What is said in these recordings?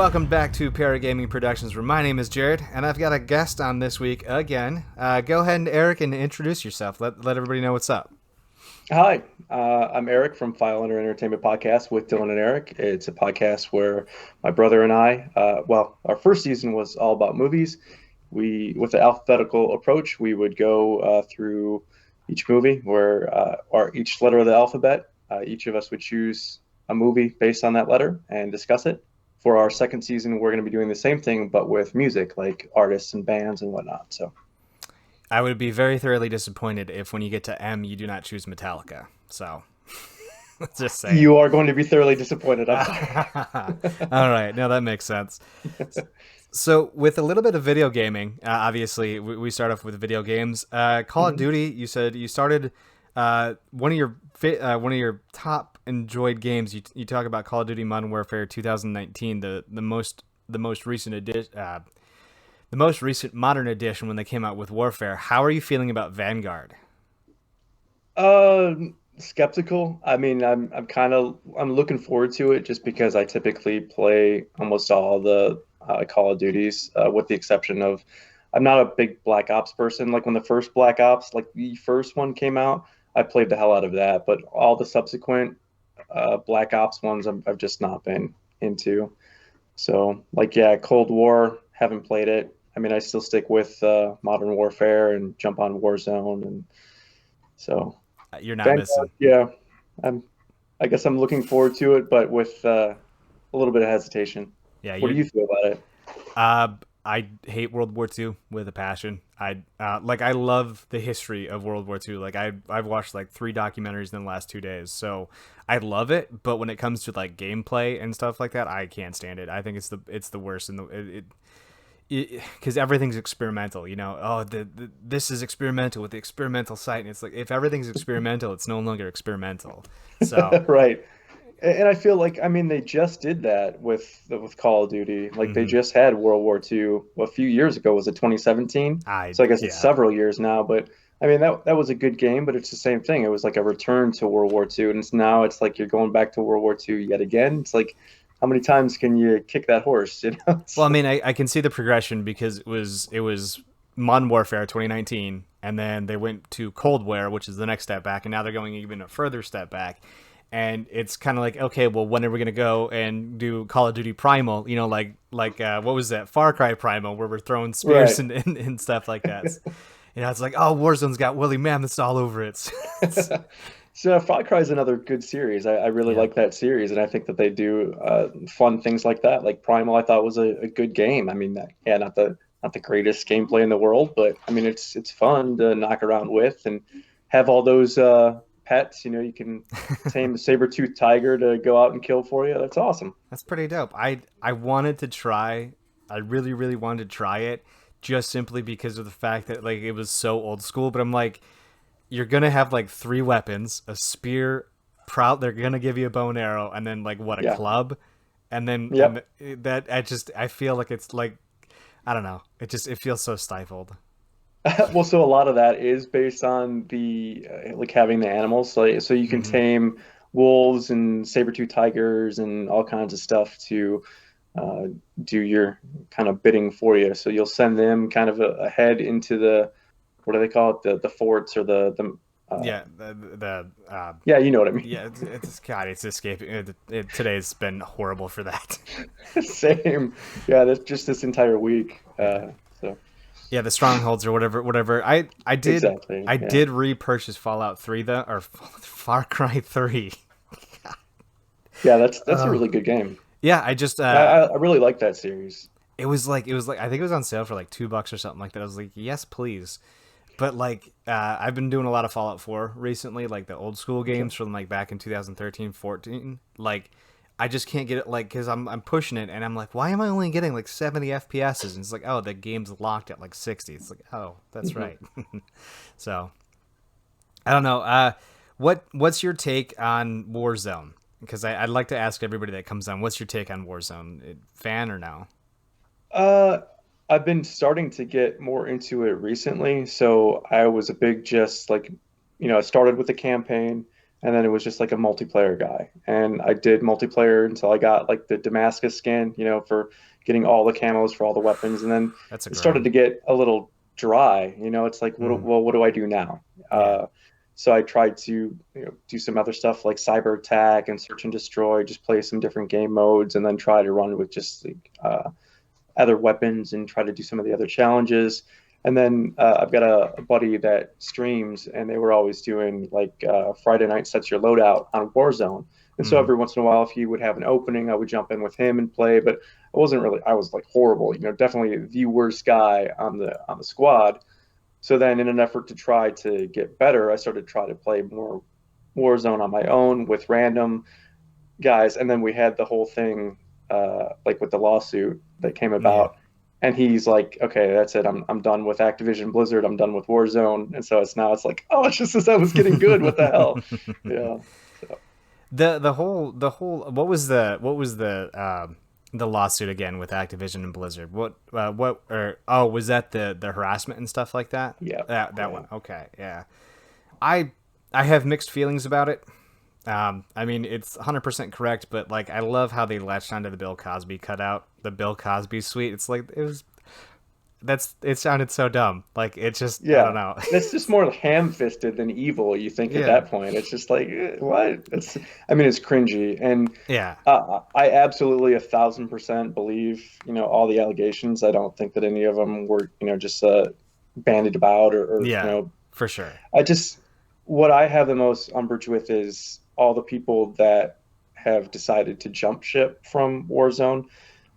welcome back to Para Gaming Productions, where my name is Jared, and I've got a guest on this week again. Go ahead, and Eric, and introduce yourself. Let everybody know what's up. Hi, I'm Eric from File Under Entertainment Podcast with Dylan and Eric. It's a podcast where my brother and I, our first season was all about movies. With the alphabetical approach, we would go through each movie or each letter of the alphabet. Each of us would choose a movie based on that letter and discuss it. For our second season, we're going to be doing the same thing, but with music, like artists and bands and whatnot. So. I would be very thoroughly disappointed if when you get to M, you do not choose Metallica. So, let's just say You are going to be thoroughly disappointed. I'm All right, now that makes sense. So, with a little bit of video gaming, obviously, we start off with video games. Call of sorry. Duty, you said you started one of your top enjoyed games. You talk about Call of Duty Modern Warfare 2019, the most recent edition. The most recent modern edition when they came out with Warfare. How are you feeling about Vanguard? Uh, Skeptical. I mean, I'm looking forward to it just because I typically play almost all the Call of Duties, with the exception of I'm not a big Black Ops person. Like when the first Black Ops, like the first one came out, I played the hell out of that. But all the subsequent Black Ops ones, I've just not been into. So, like, yeah, Cold War, haven't played it. I mean, I still stick with Modern Warfare and jump on Warzone, and so You're not Vanguard, missing. yeah, I'm. I guess I'm looking forward to it, but with a little bit of hesitation. Yeah, What do you're. you feel about it? I hate World War II with a passion. I love the history of World War II. Like I've watched like 3 documentaries in the last 2 days, so I love it. But when it comes to like gameplay and stuff like that, I can't stand it. I think it's the worst in the it because everything's experimental. Oh, this is experimental with the experimental site, and it's like if everything's experimental, it's no longer experimental. So, Right. And I feel like, I mean, they just did that with Call of Duty. Like they mhm. just had World War II a few years ago. Was it 2017? So I guess it's Yeah. several years now. But I mean, that was a good game, but it's the same thing. It was like a return to World War II, and it's like you're going back to World War II yet again. It's like how many times can you kick that horse? Well, I mean, I can see the progression because it was Modern Warfare 2019, and then they went to Cold War, which is the next step back, and now they're going even a further step back. And it's kind of like, okay, well, when are we gonna go and do Call of Duty Primal? What was that, Far Cry Primal, where we're throwing spears Right. and stuff like that. It's like, oh, Warzone's got woolly mammoths all over it. So Far Cry is another good series. I really Yeah. like that series, and I think that they do fun things like that. Like Primal, I thought was a good game. I mean, yeah, not the greatest gameplay in the world, but I mean, it's fun to knock around with and have all those pets. You can tame the saber-toothed tiger to go out and kill for you. That's awesome. That's pretty dope. I wanted to try. I really really wanted to try it, just simply because of the fact that like it was so old school. But I'm like, you're gonna have like 3 weapons, a spear. They're gonna give you a bow and arrow, and then like what, a Yeah. club, and then Yep. that I feel like it's like, I don't know. It feels so stifled. Well, so a lot of that is based on the like having the animals, so you can Hmm. tame wolves and saber-tooth tigers and all kinds of stuff to uh, do your kind of bidding for you. So you'll send them kind of ahead into the what do they call it, the forts or the Yeah, the yeah, you know what I mean. yeah, it's God, it's escaping. Today's been horrible for that. Same. Yeah, that's just this entire week. Yeah. So Yeah, the strongholds or whatever. I did exactly. I Yeah. did repurchase Fallout 3 though, or Far Cry 3. Yeah, that's a Oh. really good game. Yeah, I just I really like that series. it was like I think it was on sale for like $2 or something like that. I was like, yes, please. But like I've been doing a lot of Fallout 4 recently, like the old school Okay. games from like back in 2013, 14. Like I just can't get it, like, cuz I'm pushing it and I'm like, why am I only getting like 70 FPSs? And it's like, oh, the game's locked at like 60. It's like, oh, that's Mhm. right. So, I don't know. What's your take on Warzone? Because I'd like to ask everybody that comes on, what's your take on Warzone? Fan or no? Uh, I've been starting to get more into it recently. So I was a big just like, I started with the campaign, and then it was just like a multiplayer guy. And I did multiplayer until I got like the Damascus skin, for getting all the camos for all the weapons. And then That's a it started grind. to get a little dry. It's like, Mm, well, what do I do now? yeah. So I tried to, do some other stuff like cyber attack and search and destroy, just play some different game modes, and then try to run with just like, other weapons and try to do some of the other challenges. And then I've got a buddy that streams, and they were always doing like Friday night sets your loadout on Warzone. And so Mm, every once in a while, if he would have an opening, I would jump in with him and play. But I was like horrible, definitely the worst guy on the squad. So then, in an effort to try to get better, I started to try to play more Warzone on my own with random guys, and then we had the whole thing like with the lawsuit that came yeah. about, and he's like, "Okay, that's it. I'm done with Activision Blizzard. I'm done with Warzone." And so it's like, oh, it's just as I was getting good. What the hell? Yeah. So The whole what was the lawsuit again with Activision and Blizzard? What or oh, was that the harassment and stuff like that? yeah, That yeah, one. Okay, yeah. I I have mixed feelings about it. I mean, it's 100% correct, but like I love how they latched onto the Bill Cosby cutout, the Bill Cosby suite. It's like it sounded so dumb. Like it just I don't yeah. know. That's just more ham-fisted than evil. You think at Yeah. that point, it's just like, what? I mean, it's cringy, and Yeah. I absolutely 1,000% believe, all the allegations. I don't think that any of them were, just bandied about or Yeah. For sure. I just, what I have the most umbrage with is all the people that have decided to jump ship from Warzone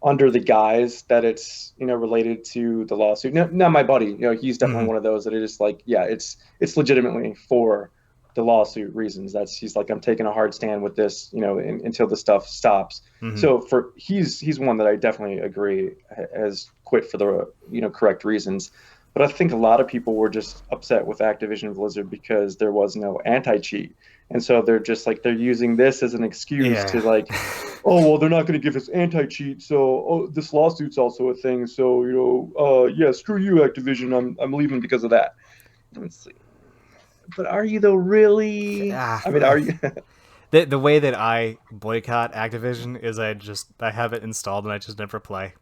under the guise that it's, related to the lawsuit. Now my buddy, he's definitely Hmm. one of those that it is like, yeah, it's legitimately for the lawsuit reasons. He's like, I'm taking a hard stand with this, until the stuff stops. Hmm. So he's one that I definitely agree has quit for the, correct reasons. But I think a lot of people were just upset with Activision Blizzard because there was no anti-cheat. And so they're just like they're using this as an excuse to Yeah. like, oh well, they're not going to give us anti-cheat, so this lawsuit's also a thing. So yeah, screw you, Activision. I'm leaving because of that. Let's see. But are you though really? Ah, I mean, are you? the way that I boycott Activision is I have it installed and I just never play.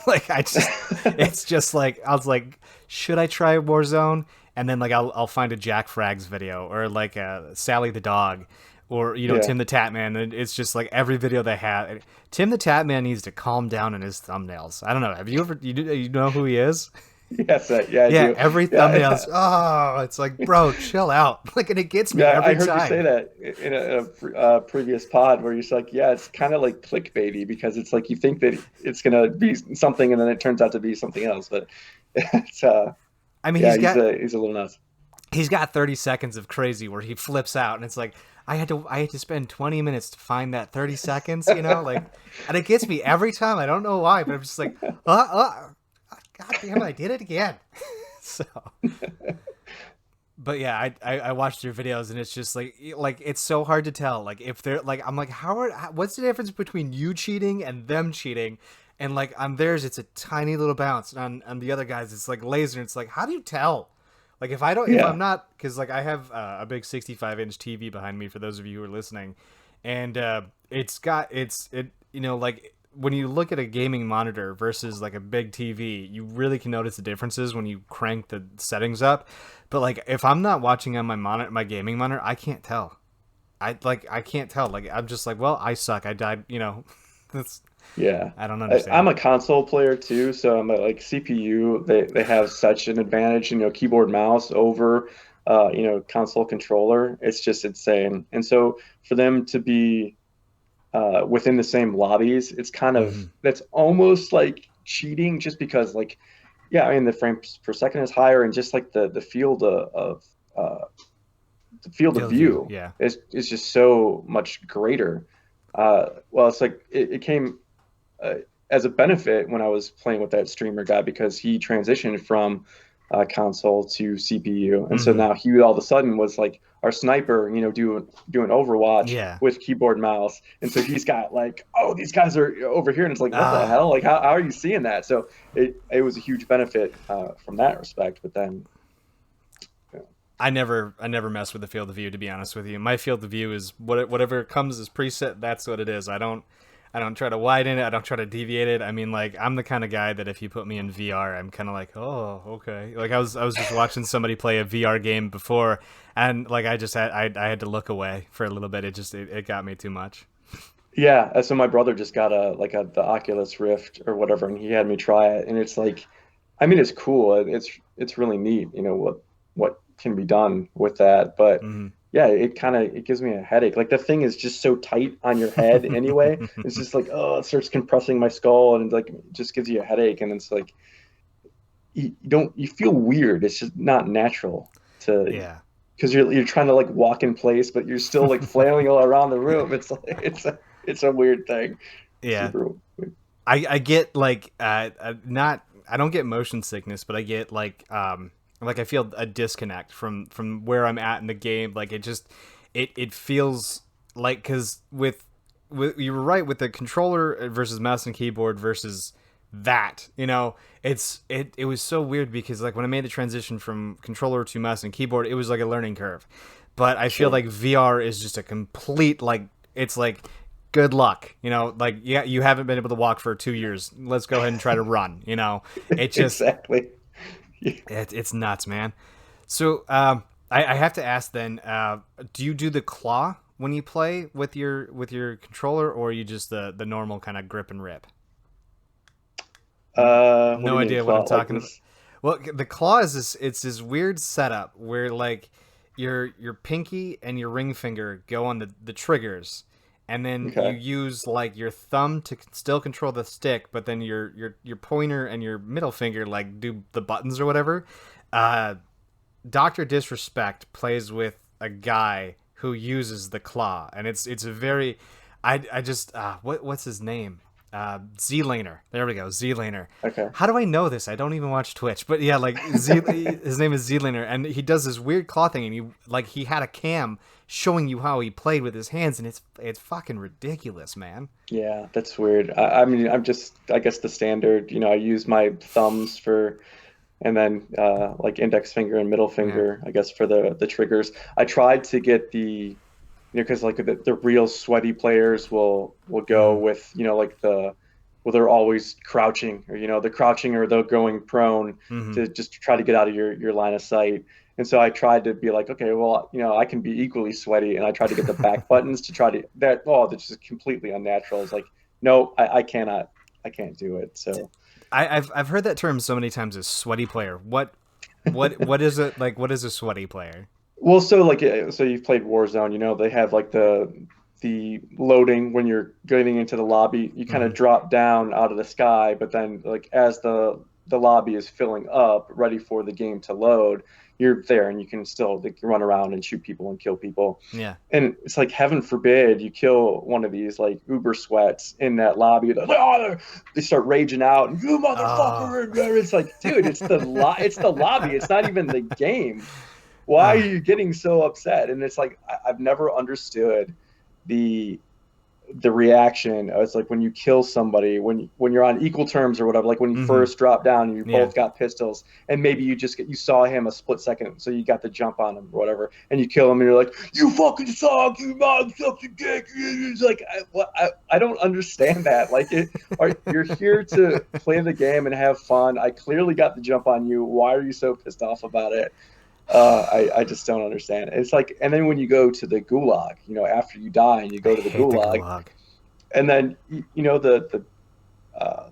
Like it's just like I was like, should I try Warzone? And then like I'll find a Jack Frags video or like Sally the dog or Yeah. Tim the Tatman. And it's just like every video they have. Tim the Tatman needs to calm down in his thumbnails. I don't know. Have you ever you know who he is? Yes, yeah, I Yeah, do. every Yeah, thumbnail's it's like, bro, chill out. Like, and it gets me yeah. I every heard you say time. that in a previous pod where you're just like, yeah, it's kind of like clickbaity because it's like you think that it's gonna be something and then it turns out to be something else. But it's I mean, yeah, he's a little nuts. he's got 30 seconds of crazy where he flips out and it's like I had to spend 20 minutes to find that 30 seconds, like, and it gets me every time. I don't know why, but I'm just like, god damn it, I did it again. So, but yeah, I watched their videos and it's just like it's so hard to tell. Like if they're like, I'm like, what's the difference between you cheating and them cheating? And like on theirs, it's a tiny little bounce, and on the other guys, it's like laser. And it's like, how do you tell? Like if I'm Yeah, not, because like I have a big 65-inch TV behind me for those of you who are listening, and like when you look at a gaming monitor versus like a big TV, you really can notice the differences when you crank the settings up. But like if I'm not watching on my gaming monitor, I can't tell. I can't tell. Like I'm just like, well, I suck. I died. That's yeah. I don't I'm understand. a console player too, so I'm like CPU. They have such an advantage, keyboard mouse over, console controller. It's just insane. And so for them to be within the same lobbies, it's kind of Hmm. that's almost like cheating, just because like, yeah, I mean the frames per second is higher, and just like the field of the field of Field of view, view yeah. is just so much greater. Well, it's like it came uh, as a benefit when I was playing with that streamer guy because he transitioned from console to CPU, and so Hmm. now he all of a sudden was like our sniper, doing Overwatch Yeah. with keyboard mouse, and so he's got like, oh, these guys are over here, and it's like, what the Ah. hell? Like, how are you seeing that? So it was a huge benefit from that respect, but then. Yeah. I never mess with the field of view, to be honest with you. My field of view is whatever comes as preset. That's what it is. I don't try to widen it. I don't try to deviate it. I mean, like, I'm the kind of guy that if you put me in VR, I'm kind of like, oh, okay. Like, I was just watching somebody play a VR game before, and like I had to look away for a little bit. It got me too much. Yeah, so my brother just got the Oculus Rift or whatever, and he had me try it, and it's like, I mean, it's cool. It's really neat, what can be done with that. But Mhm. yeah, it gives me a headache. Like the thing is just so tight on your head anyway. It's just like, oh, it starts compressing my skull, and like it just gives you a headache, and it's like you feel weird. It's just not natural to Yeah. because you're trying to like walk in place, but you're still like flailing all around the room. It's like it's a weird thing. Yeah. Super weird. I get like not I don't get motion sickness, but I get like I feel a disconnect from where I'm at in the game. Like it feels like because with you were right with the controller versus mouse and keyboard versus that, it was so weird because like when I made the transition from controller to mouse and keyboard, it was like a learning curve. But I feel Sure. like VR is just a complete like it's like good luck, like yeah, you haven't been able to walk for 2 years, let's go ahead and try to run, it just Exactly. Yeah. it's nuts, man. So I have to ask then, do you do the claw when you play with your controller, or are you just the normal kind of grip and rip? What do No you mean idea what I'm claw? Like talking about. this? Well, the claw is this weird setup where like your pinky and your ring finger go on the triggers, and then you Okay. use like your thumb to still control the stick, but then your pointer and your middle finger like do the buttons or whatever. Uh, Doctor Disrespect plays with a guy who uses the claw, and it's a very, I just what's his name? Z Laner. There we go, Z Laner. Okay. How do I know this? I don't even watch Twitch, but yeah, like Z, his name is Z Laner, and he does this weird claw thing, and he had a cam showing you how he played with his hands, and it's fucking ridiculous, man. Yeah, that's weird. I mean, I guess the standard, I use my thumbs for, and then like index finger and middle Yeah. finger, I guess for the triggers. I tried to get because like the real sweaty players will go Mm-hmm. with, like well, they're always crouching or, they're crouching or they're going prone Mm-hmm. to just try to get out of your line of sight. And so I tried to be like, okay, well, I can be equally sweaty. And I tried to get the back buttons to try to that's just completely unnatural. It's like, no, I cannot, I can't do it. So, I've heard that term so many times as sweaty player. What is it like? What is a sweaty player? well, so like, so you've played Warzone, they have like the loading when you're getting into the lobby, you kind Mm-hmm. of drop down out of the sky, but then like as the lobby is filling up, ready for the game to load, you're there and you can still like run around and shoot people and kill people. Yeah. And it's like heaven forbid you kill one of these like uber sweats in that lobby. They're like, oh, they start raging out and you Oh. motherfucker. It's like, dude, it's the lobby. It's not even the game. Why are Uh, you getting so upset? And it's like I've never understood the the reaction. It's like when you kill somebody, when you're on equal terms or whatever, like when you mm-hmm. first drop down and you Yeah. both got pistols, and maybe you saw him a split second, so you got the jump on him or whatever, and you kill him, and you're like, you fucking suck, you motherfucking dick. It's like I don't understand that. Like you're here to play the game and have fun. I clearly got the jump on you. Why are you so pissed off about it? I just don't understand. It's like, and then when you go to the gulag, after you die and you I go to the hate the gulag, gulag. and then uh,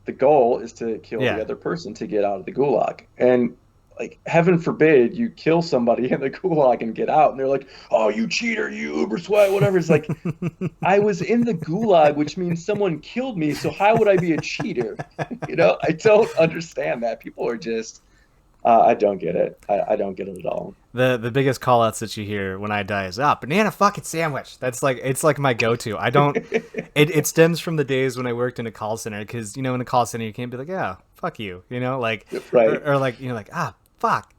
the goal is to kill the Yeah. other person to get out of the gulag. And like, heaven forbid you kill somebody in the gulag and get out, and they're like, "Oh, you cheater, you uber sweat, whatever." It's like I was in the gulag, which means someone killed me. So how would I be a cheater? I don't understand that. People are just I don't get it. I don't get it at all. The biggest call outs that you hear when I die is banana fucking sandwich. That's like it's like my go to. I don't it stems from the days when I worked in a call center because in a call center you can't be like, yeah, fuck you, like Right. or like like fuck,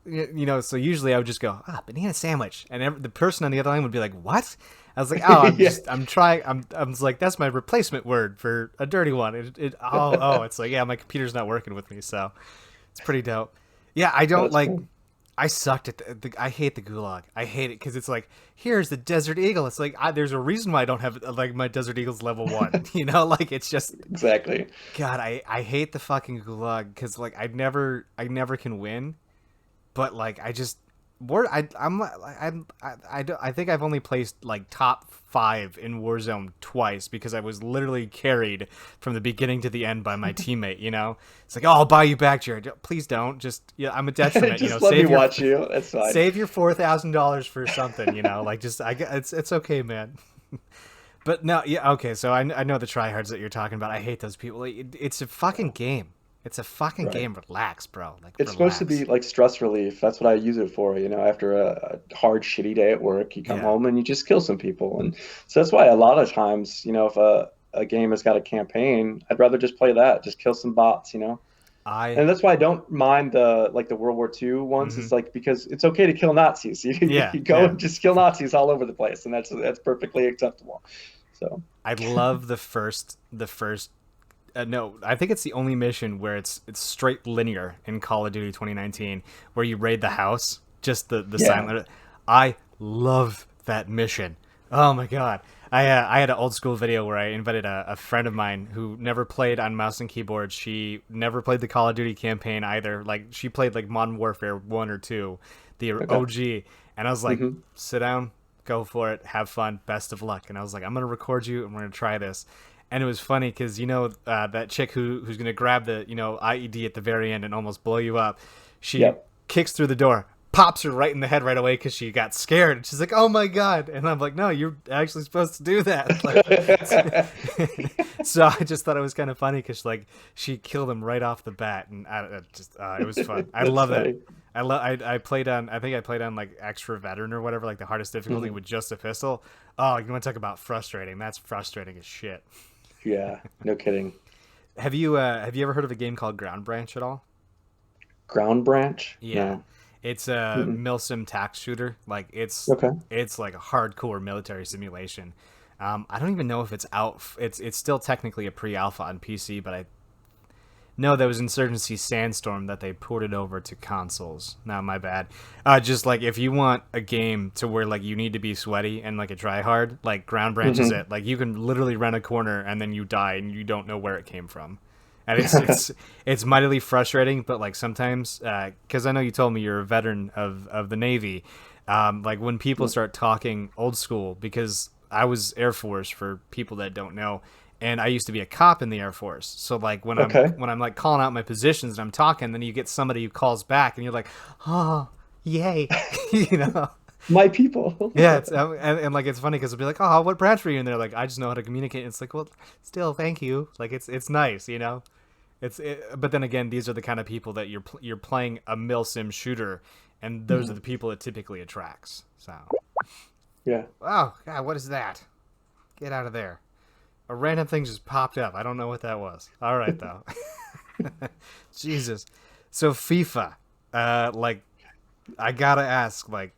so usually I would just go banana sandwich, and the person on the other line would be like, what? I was like, Yeah. I'm trying, I'm just like, that's my replacement word for a dirty one. It's like, yeah, my computer's not working with me, so it's pretty dope. Yeah, I don't That's like cool. I sucked at I hate the gulag. I hate it because it's like, here's the Desert Eagle. It's like there's a reason why I don't have like my Desert Eagle's level 1. You know, like it's just Exactly. God. I hate the fucking gulag because like I never can win. But like I just War I think I've only placed like top 5 in Warzone twice because I was literally carried from the beginning to the end by my teammate. You know, it's like, oh, I'll buy you back, Jared. Please don't. Just yeah, I'm a detriment. You know, Just let me watch you. That's fine. save your $4,000 for something. You know, like just it's okay, man. But no, yeah, okay. So I know the tryhards that you're talking about. I hate those people. Like, it's a fucking game. It's a fucking Right. game. Relax, bro. Like It's supposed to be relax. like stress relief. That's what I use it for. After a hard, shitty day at work, you come Yeah. home and you just kill some people. And so that's why a lot of times, if a game has got a campaign, I'd rather just play that, just kill some bots. I And that's why I don't mind the World War II ones. hmm It's like because it's okay to kill Nazis. Yeah, You go yeah. and just kill Nazis all over the place, and that's perfectly acceptable. So I love the first no, I think it's the only mission where it's straight linear in Call of Duty 2019 where you raid the house, just the yeah, silent. I love that mission. Oh my god. I had an old school video where I invited a friend of mine who never played on mouse and keyboard. She never played the Call of Duty campaign either. Like she played like Modern Warfare 1 or 2, the okay, OG, and I was like, hmm "Sit down, go for it, have fun, best of luck." And I was like, "I'm gonna record you, and we're gonna try this." And it was funny because that chick who's gonna grab the IED at the very end and almost blow you up. She yep. kicks through the door, pops her right in the head right away because she got scared. And she's like, "Oh my god!" And I'm like, "No, you're actually supposed to do that." Like, so I just thought it was kind of funny because like she killed him right off the bat, and it was fun. I That's love that. funny. I played on I think I played on like extra veteran or whatever, like the hardest difficulty Mhm. with just a pistol. Oh, you want to talk about frustrating? That's frustrating as shit. Yeah, no kidding. Have you ever heard of a game called Ground Branch at all? Ground branch? Yeah, No. it's a Mm-mm. milsim tax shooter. Like Okay. it's like a hardcore military simulation. I don't even know if it's out. It's still technically a pre-alpha on PC, but I know there was Insurgency Sandstorm that they ported over to consoles. No, my bad. Just like if you want a game to where like you need to be sweaty and like a try hard, like Ground Branch is hmm it. Like you can literally run a corner and then you die and you don't know where it came from. And it's mightily frustrating, but like sometimes, because I know you told me you're a veteran of the Navy, like when people start talking old school, because I was Air Force for people that don't know, and I used to be a cop in the Air Force. So like Okay. when I'm like calling out my positions and I'm talking, then you get somebody who calls back, and you're like, oh, yay, you know. My people. Yeah, and like it's funny because it'll be like, oh, what branch were you? And they're like, I just know how to communicate. And it's like, well, still, thank you. Like it's nice, you know. But then again, these are the kind of people that you're playing a milsim shooter, and those are Mhm. the people it typically attracts. So, Yeah. oh god, what is that? Get out of there! A random thing just popped up. I don't know what that was. All right though. Jesus. So FIFA, like I gotta ask, like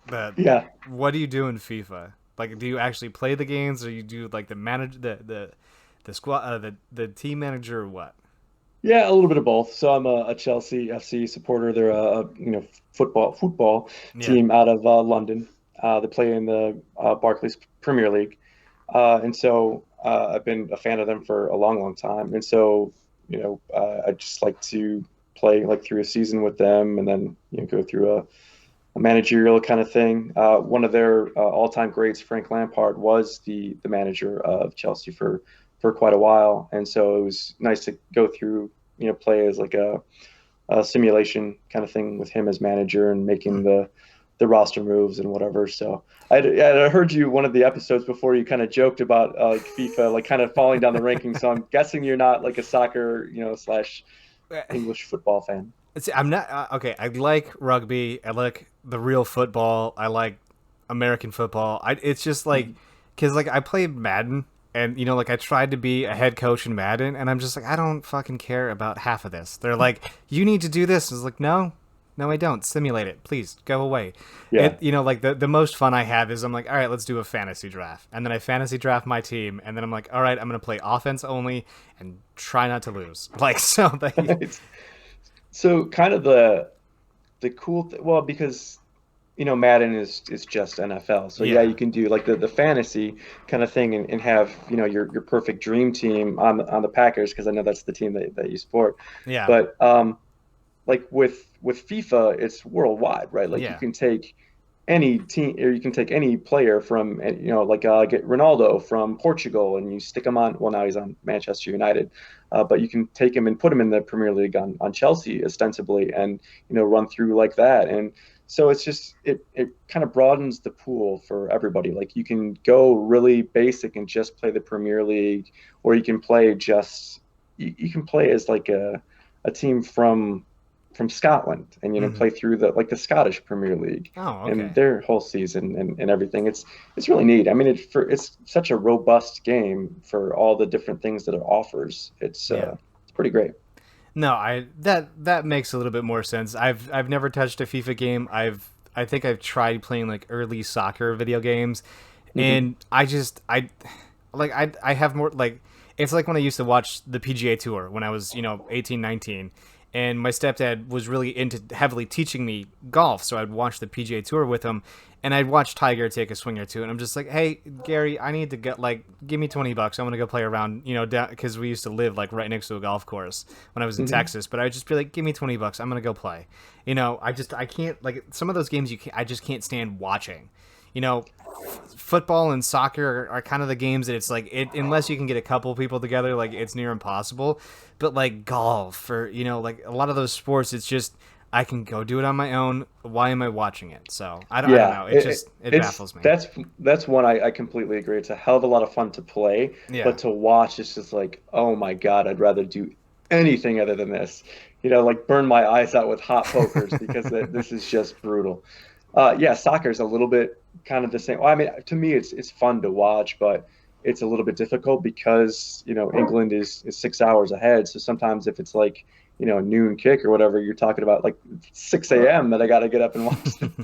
the Yeah. what do you do in FIFA? Like, do you actually play the games, or you do like the squad, the team manager, or what? Yeah, a little bit of both. So I'm a Chelsea FC supporter. They're football Yeah. team out of London. They play in the Barclays Premier League, and so I've been a fan of them for a long, long time. And so I just like to play like through a season with them, and then go through a managerial kind of thing. One of their all-time greats, Frank Lampard, was the manager of Chelsea for quite a while, and so it was nice to go through, play as like a simulation kind of thing with him as manager and Hmm. making the roster moves and whatever. So I heard you one of the episodes before you kind of joked about like FIFA, like kind of falling down the rankings. So I'm guessing you're not like a soccer, slash English football fan. See, I'm not okay. I like rugby. I like the real football. I like American football. It's just like Mhm. because like I played Madden, and like I tried to be a head coach in Madden, and I'm just like I don't fucking care about half of this. They're like, you need to do this. I was like, no, no, I don't. Simulate it, please. Go away. Yeah. Like the most fun I have is I'm like, all right, let's do a fantasy draft, and then I fantasy draft my team, and then I'm like, all right, I'm gonna play offense only and try not to lose. Like so, they, So kind of well, because Madden is just NFL. So yeah, you Yeah. can do like the fantasy kind of thing and have, your perfect dream team on the Packers, because I know that's the team that you support. Yeah. But like with FIFA, it's worldwide, right? Like you Yeah. can take any team, or you can take any player from, like get Ronaldo from Portugal and you stick him on. Well, now he's on Manchester United, but you can take him and put him in the Premier League on Chelsea ostensibly, and run through like that. And so it's just it kind of broadens the pool for everybody. Like you can go really basic and just play the Premier League, or you can play as like a team from Scotland, and Hmm. play through the Scottish Premier League Oh, and okay. their whole season and everything. It's really neat. I mean, it's such a robust game for all the different things that it offers. Yeah. It's pretty great. No, that makes a little bit more sense. I've never touched a FIFA game. I think I've tried playing like early soccer video games, Hmm. and I have more like it's like when I used to watch the PGA Tour when I was 18, 19, and my stepdad was really into heavily teaching me golf, so I'd watch the PGA Tour with him, and I'd watch Tiger take a swing or two, and I'm just like, hey Gary, I need to get like give me $20. I want to go play around, because we used to live like right next to a golf course when I was in Hmm. Texas, but I'd just be like, give me $20, I'm gonna go play. I can't like some of those games I just can't stand watching. Football and soccer are kind of the games that it's like unless you can get a couple people together, like it's near impossible. But like golf or like a lot of those sports, it's just I can go do it on my own. Why am I watching it? So I don't Yeah, know. It it's baffles me. that's one I completely agree. It's a hell of a lot of fun to play, Yeah. but to watch, it's just like, oh my God, I'd rather do anything other than this. Like burn my eyes out with hot pokers, because this is just brutal. Yeah, soccer is a little bit kind of the same. Well, I mean, to me, it's fun to watch, but it's a little bit difficult because England is 6 hours ahead. So sometimes if it's like noon kick or whatever, you're talking about like 6 a.m. that I got to get up and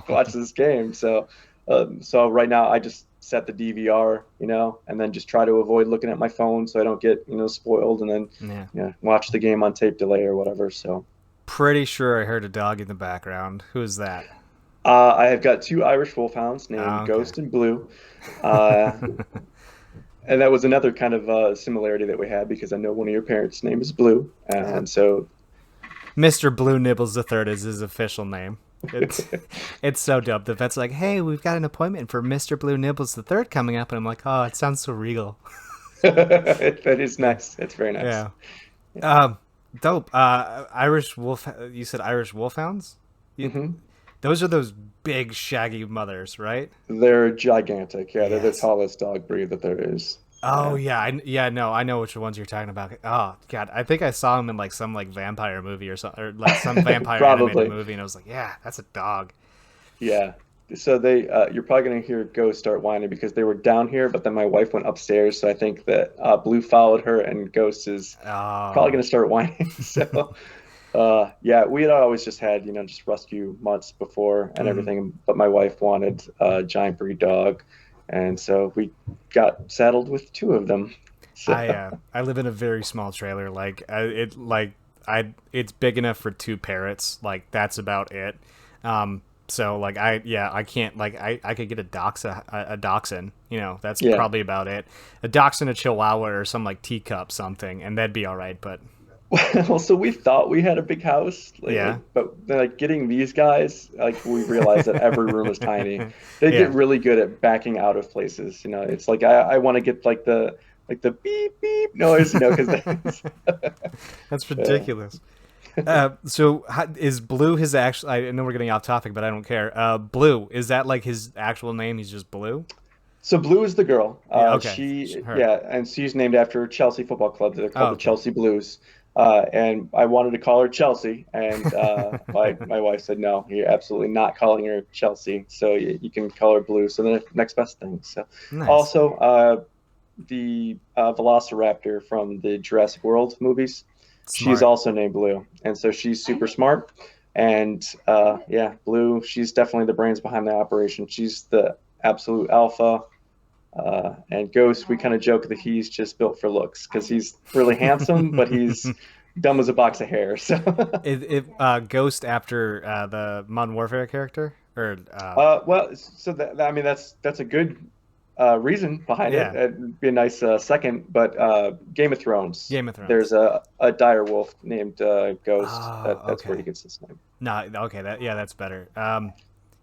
watch this game. So right now I just set the DVR, and then just try to avoid looking at my phone so I don't get spoiled, and then Yeah. watch the game on tape delay or whatever. So Pretty sure I heard a dog in the background. Who's that? I have got two Irish wolfhounds Oh, named okay. Ghost and Blue. Uh, and that was another kind of similarity that we had, because I know one of your parents' name is Blue, and so Mr. Blue Nibbles the Third is his official name. It's so dope. The vet's like, "Hey, we've got an appointment for Mr. Blue Nibbles the Third coming up," and I'm like, "Oh, it sounds so regal." that is Yeah, nice. It's very nice. yeah. Dope. Irish wolf. You said Irish wolfhounds. You, Hmm. those are those big, shaggy mothers, right? They're gigantic. Yeah, they're the Yes. tallest dog breed that there is. Oh Yeah. yeah, no, I know which ones you're talking about. Oh god, I think I saw him in like some like vampire movie or something, or like some vampire animated Probably. movie, and I was like, yeah, that's a dog. Yeah. So you're probably gonna hear Ghost start whining because they were down here, but then my wife went upstairs. So I think that Blue followed her, and Ghost is probably Oh, gonna start whining. So, yeah, we had always just had, just rescue mutts before and mm-hmm. everything, but my wife wanted a giant breed dog, and so we got saddled with two of them. So, I live in a very small trailer. It's big enough for two parrots. Like that's about it. So like I can't like I could get a dachshund. That's yeah. probably about it. A dachshund, a chihuahua, or some like teacup something, and that'd be all right. But Well, so we thought we had a big house, yeah, but then, like getting these guys, like we realized that every room is tiny. They get yeah, really good at backing out of places. It's like I want to get like the beep beep noise, because that's uh, ridiculous. So is Blue his actual? I know we're getting off topic, but I don't care. Blue, is that like his actual name? He's just Blue. so Blue is the girl. Yeah. Okay. She Her. Yeah, and she's named after Chelsea Football Club. They're Oh, called the okay. Chelsea Blues. And I wanted to call her Chelsea, and my wife said no, you're absolutely not calling her Chelsea. So you can call her Blue. So the next best thing. So Nice. also the Velociraptor from the Jurassic World movies, she's Smart. also named Blue, and so she's super smart. And yeah, Blue, she's definitely the brains behind the operation. She's the absolute alpha. And Ghost, we kind of joke that he's just built for looks because he's really handsome, but he's dumb as a box of hair. So, Ghost after the Modern Warfare character, or well, so I mean, that's a good reason behind it. yeah, It'd be a nice second, but Game of Thrones. Game of Thrones. There's a dire wolf named Ghost. Oh, That's where he okay. gets his name. No, okay, that's better.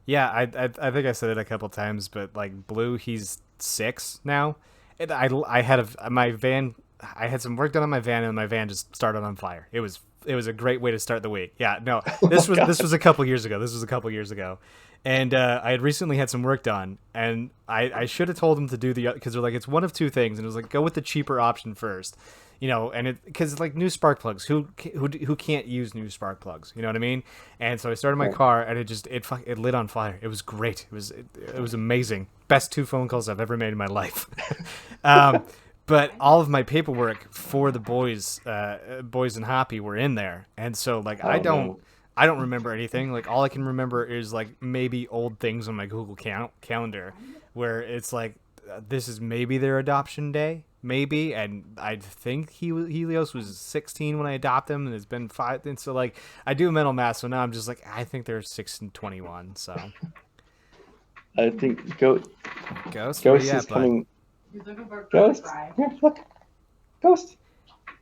Yeah, I think I said it a couple times, but like Blue, he's 6 now. I had my van. I had some work done on my van, and my van just started on fire. It was a great way to start the week. Yeah, no, Oh my this God. was a couple years ago. This was a couple years ago, and I had recently had some work done, and I should have told them to do the because they're like it's one of two things, and it was like go with the cheaper option first, and it because like new spark plugs, who can't use new spark plugs, you know what I mean? And so I started my Right. car, and it lit on fire. It was great. It was amazing. Best 2 phone calls I've ever made in my life. um, but all of my paperwork for the boys and Hoppy were in there, and so like I Oh don't. no. I don't remember anything. Like all I can remember is like maybe old things on my Google calendar, where it's like this is maybe their adoption day, maybe. And I think Helios was 16 when I adopted him, and it's been 5. And so like I do mental math, so now I'm just like I think they're 6 and 21. So I think Ghost, where you Ghost is at, bud? coming. Ghost, here, look, Ghost.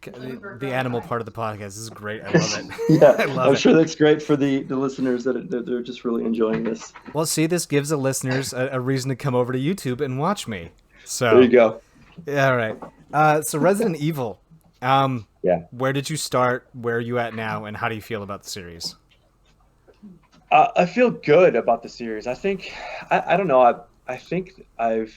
The animal part of the podcast. This is great. I love it. Yeah, I love I'm it. sure that's great for the listeners that they're just really enjoying this. Well, see, this gives the listeners a reason to come over to YouTube and watch me. There you So go. yeah, all right. So Resident Evil. Yeah. Where did you start? Where are you at now? And how do you feel about the series? I feel good about the series. I don't know. I think I'm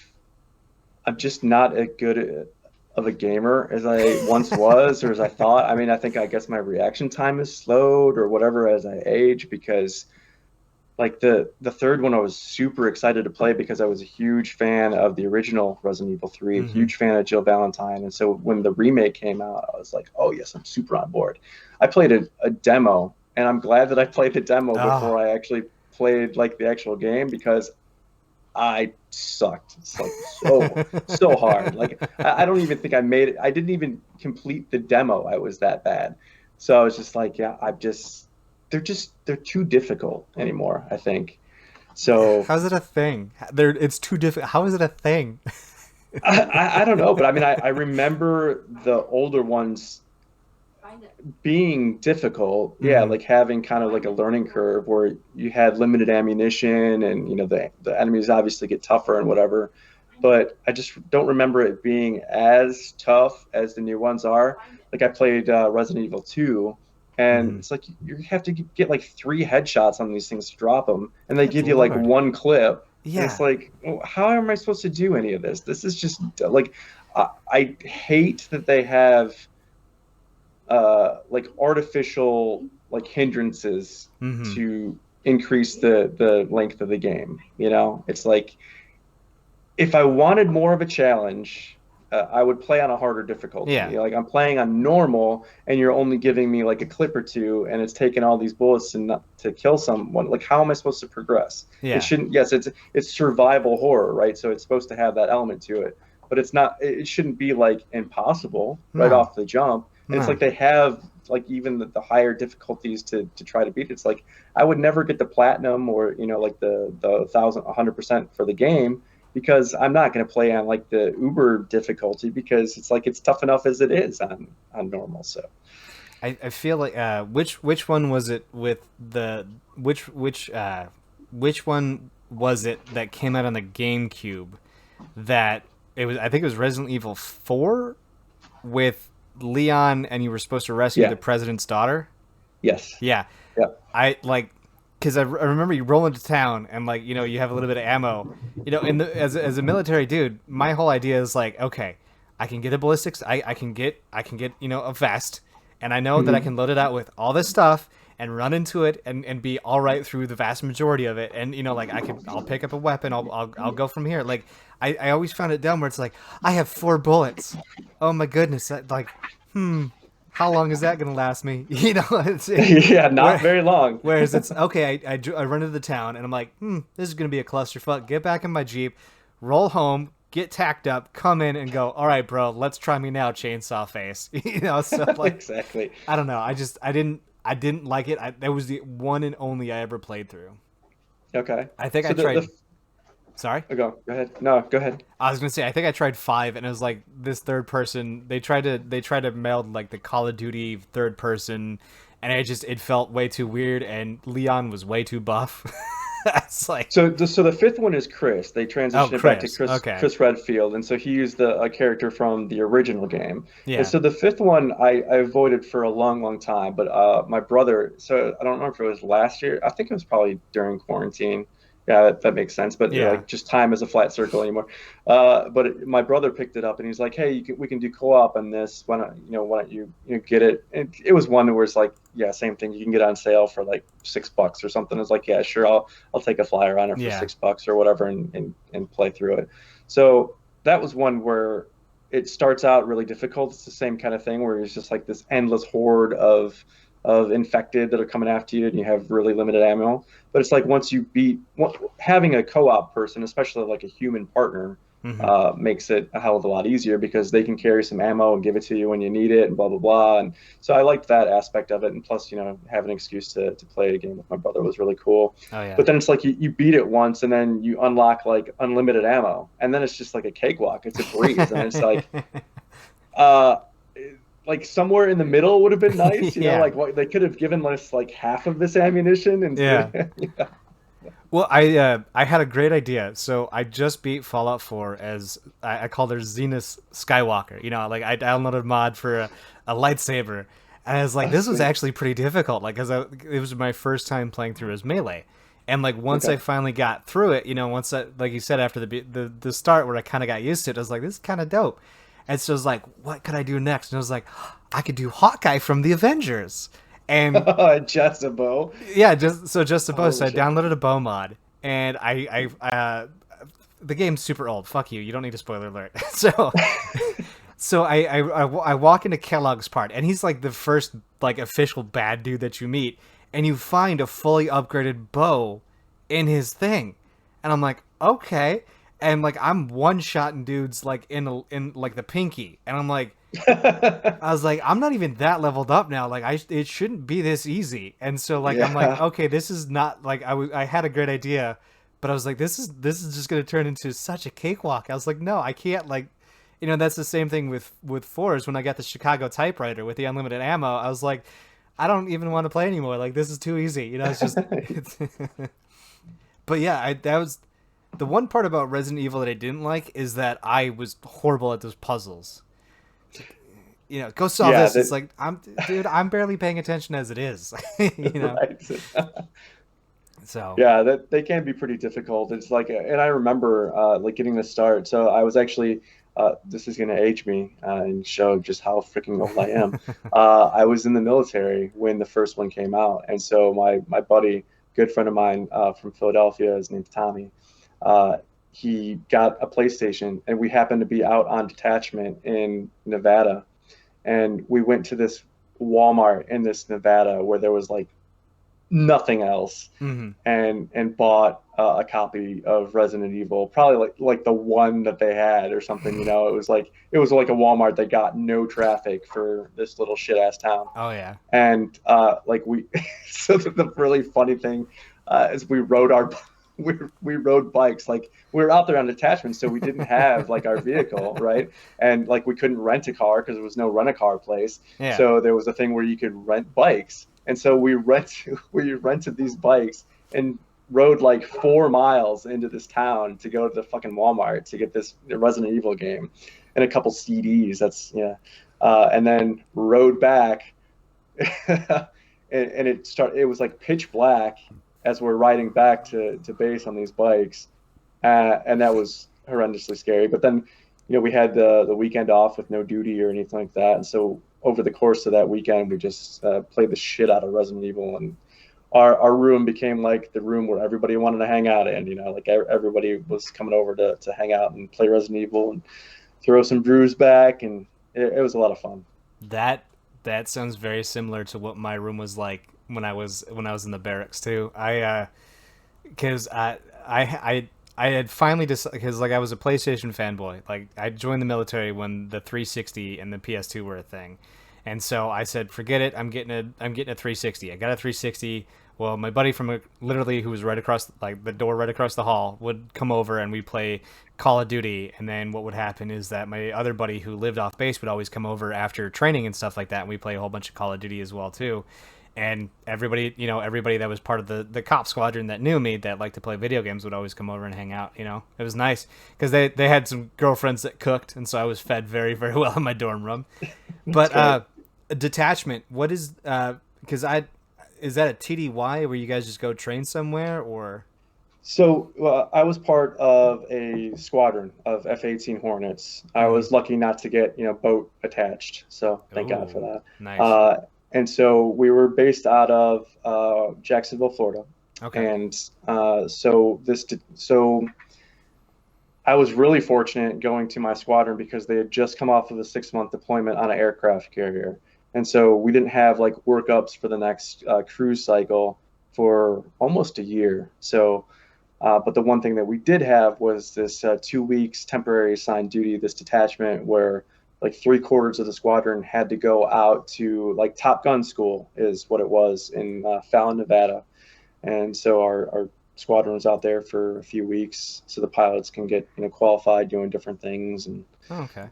just not as good of a gamer as I once was or as I thought. I mean, I guess my reaction time is slowed or whatever as I age because like the third one I was super excited to play because I was a huge fan of the original Resident Evil 3, a Mm-hmm. huge fan of Jill Valentine. And so when the remake came out, I was like, oh yes, I'm super on board. I played a demo and I'm glad that I played the demo Oh, before I actually played like the actual game because I sucked. It's like so hard. Like I don't even think I made it. I didn't even complete the demo. I was that bad. So I was just like, yeah, they're too difficult anymore, I think. So how's it a thing? It's too difficult. How is it a thing? I don't know, but I mean I remember the older ones being difficult, yeah, Mm-hmm. like having kind of like a learning curve where you had limited ammunition and the enemies obviously get tougher and whatever. But I just don't remember it being as tough as the new ones are. Like I played Resident Evil 2, and Mm-hmm. it's like you have to get like 3 headshots on these things to drop them, and they Good give you like lord. one clip, and it's Yeah. like, oh, how am I supposed to do any of this? This is just like I hate that they have like artificial like hindrances Mm-hmm. to increase the length of the game. It's like if I wanted more of a challenge, I would play on a harder difficulty. Yeah. Like I'm playing on normal, and you're only giving me like a clip or two, and it's taking all these bullets to kill someone. Like how am I supposed to progress? It Yeah. shouldn't. Yes, it's survival horror, right? So it's supposed to have that element to it, but it's not. It shouldn't be like impossible right No. off the jump. And it's No. like they have like even the higher difficulties to try to beat it. It's like I would never get the platinum or like the 1,100% for the game because I'm not going to play on like the uber difficulty because it's like it's tough enough as it is on normal. So I feel like which one was it with the which one was it that came out on the GameCube that it was I think it was Resident Evil 4 with Leon and you were supposed to rescue yeah, the president's daughter. yes, Yeah. yeah, I like because I remember you roll into town and like you have a little bit of ammo, in the as a military dude, my whole idea is like okay, I can get a ballistics, I can get a vest, and I know that I hmm can load it out with all this stuff and run into it and be all right through the vast majority of it, and like I'll pick up a weapon, I'll go from here. Like I always found it dumb where it's like I have 4 bullets, oh my goodness, like how long is that gonna last me? It's yeah, not where. very long. Whereas it's okay, I run into the town and I'm like, this is gonna be a clusterfuck. Get back in my jeep, roll home, get tacked up, come in and go, all right, bro, let's try me now, chainsaw face. So like, Exactly. I don't know. I didn't like it. That was the one and only I ever played through. Okay. I think I So tried. Sorry. go ahead. No, go ahead. I was gonna say I think I tried 5, and it was like this third person. They tried to meld like the Call of Duty third person, and it felt way too weird. And Leon was way too buff. It's like, So the fifth one is Chris. They oh, transitioned it back to Chris. Okay. Chris Redfield, and so he used a character from the original game. And Yeah. so the fifth one I avoided for a long, long time. But my brother, so I don't know if it was last year. I think it was probably during quarantine. Yeah, that makes sense. But Yeah. like just time is a flat circle anymore. My brother picked it up and he's like, "Hey, we can do co-op on this. Why don't you get it?" And it was one where it's like, yeah, same thing. You can get on sale for like $6 or something. It's like, yeah, sure, I'll take a flyer on it for Yeah. $6 or whatever and play through it. So that was one where it starts out really difficult. It's the same kind of thing where it's just like this endless horde of infected that are coming after you, and you have really limited ammo. But it's like once you beat having a co-op person, especially like a human partner, Hmm. makes it a hell of a lot easier because they can carry some ammo and give it to you when you need it and blah blah blah. And so I liked that aspect of it. And plus, have an excuse to play a game with my brother was really cool. Oh yeah. But then it's like you beat it once and then you unlock like unlimited ammo, and then it's just like a cakewalk. It's a breeze, and it's uh like somewhere in the middle would have been nice, Yeah. like what they could have given us like half of this ammunition Yeah. instead. Yeah. Well, I had a great idea. So I just beat Fallout 4 as I called her Zenith Skywalker. Like I downloaded a mod for a lightsaber, and I was like, Oh, this was sweet. actually pretty difficult. Like, it was my first time playing through as melee, and like once I Okay. finally got through it, once like you said, after the start where I kind of got used to it, I was like, this is kind of dope. And so I was like, what could I do next? And I was like, I could do Hawkeye from the Avengers. And Just a bow. yeah, just a bow. So Holy I shit. downloaded a bow mod, and the game's super old. Fuck you. You don't need a spoiler alert. So I walk into Kellogg's part, and he's like the first like official bad dude that you meet, and you find a fully upgraded bow in his thing, and I'm like, okay, and like I'm one shotting dudes like in like the pinky, and I'm like. I was like, I'm not even that leveled up now. Like, it shouldn't be this easy. And so, like, I'm like, Yeah. okay, this is not like I had a great idea, but I was like, this is just gonna turn into such a cakewalk. I was like, no, I can't. Like, that's the same thing with fours. When I got the Chicago typewriter with the unlimited ammo, I was like, I don't even want to play anymore. Like, this is too easy. It's just. But yeah, that was the one part about Resident Evil that I didn't like is that I was horrible at those puzzles. Go solve Yeah, this. It's like I'm barely paying attention as it is. you know. right. So Yeah, that they can be pretty difficult. It's like, and I remember like getting the start. So I was actually, this is going to age me and show just how freaking old I am. I was in the military when the first one came out, and so my buddy, good friend of mine from Philadelphia, his name's Tommy. Uh, he got a PlayStation, and we happened to be out on detachment in Nevada, and we went to this Walmart in this Nevada where there was like nothing else, hmm and bought a copy of Resident Evil, probably like the one that they had or something. It was like a Walmart that got no traffic for this little shit ass town. oh yeah. And like we, so the really funny thing is we rode bikes. Like we were out there on detachment, so we didn't have like our vehicle, right? And like we couldn't rent a car because there was no rent a car place. Yeah. So there was a thing where you could rent bikes, and so we rented these bikes and rode like 4 miles into this town to go to the fucking Walmart to get this Resident Evil game and a couple CDs. That's yeah, and then rode back, and it was like pitch black as we're riding back to base on these bikes, and that was horrendously scary. But then, we had the weekend off with no duty or anything like that, and so over the course of that weekend, we just played the shit out of Resident Evil, and our room became like the room where everybody wanted to hang out in. Like everybody was coming over to hang out and play Resident Evil and throw some brews back, and it was a lot of fun. That that sounds very similar to what my room was like when I was in the barracks too. Because I had finally decided, because like I was a PlayStation fanboy. Like I joined the military when the 360 and the PS2 were a thing, and so I said, forget it. I'm getting a 360. I got a 360. Well, my buddy from literally who was right across like the door right across the hall would come over and we'd play Call of Duty. And then what would happen is that my other buddy who lived off base would always come over after training and stuff like that, and we play a whole bunch of Call of Duty as well too. And everybody, everybody that was part of the cop squadron that knew me that liked to play video games would always come over and hang out. It was nice because they had some girlfriends that cooked, and so I was fed very very well in my dorm room. But detachment, what is because I is that a TDY where you guys just go train somewhere or? So I was part of a squadron of F-18 Hornets. I Mm. was lucky not to get boat attached, so thank God for Oh, that. nice. And so we were based out of Jacksonville, Florida, Okay. and so I was really fortunate going to my squadron because they had just come off of a 6-month deployment on an aircraft carrier, and so we didn't have like workups for the next cruise cycle for almost a year. So. But the one thing that we did have was this 2 weeks temporary assigned duty, this detachment where like 3/4 of the squadron had to go out to like Top Gun school, is what it was in Fallon, Nevada. And so our squadron was out there for a few weeks so the pilots can get qualified doing different things, Oh, okay.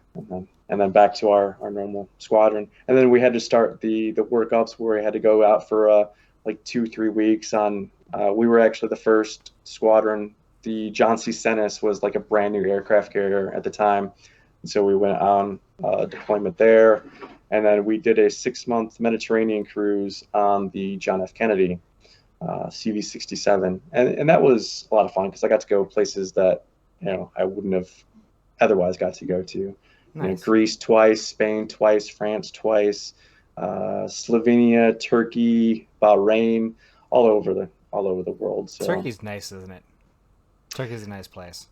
and then back to our normal squadron. And then we had to start the workups where we had to go out for like 2 3 weeks on. We were actually the first squadron. The John C. Stennis was like a brand new aircraft carrier at the time, and so we went on deployment there, and then we did a 6-month Mediterranean cruise on the John F. Kennedy CV-67, and that was a lot of fun because I got to go places that I wouldn't have otherwise got to go to. Nice. Greece twice, Spain twice, France twice, Slovenia, Turkey, Bahrain, all over the world. So, Turkey's nice, isn't it? Turkey's a nice place.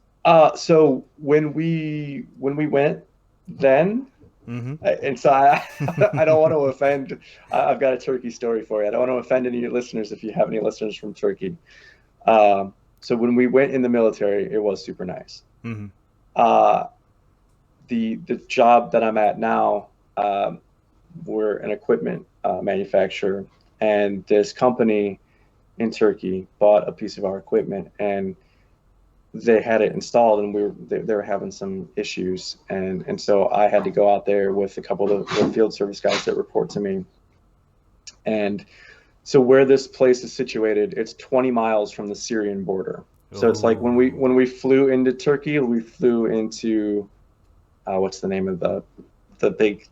so when we went then, Mm-hmm. and so I don't want to offend. I've got a Turkey story for you. I don't want to offend any of your listeners if you have any listeners from Turkey. So when we went in the military, it was super nice. Mm-hmm. Uh, the job that I'm at now, we're an equipment manufacturer, and this company in Turkey bought a piece of our equipment, and they had it installed, and they were having some issues, and so I had to go out there with a couple of the field service guys that report to me, and so where this place is situated, it's 20 miles from the Syrian border. So it's like when we Oh, when we flew into Turkey, we flew into what's the name of the big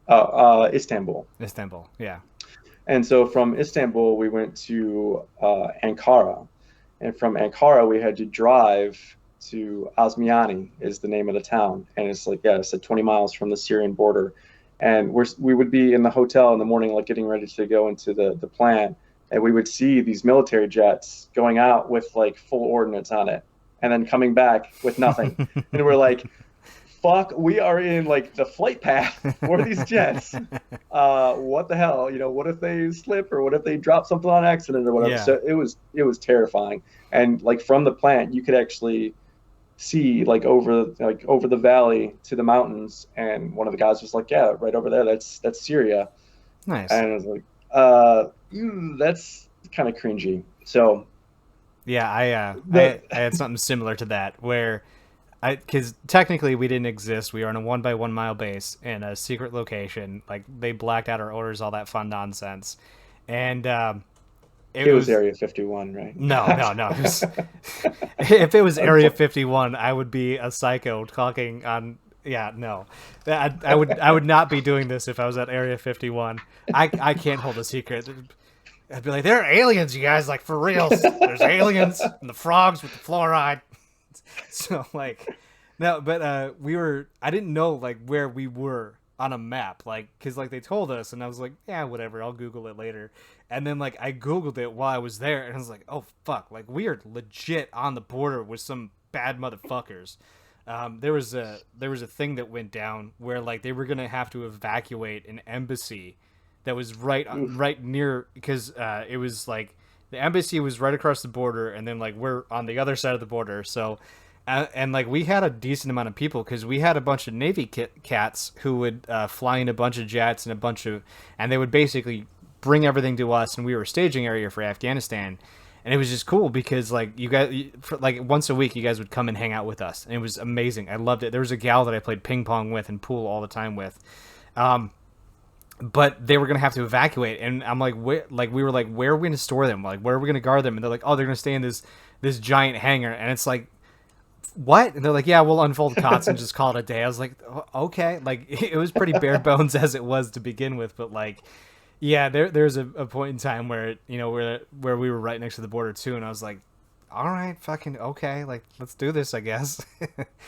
Istanbul. Istanbul. Yeah. And so from Istanbul, we went to Ankara. And from Ankara, we had to drive to Azmiani, is the name of the town. And it's like, yeah, it's like 20 miles from the Syrian border. And we would be in the hotel in the morning, like getting ready to go into the plant. And we would see these military jets going out with like full ordnance on it and then coming back with nothing. And we're like, fuck, we are in like the flight path for these jets. What the hell? What if they slip, or what if they drop something on accident or whatever? Yeah. So it was terrifying. And like from the plant, you could actually see like over the valley to the mountains. And one of the guys was like, "Yeah, right over there. That's Syria." Nice. And I was like, that's kind of cringy. So Yeah, the I had something similar to that where because technically we didn't exist. We were on a 1 by 1 mile base in a secret location. Like they blacked out our orders, all that fun nonsense, and it it was was Area 51, right? no, no, no. It was, if it was Area 51, I would be a psycho talking on. Yeah, no, I would not be doing this if I was at Area 51. I can't hold a secret. I'd be like, there are aliens, you guys, like for reals. There's aliens and the frogs with the fluoride. So like, no, but I didn't know like where we were on a map, like, cause like they told us, and I was like, yeah, whatever, I'll Google it later. And then like I Googled it while I was there, and I was like, oh fuck, like we are legit on the border with some bad motherfuckers. There was a thing that went down where like they were gonna have to evacuate an embassy that was right Oof. right near because it was like The embassy was right across the border, and then like we're on the other side of the border. So, and like we had a decent amount of people because we had a bunch of Navy cats who would fly in a bunch of jets and a bunch of, and they would basically bring everything to us, and we were a staging area for Afghanistan. And it was just cool because like you guys, for, like once a week, you guys would come and hang out with us, and it was amazing. I loved it. There was a gal that I played ping pong with and pool all the time with. Um, but they were gonna have to evacuate, and I'm like, where? Like we were like, where are we gonna store them? Like where are we gonna guard them? And they're like, oh, they're gonna stay in this giant hangar, and it's like, what? And they're like, yeah, we'll unfold cots and just call it a day. I was like, okay, like it was pretty bare bones as it was to begin with, but like, yeah, there's a point in time where where we were right next to the border too, and I was like, all right, fucking okay, like let's do this, I guess.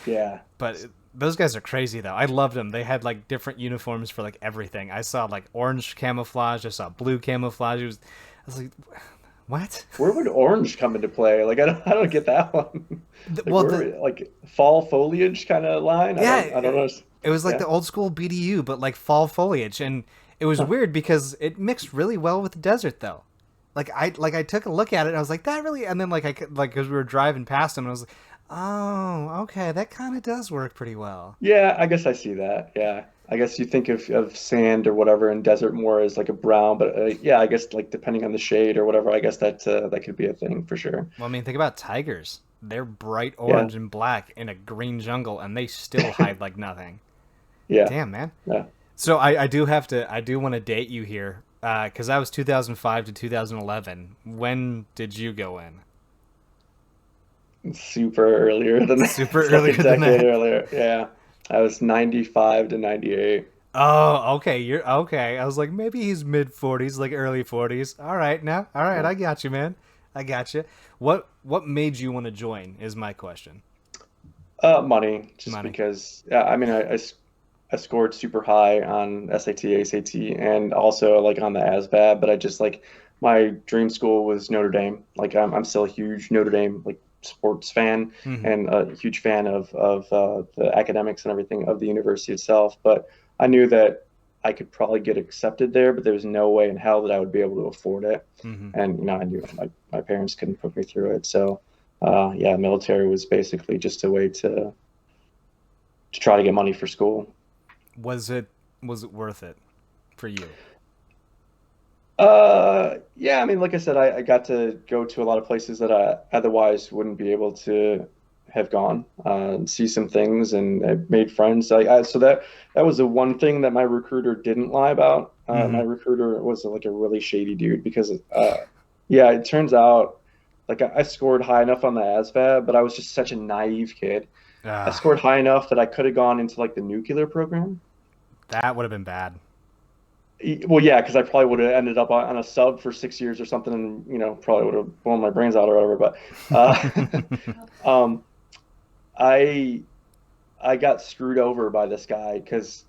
Yeah. But those guys are crazy though. I loved them. They had like different uniforms for like everything. I saw like orange camouflage. I saw blue camouflage. I was like, what? Where would orange come into play? Like I don't get that one. Like Well, where like fall foliage kind of line? yeah, I don't know. it was like Yeah. the old school BDU, but like fall foliage, and it was Huh. weird because it mixed really well with the desert though. I took a look at it and I was like that really, and then like because we were driving past them, and I was like, oh, okay, that kind of does work pretty well. Yeah, I guess I see that. Yeah. I guess you think of sand or whatever and desert more as like a brown, but yeah, I guess like depending on the shade or whatever, I guess that could be a thing for sure. Well, I mean, think about tigers. They're bright Yeah. orange and black in a green jungle, and they still hide like nothing. Yeah. Damn, man. Yeah. So I do want to date you here, because that was 2005 to 2011. When did you go in? Super earlier than that. Super It's like a earlier than decade that. earlier. Yeah. I was 95 to 98. Oh, okay. You're okay. I was like, maybe he's mid 40s, like early 40s. All right, now. All right, Yeah. I got you, man. I got you. What made you want to join is my question. Money, just Money. because, yeah, I mean, I scored super high on SAT, ACT, and also like on the ASVAB, but I just like my dream school was Notre Dame. Like I'm still a huge Notre Dame like sports fan Hmm. and a huge fan of the academics and everything of the university itself. But I knew that I could probably get accepted there, but there was no way in hell that I would be able to afford it. Hmm. And I knew my parents couldn't put me through it. So yeah, military was basically just a way to try to get money for school. Was it was it worth it for you? Yeah, I mean, like I said, I got to go to a lot of places that I otherwise wouldn't be able to have gone, see some things, and I made friends. So that was the one thing that my recruiter didn't lie about. My Hmm. recruiter was like a really shady dude because, yeah, it turns out like I scored high enough on the ASVAB, but I was just such a naive kid. I Ah, scored high enough that I could have gone into like the nuclear program. that would have been bad. Well, yeah, because I probably would have ended up on a sub for 6 years or something, and probably would have blown my brains out or whatever. But um, I I got screwed over by this guy because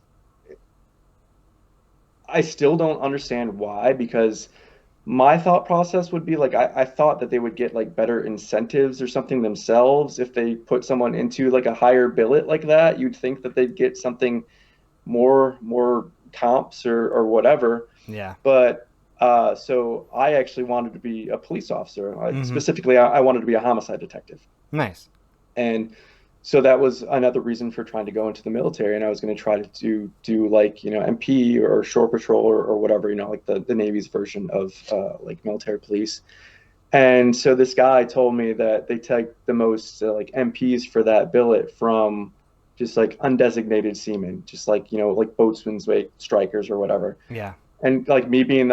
I still don't understand why. Because my thought process would be like I thought that they would get like better incentives or something themselves if they put someone into like a higher billet like that. You'd think that they'd get something more comps or whatever. Yeah. But so I actually wanted to be a police officer. Hmm. Specifically, I wanted to be a homicide detective. Nice. And so that was another reason for trying to go into the military. And I was going to try to do like, MP or shore patrol or whatever, like the Navy's version of like military police. And so this guy told me that they take the most like MPs for that billet from just like undesignated seamen, just like, like boatswain's mate strikers or whatever. Yeah. And like me being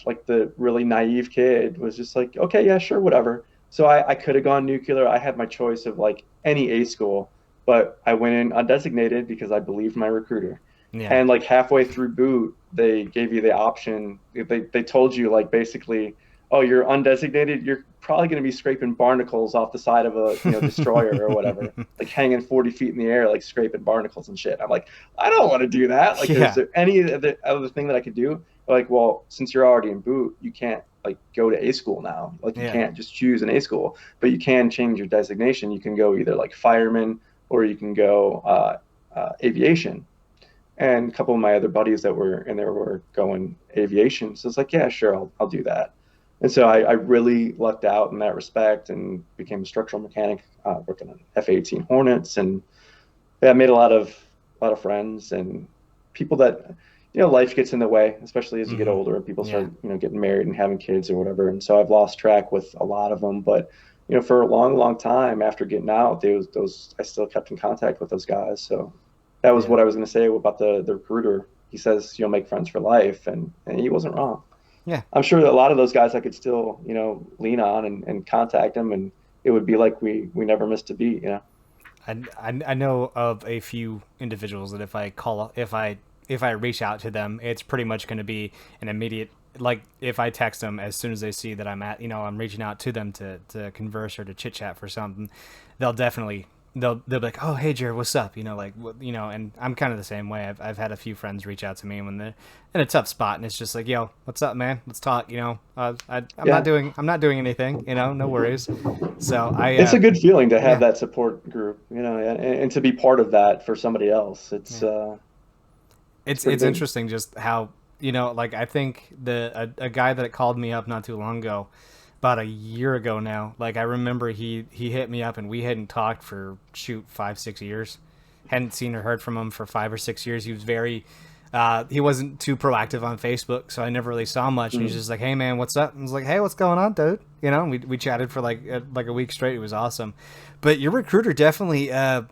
like the really naive kid was just like, okay, yeah, sure, whatever. So I could have gone nuclear. I had my choice of like any A school, but I went in undesignated because I believed my recruiter. Yeah. And like halfway through boot, they gave you the option. They told you like basically, oh, you're undesignated. You're probably going to be scraping barnacles off the side of a destroyer or whatever, like hanging 40 feet in the air, like scraping barnacles and shit. I'm like, I don't want to do that. Like, is Yeah. there any other thing that I could do? Like, well, since you're already in boot, you can't like go to A school now. Like, you Yeah. can't just choose an A school, but you can change your designation. You can go either like fireman or you can go aviation. And a couple of my other buddies that were in there were going aviation. So it's like, yeah, sure, I'll do that. And so I really lucked out in that respect and became a structural mechanic, working on F-18 Hornets, and yeah, I made a lot of friends and people that, life gets in the way, especially as you get Hmm. older and people Yeah. start, getting married and having kids or whatever. And so I've lost track with a lot of them, but for a long, long time after getting out, those I still kept in contact with those guys. So that was Yeah. what I was going to say about the recruiter. He says you'll make friends for life, and he wasn't wrong. Yeah. I'm sure that a lot of those guys I could still, lean on and contact them, and it would be like we never missed a beat. I know of a few individuals that if I reach out to them, it's pretty much going to be an immediate, like if I text them as soon as they see that I'm reaching out to them to converse or to chit chat for something, they'll definitely they'll be like, oh hey Jared, what's up, and I'm kind of the same way. I've had a few friends reach out to me when they're in a tough spot, and it's just like, yo, what's up, man, let's talk. Yeah. I'm not doing anything, no worries. So It's a good feeling to have yeah. that support group, and to be part of that for somebody else. It's Yeah. it's it's pretty it's big. interesting just how, like I think a guy that called me up not too long ago, about a year ago now, like I remember he hit me up and we hadn't talked for, shoot, 5 6 years, hadn't seen or heard from him for 5 or 6 years. He was very he wasn't too proactive on Facebook, so I never really saw much. And he's Mm. just like, "Hey man, what's up?" And I was like, "Hey, what's going on, dude?" We chatted for like a week straight. It was awesome. But your recruiter definitely. The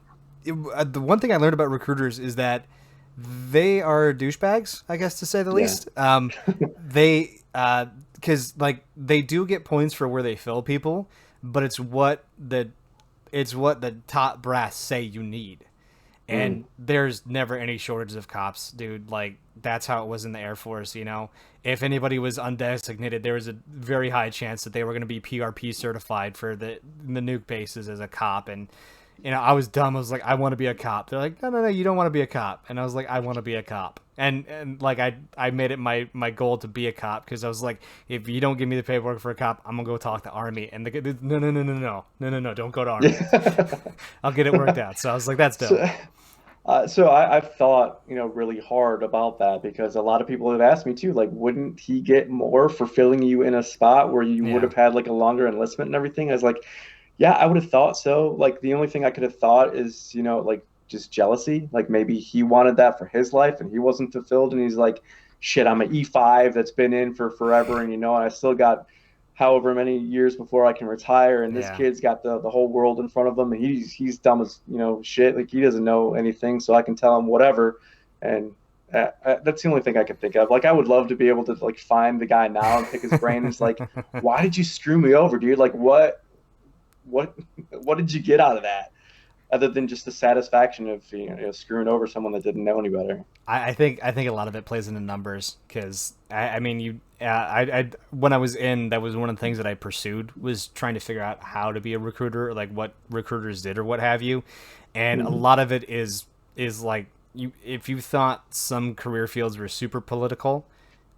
one thing I learned about recruiters is that they are douchebags, I guess to say the Yeah. least. They because like they do get points for where they fill people, but it's what the top brass say you need. Mm. And there's never any shortage of cops, dude. Like that's how it was in the Air Force. If anybody was undesignated, there was a very high chance that they were going to be PRP certified for the nuke bases as a cop. And I was dumb. I was like, I want to be a cop. They're like, no, no, no, you don't want to be a cop. And I was like, I want to be a cop. And like I made it my goal to be a cop, because I was like, if you don't give me the paperwork for a cop, I'm gonna go talk to Army. And no, no, no, no, no, no, no, no, don't go to Army. Yeah. I'll get it worked out. So I was like, that's dope. So, I've thought, really hard about that because a lot of people have asked me too, like, wouldn't he get more for filling you in a spot where you would Yeah. have had like a longer enlistment and everything? I was like, yeah, I would have thought so. Like, the only thing I could have thought is, like just jealousy. Like maybe he wanted that for his life and he wasn't fulfilled, and he's like, shit, I'm an E5 that's been in for forever, and I still got however many years before I can retire, and this Yeah. kid's got the whole world in front of him, and he's dumb as shit, like he doesn't know anything, so I can tell him whatever, and that's the only thing I can think of. Like I would love to be able to like find the guy now and pick his brain. It's like, why did you screw me over, dude? Like what what did you get out of that, other than just the satisfaction of screwing over someone that didn't know any better? I think a lot of it plays into numbers, because I mean I when I was in, that was one of the things that I pursued, was trying to figure out how to be a recruiter, like what recruiters did or what have you. And a Mm-hmm. lot of it is like, if you thought some career fields were super political,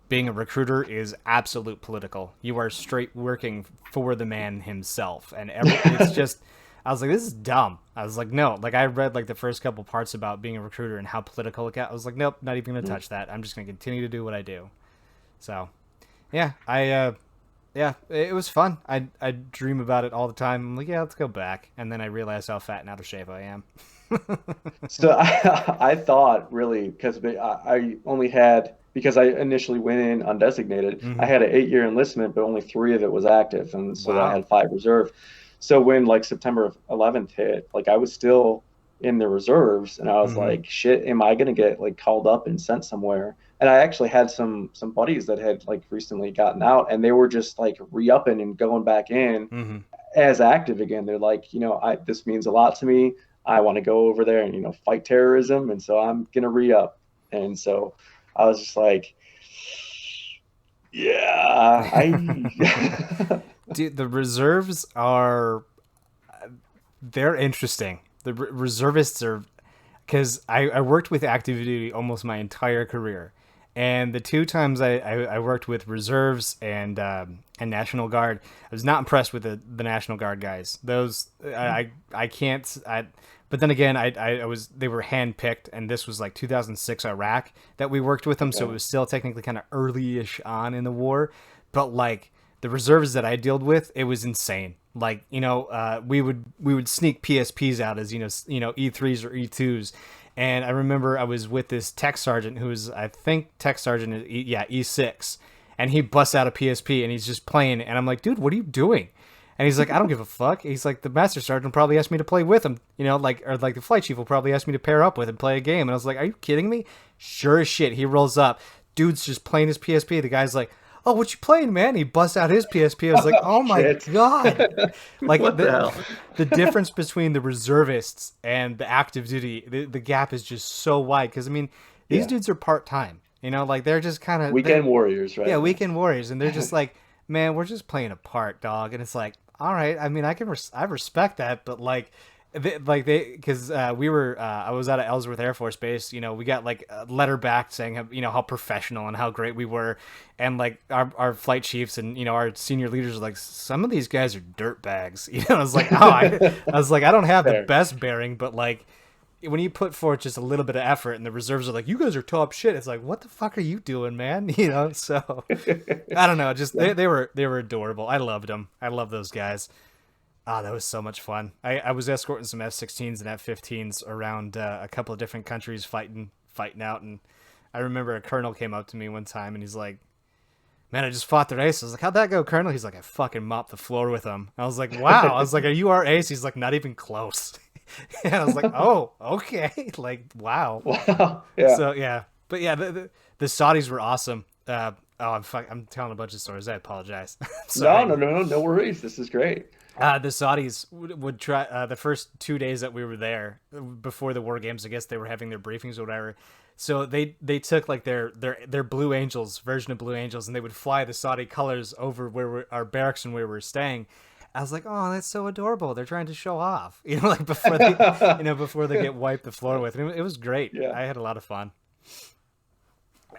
being a recruiter is absolute political. You are straight working for the man himself, and it's just. I was like, this is dumb. I was like, no. Like I read like the first couple parts about being a recruiter and how political it got. I was like, nope, not even gonna touch that. I'm just gonna continue to do what I do. So, yeah, yeah, it was fun. I dream about it all the time. I'm like, yeah, let's go back. And then I realized how fat and out of shape I am. So I thought really because I only had, because I initially went in undesignated. I Hmm. had an 8 year enlistment, but only three of it was active, and so I Wow. had five reserve. So when like September 11th hit, like I was still in the reserves, and I was Hmm. like, shit, am I gonna get like called up and sent somewhere? And I actually had some buddies that had like recently gotten out, and they were just like re-upping and going back in Hmm. as active again. They're like, this means a lot to me. I want to go over there and fight terrorism, and so I'm gonna re up. And so I was just like, yeah, I Dude, the reserves are they're interesting. The reservists are, because I worked with active duty almost my entire career, and the two times I worked with reserves and National Guard, I was not impressed with the National Guard guys. Those I can't. But then again, I was they were handpicked, and this was like 2006 Iraq that we worked with them, so it okay. was still technically kind of early-ish on in the war, but like the reserves that I dealt with, it was insane. Like, we would sneak PSPs out as E3s or E2s, and I remember I was with this tech sergeant who was, I think, tech sergeant at E6, and he busts out a PSP and he's just playing, and I'm like, dude, what are you doing? And he's like, I don't give a fuck. He's like, the master sergeant probably asked me to play with him, or like the flight chief will probably ask me to pair up with and play a game. And I was like, are you kidding me? Sure as shit. He rolls up. Dude's just playing his PSP. The guy's like, oh, what you playing, man? He busts out his PSP. I was like, oh my Shit. God. Like What the hell? the difference between the reservists and the active duty, the gap is just so wide. Because, I mean, these Yeah. dudes are part-time. Like they're just kind of... Weekend warriors, right? Yeah, weekend warriors. And they're just like, man, we're just playing a part, dog. And it's like, all right. I mean, I respect that, but like, because I was out of Ellsworth Air Force Base. We got like a letter back saying how professional and how great we were, and like our flight chiefs and our senior leaders are like, some of these guys are dirt bags. I was like, I was like, I don't have the Fair. best bearing, but like, when you put forth just a little bit of effort and the reserves are like, you guys are top shit, it's like, what the fuck are you doing, man? So I don't know, just they were adorable. I loved them. I love those guys. That was so much fun. I was escorting some F-16s and F-15s around a couple of different countries fighting out, and I remember a colonel came up to me one time and he's like, man, I just fought their ace. I was like, how'd that go, Colonel? He's like, I fucking mopped the floor with them. I was like, wow. I was like, are you our ace? He's like, not even close. And I was like, oh, okay. Like, wow. Wow. Yeah. So, yeah. But yeah, the Saudis were awesome. I'm telling a bunch of stories. I apologize. Sorry. No worries. This is great. The Saudis would try the first 2 days that we were there before the war games. I guess they were having their briefings or whatever. So they took like their Blue Angels version of Blue Angels, and they would fly the Saudi colors over our barracks and where we were staying. I was like, oh, that's so adorable. They're trying to show off, like before they, before they get wiped the floor with. It was great. Yeah. I had a lot of fun.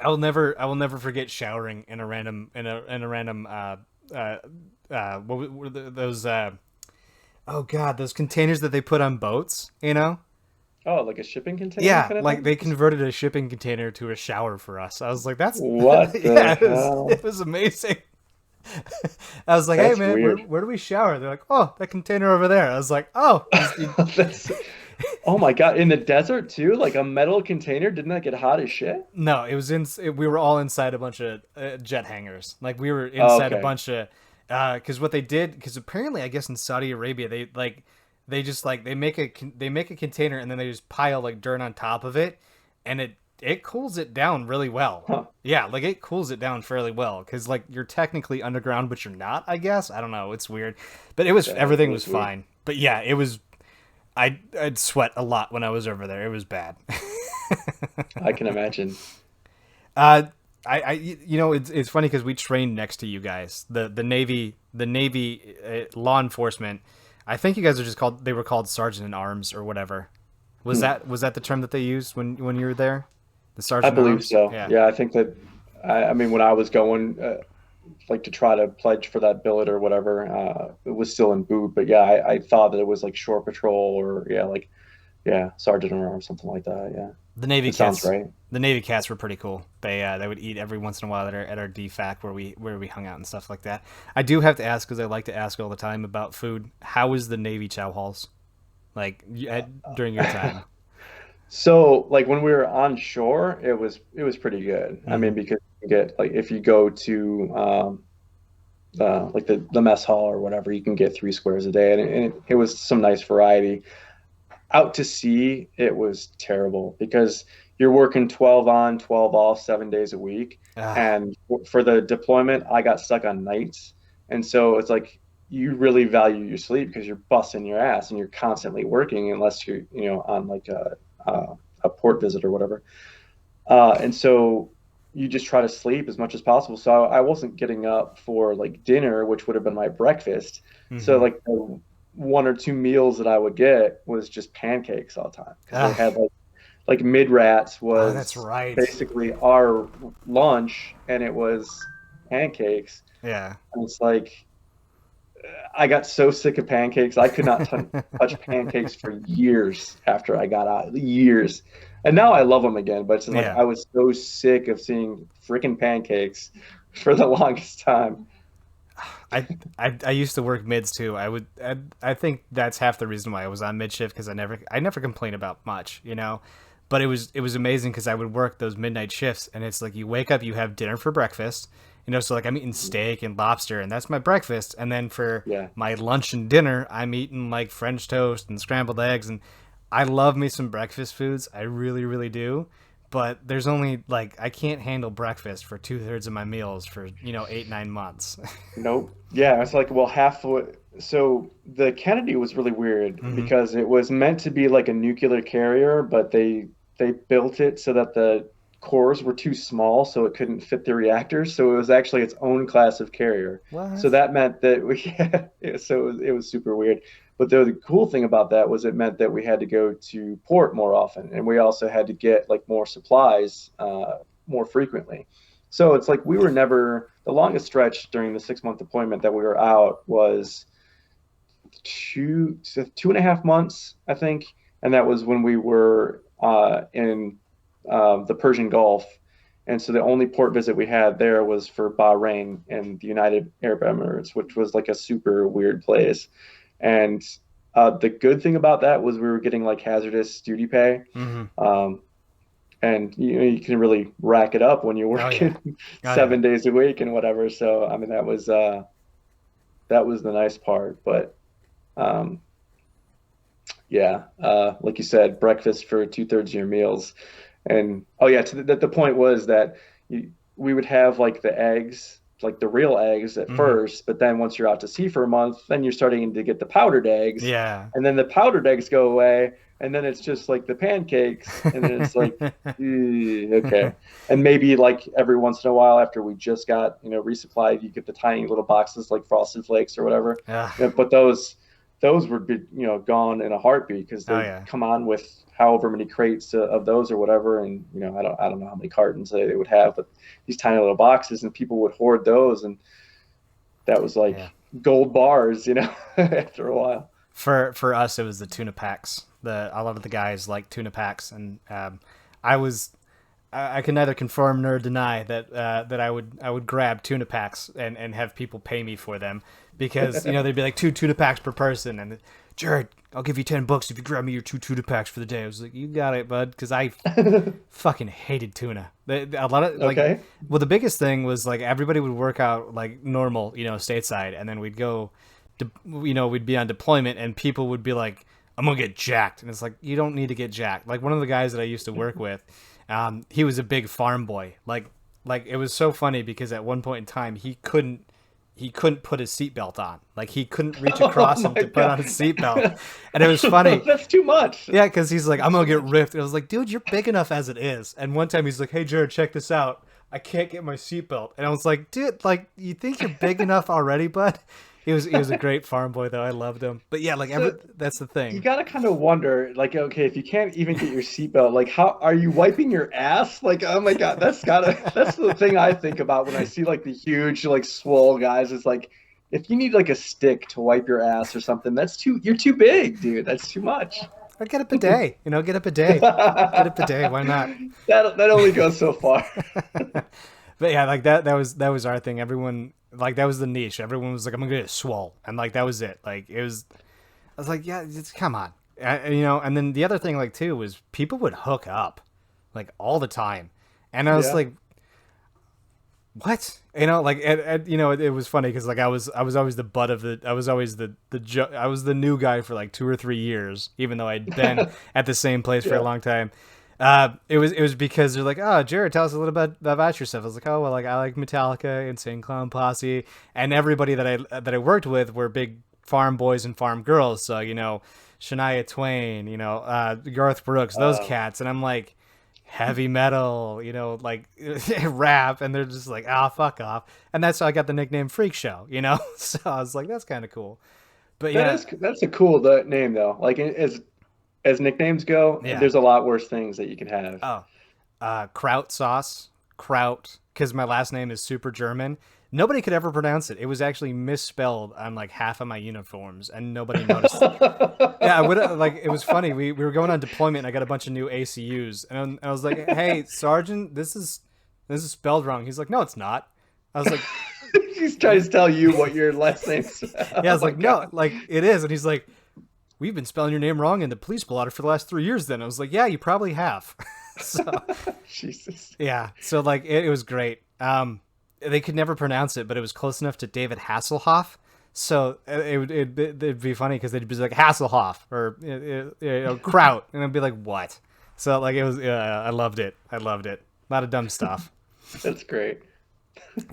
I will never forget showering in a random what were those oh god, those containers that they put on boats, Oh, like a shipping container? yeah, kind of like thing? they converted a shipping container to a shower for us. I was like, that's What the yeah, hell? it was amazing. I was like, hey That's man, weird. where do we shower? They're like, oh, that container over there. I was like, oh. That's, oh my God, in the desert too? Like a metal container? Didn't that get hot as shit? No, we were all inside a bunch of jet hangars. Like we were Oh, inside a okay. bunch of because what they did, because apparently I guess in Saudi Arabia they just like they make a container and then they just pile like dirt on top of it, and it cools it down really well. Huh. Yeah, like it cools it down fairly well because like you're technically underground but you're not. I guess I don't know. It's weird, but everything was weird. fine. But yeah, it was. I'd sweat a lot when I was over there. It was bad. I can imagine. It's funny because we trained next to you guys. The Navy law enforcement. I think you guys are they were called Sergeant in Arms or whatever. Was that the term that they used when you were there? The I Sergeant in believe Arms? so. Yeah. Yeah, I think that, I mean, when I was going, like to try to pledge for that billet or whatever, it was still in boot. But yeah, I thought that it was like shore patrol or yeah, sergeant or something like that. Yeah, The Navy it sounds cats. right. The Navy cats were pretty cool. They would eat every once in a while at our DFAC where we hung out and stuff like that. I do have to ask because I like to ask all the time about food. How is the Navy chow halls? Like during your time? So like when we were on shore, it was pretty good. I Mm-hmm. mean, because you get like if you go to like the mess hall or whatever, you can get 3 squares a day, and it was some nice variety. Out to sea, it was terrible because you're working 12 on, 12 off, 7 days a week. Ah, And for the deployment, I got stuck on nights. And so it's like you really value your sleep because you're busting your ass and you're constantly working unless you're, on like a port visit or whatever. And so you just try to sleep as much as possible. So I wasn't getting up for like dinner, which would have been my breakfast. So mm-hmm. like the 1 or 2 meals that I would get was just pancakes all the time because they Ah, had like mid rats oh, that's was right. basically our lunch and it was pancakes. Yeah. And it's like I got so sick of pancakes. I could not touch pancakes for years after I got out, years. And now I love them again, but it's just like Yeah. I was so sick of seeing freaking pancakes for the longest time. I used to work mids too. I think that's half the reason why I was on mid shift, because I never complain about much, you know. But it was amazing because I would work those midnight shifts, and it's like you wake up, you have dinner for breakfast, you know. So like I'm eating steak and lobster, and that's my breakfast, and then for Yeah. my lunch and dinner, I'm eating like French toast and scrambled eggs, and I love me some breakfast foods. I really really do. But there's only like I can't handle breakfast for 2/3 of my meals for 8 9 months. Nope. Yeah, it's like, well, half what. So the Kennedy was really weird Hmm. because it was meant to be like a nuclear carrier, but they built it so that the cores were too small, so it couldn't fit the reactors. So it was actually its own class of carrier. So What? that meant that we, yeah, so it was super weird. But the cool thing about that was it meant that we had to go to port more often, and we also had to get like more supplies more frequently. So it's like we were never the longest stretch during the 6 month deployment that we were out was 2.5 months, I think, and that was when we were in the Persian Gulf. And so the only port visit we had there was for Bahrain and the United Arab Emirates, which was like a super weird place. And the good thing about that was we were getting like hazardous duty pay. Hmm. Um, and you can really rack it up when you're Oh yeah. working Oh yeah. 7 days a week and whatever. So I mean that was the nice part. But um, yeah, like you said, breakfast for 2/3 of your meals. And oh yeah, the point was that we would have like the eggs, like the real eggs at Hmm. first, but then once you're out to sea for a month, then you're starting to get the powdered eggs, Yeah. and then the powdered eggs go away, and then it's just like the pancakes, and then it's like, okay. And maybe like every once in a while after we just got, resupplied, you get the tiny little boxes like Frosted Flakes or whatever. Ugh. But those would be gone in a heartbeat because Oh they yeah. come on with however many crates of those or whatever, and I don't know how many cartons they would have, but these tiny little boxes, and people would hoard those, and that was Yeah. like gold bars, after a while. For us, it was the tuna packs. The A lot of the guys like tuna packs, and I was I can neither confirm nor deny that I would grab tuna packs and have people pay me for them, because they'd be like two tuna packs per person, and Jared, I'll give you $10 if you grab me your two tuna packs for the day. I was like, you got it, bud, because I fucking hated tuna. A lot of like, Okay. well, the biggest thing was like everybody would work out like normal, stateside, and then we'd go, we'd be on deployment, and people would be like, I'm gonna get jacked, and it's like you don't need to get jacked. Like one of the guys that I used to work with, he was a big farm boy. Like it was so funny because at one point in time he couldn't put his seatbelt on. Like he couldn't reach Oh across him my to put on his god. seatbelt, and it was funny. That's too much. Yeah, because he's like, I'm That's gonna too get much. ripped. And I was like, dude, you're big enough as it is. And one time he's like, hey, Jared, check this out. I can't get my seatbelt. And I was like, dude, like, you think you're big enough already, bud? He was a great farm boy though. I loved him. But yeah, like So that's the you thing. gotta kind of wonder, like, okay, if you can't even get your seatbelt, like, how are you wiping your ass? Like, oh my God, that's the thing I think about when I see like the huge, like, swole guys. It's like, if you need like a stick to wipe your ass or something, you're too big, dude. That's too much. Or get a bidet. Get a bidet. Get a bidet. Why not? That only goes so far. But yeah, like that was our thing. Everyone like that was the niche. Everyone was like, I'm gonna get swole, and like that was it. Like it was. I was like, yeah, come on, And then the other thing, like too, was people would hook up, like all the time, and I was Yeah. like, what? Like, it was funny because like I was always the butt of the, I was always I was the new guy for like 2 or 3 years, even though I'd been at the same place for a Yeah. long time. It was because they're like, oh, Jared, tell us a little bit about yourself. I was like, oh, well, like I like Metallica, Insane Clown Posse, and everybody that I worked with were big farm boys and farm girls. So Shania Twain, Garth Brooks, those Uh, cats, and I'm like, heavy metal, like rap, and they're just like, ah, fuck off, and that's how I got the nickname Freak Show. So I was like, that's kind of cool. But yeah, that's a cool name though. Like as nicknames go, yeah. there's a lot worse things that you can have. Oh, Kraut sauce, Kraut, because my last name is super German. Nobody could ever pronounce it. It was actually misspelled on like half of my uniforms, and nobody noticed. Yeah, I would like. It was funny. We were going on deployment, and I got a bunch of new ACUs, and I was like, "Hey, Sergeant, this is spelled wrong." He's like, "No, it's not." I was like, He's trying to tell you what your last name's. Yeah, I Oh was my like, no, god. like it is. And he's like, we've been spelling your name wrong in the police blotter for the last 3 years. Then I was like, yeah, you probably have. So Jesus. yeah, so like it was great. They could never pronounce it, but it was close enough to David Hasselhoff. So it'd be funny because they'd be like Hasselhoff or Kraut, and I'd be like, what? So like it was, I loved it. I loved it. A lot of dumb stuff. That's great.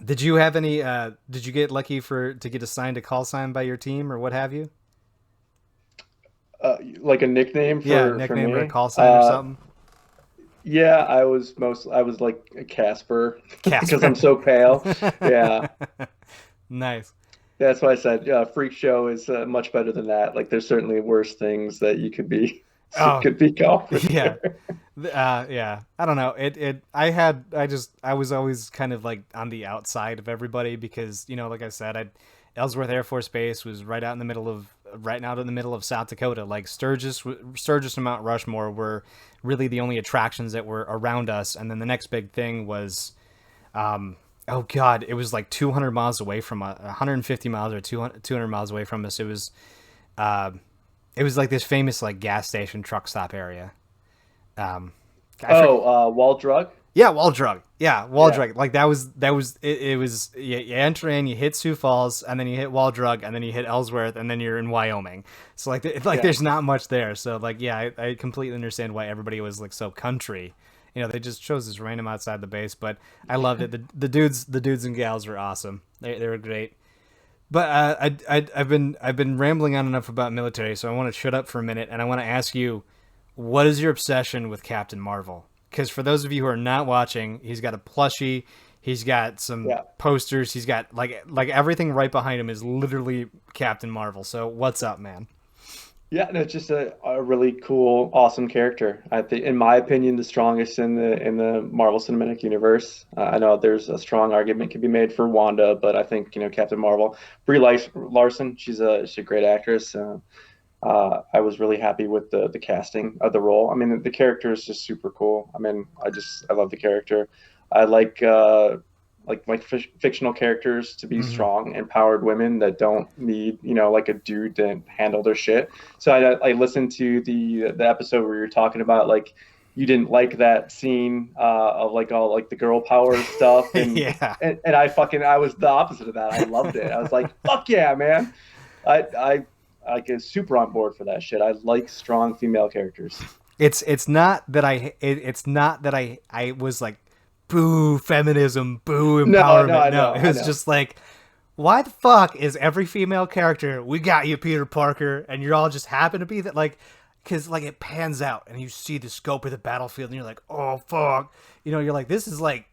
Did you have any? Did you get lucky to get assigned a call sign by your team or what have you? Like a nickname Yeah, for nickname or a me. call sign or something. Yeah, I was like a Casper because Casper. I'm so pale. Yeah, Nice. that's why I said freak show is much better than that. Like there's certainly worse things that you could be Oh, could be called for yeah. sure. Yeah. I don't know. I was always kind of like on the outside of everybody because, like I said, Ellsworth Air Force Base was right out in the middle of South Dakota. Like Sturgis and Mount Rushmore were really the only attractions that were around us. And then the next big thing was, oh God, it was like 200 miles away from 150 miles or 200 miles away from us. Uh, it was like this famous like gas station truck stop area. Um, I forget. Oh, Wall Drug. Yeah, Wall Drug. Yeah, Wall Yeah, Drug. Like that was it. It was you enter in, you hit Sioux Falls, and then you hit Wall Drug, and then you hit Ellsworth, and then you're in Wyoming. So like yeah. there's not much there. So like yeah, I completely understand why everybody was like so country. They just chose this random outside the base, but I loved it. The dudes and gals were awesome. They were great. But I've been rambling on enough about military, so I want to shut up for a minute, and I want to ask you, what is your obsession with Captain Marvel? Because for those of you who are not watching, he's got a plushie, he's got some Yeah. posters, he's got like everything right behind him is literally Captain Marvel. So what's up, man? Yeah, no, it's just a really cool, awesome character. I think, in my opinion, the strongest in the Marvel Cinematic Universe. I know there's a strong argument can be made for Wanda, but I think Captain Marvel, Larson, she's a great actress. I was really happy with the casting of the role. I mean, the character is just super cool. I mean, I love the character. I like my fictional characters to be Hmm. strong, empowered women that don't need like a dude to handle their shit. So I listened to the episode where you're talking about like you didn't like that scene of like all like the girl power stuff Yeah. and I was the opposite of that. I loved it. I was like, fuck yeah, man. I get super on board for that shit. I like strong female characters. It's not that it's not that I was like boo feminism, boo No, no, empowerment. I No, know, it I was know. just like, why the fuck is every female character, we got you, Peter Parker, and you're all just happen to be that like, because like it pans out and you see the scope of the battlefield and you're like, oh fuck, you're like, this is like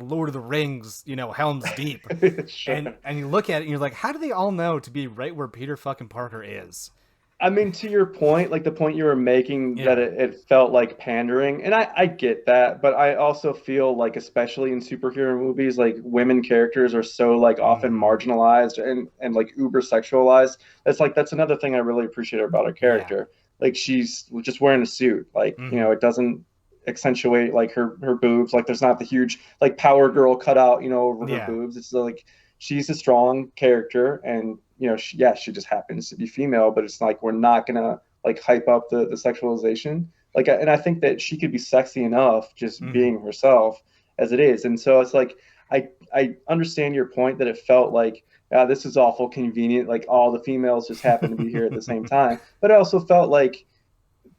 Lord of the Rings, Helm's Deep, and Sure. and you look at it and you're like, how do they all know to be right where Peter fucking Parker is? I mean, to your point, like the point you were making that Yeah. it felt like pandering, and I get that, but I also feel like, especially in superhero movies, like women characters are so like often Hmm. marginalized and like uber sexualized. That's another thing I really appreciate about her Yeah. character. Like she's just wearing a suit, like Hmm. it doesn't accentuate like her boobs. Like there's not the huge like power girl cutout, over her Yeah. boobs. It's like she's a strong character and she just happens to be female, but it's like we're not gonna like hype up the sexualization. Like, and I think that she could be sexy enough just Hmm. being herself as it is. And so it's like I understand your point that it felt like this is awful convenient. Like all the females just happen to be here at the same time. But I also felt like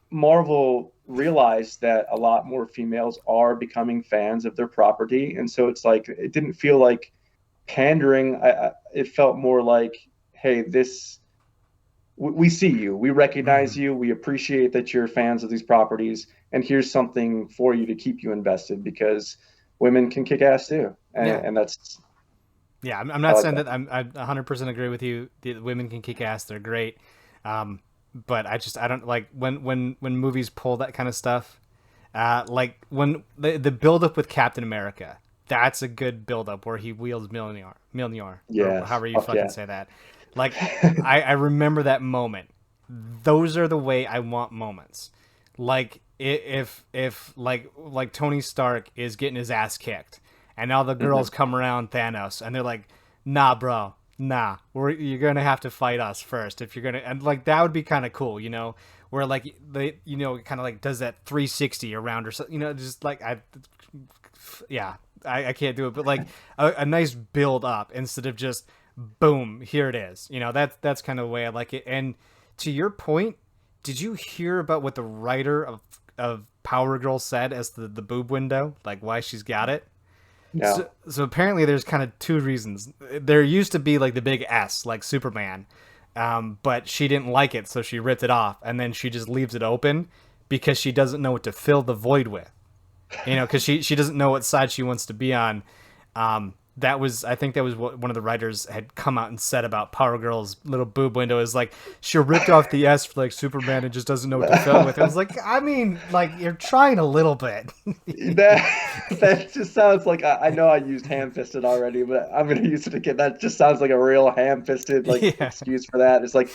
Marvel realized that a lot more females are becoming fans of their property, and so it's like it didn't feel like pandering. It felt more like, hey, we see you, we recognize Hmm. you, we appreciate that you're fans of these properties, and here's something for you to keep you invested because women can kick ass too, Yeah. and that's Yeah, I'm I not like saying that. that I 100% agree with you. The women can kick ass; they're great. Um, but I don't like when movies pull that kind of stuff. Like when the build up with Captain America, that's a good build up where he wields Mjolnir, or Yes, however you fuck fucking yeah. say that. Like I remember that moment. Those are the way I want moments. Like if like Tony Stark is getting his ass kicked, and all the girls Hmm. come around Thanos, and they're like, nah, bro, nah, you're gonna have to fight us first if you're gonna, and like that would be kind of cool, you know, where like they, you know, kind of like does that 360 around or something, you know, just like yeah, I can't do it, but like a nice build up instead of just boom, here it is, you know, that's kind of the way I like it. And to your point, did you hear about what the writer of Power Girl said as the boob window, like why she's got it? No. So apparently there's kind of two reasons. There used to be like the big S, like Superman, but she didn't like it, so she ripped it off, and then she just leaves it open because she doesn't know what to fill the void with. You know, because she doesn't know what side she wants to be on. That was, I think that was what one of the writers had come out and said about Power Girl's little boob window, is like she ripped off the S for like Superman and just doesn't know what to fill it with. I was like, I mean, like you're trying a little bit. That just sounds like I know I used ham-fisted already, but I'm gonna use it again. That just sounds like a real ham-fisted like Yeah, excuse for that. It's like,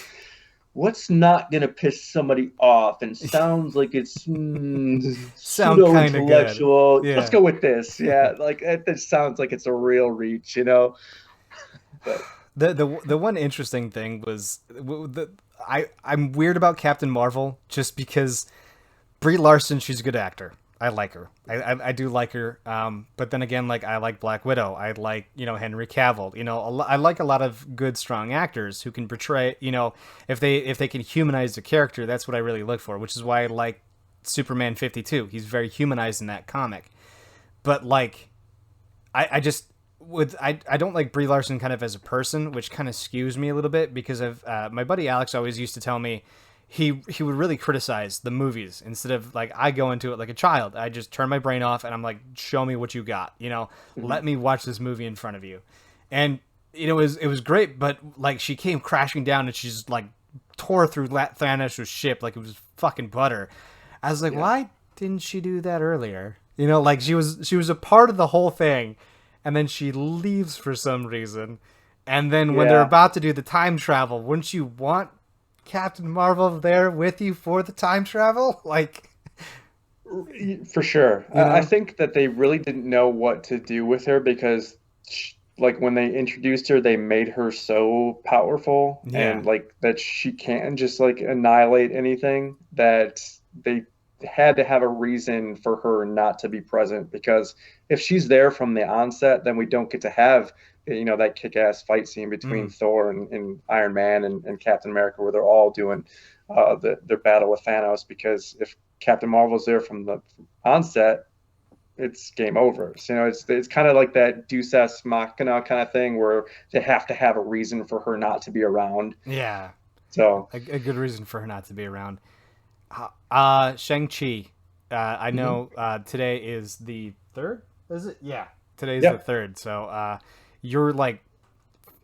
what's not gonna piss somebody off and sounds like it's sound pseudo kind of good. intellectual. Let's Yeah. go with this. Yeah, like it sounds like it's a real reach, you know. But The one interesting thing was I'm weird about Captain Marvel just because Brie Larson, she's a good actor. I like her. I do like her. But then again, like I like Black Widow. I like, you know, Henry Cavill. You know, I like a lot of good, strong actors who can portray. You know, if they can humanize the character, that's what I really look for. Which is why I like Superman 52. He's very humanized in that comic. But like, I just I don't like Brie Larson kind of as a person, which kind of skews me a little bit because of my buddy Alex always used to tell me he would really criticize the movies instead of like I go into it like a child. I just turn my brain off and I'm like, show me what you got, you know, mhm. let me watch this movie in front of you, and you know it was great, but like she came crashing down and she's like tore through Thanos' ship like it was fucking butter. I was like, Yeah. why didn't she do that earlier? You know, like she was a part of the whole thing, and then she leaves for some reason. And then when they're Yeah, about to do the time travel, wouldn't you want Captain Marvel there with you for the time travel? Like, for sure. you I know? think that they really didn't know what to do with her because, like, when they introduced her, they made her so powerful Yeah. and like that she can just like annihilate anything that they had to have a reason for her not to be present because if she's there from the onset, then we don't get to have, you know, that kick-ass fight scene between Mm. Thor and Iron Man and Captain America where they're all doing their battle with Thanos because if Captain Marvel's there from the onset, it's game over. So, you know, it's kind of like that Deus Ex Machina kind of thing where they have to have a reason for her not to be around. Yeah. So, A good reason for her not to be around. Shang-Chi. I mhm. know today is the third? Is it? Yeah. Today's the Yeah. third. So you're like,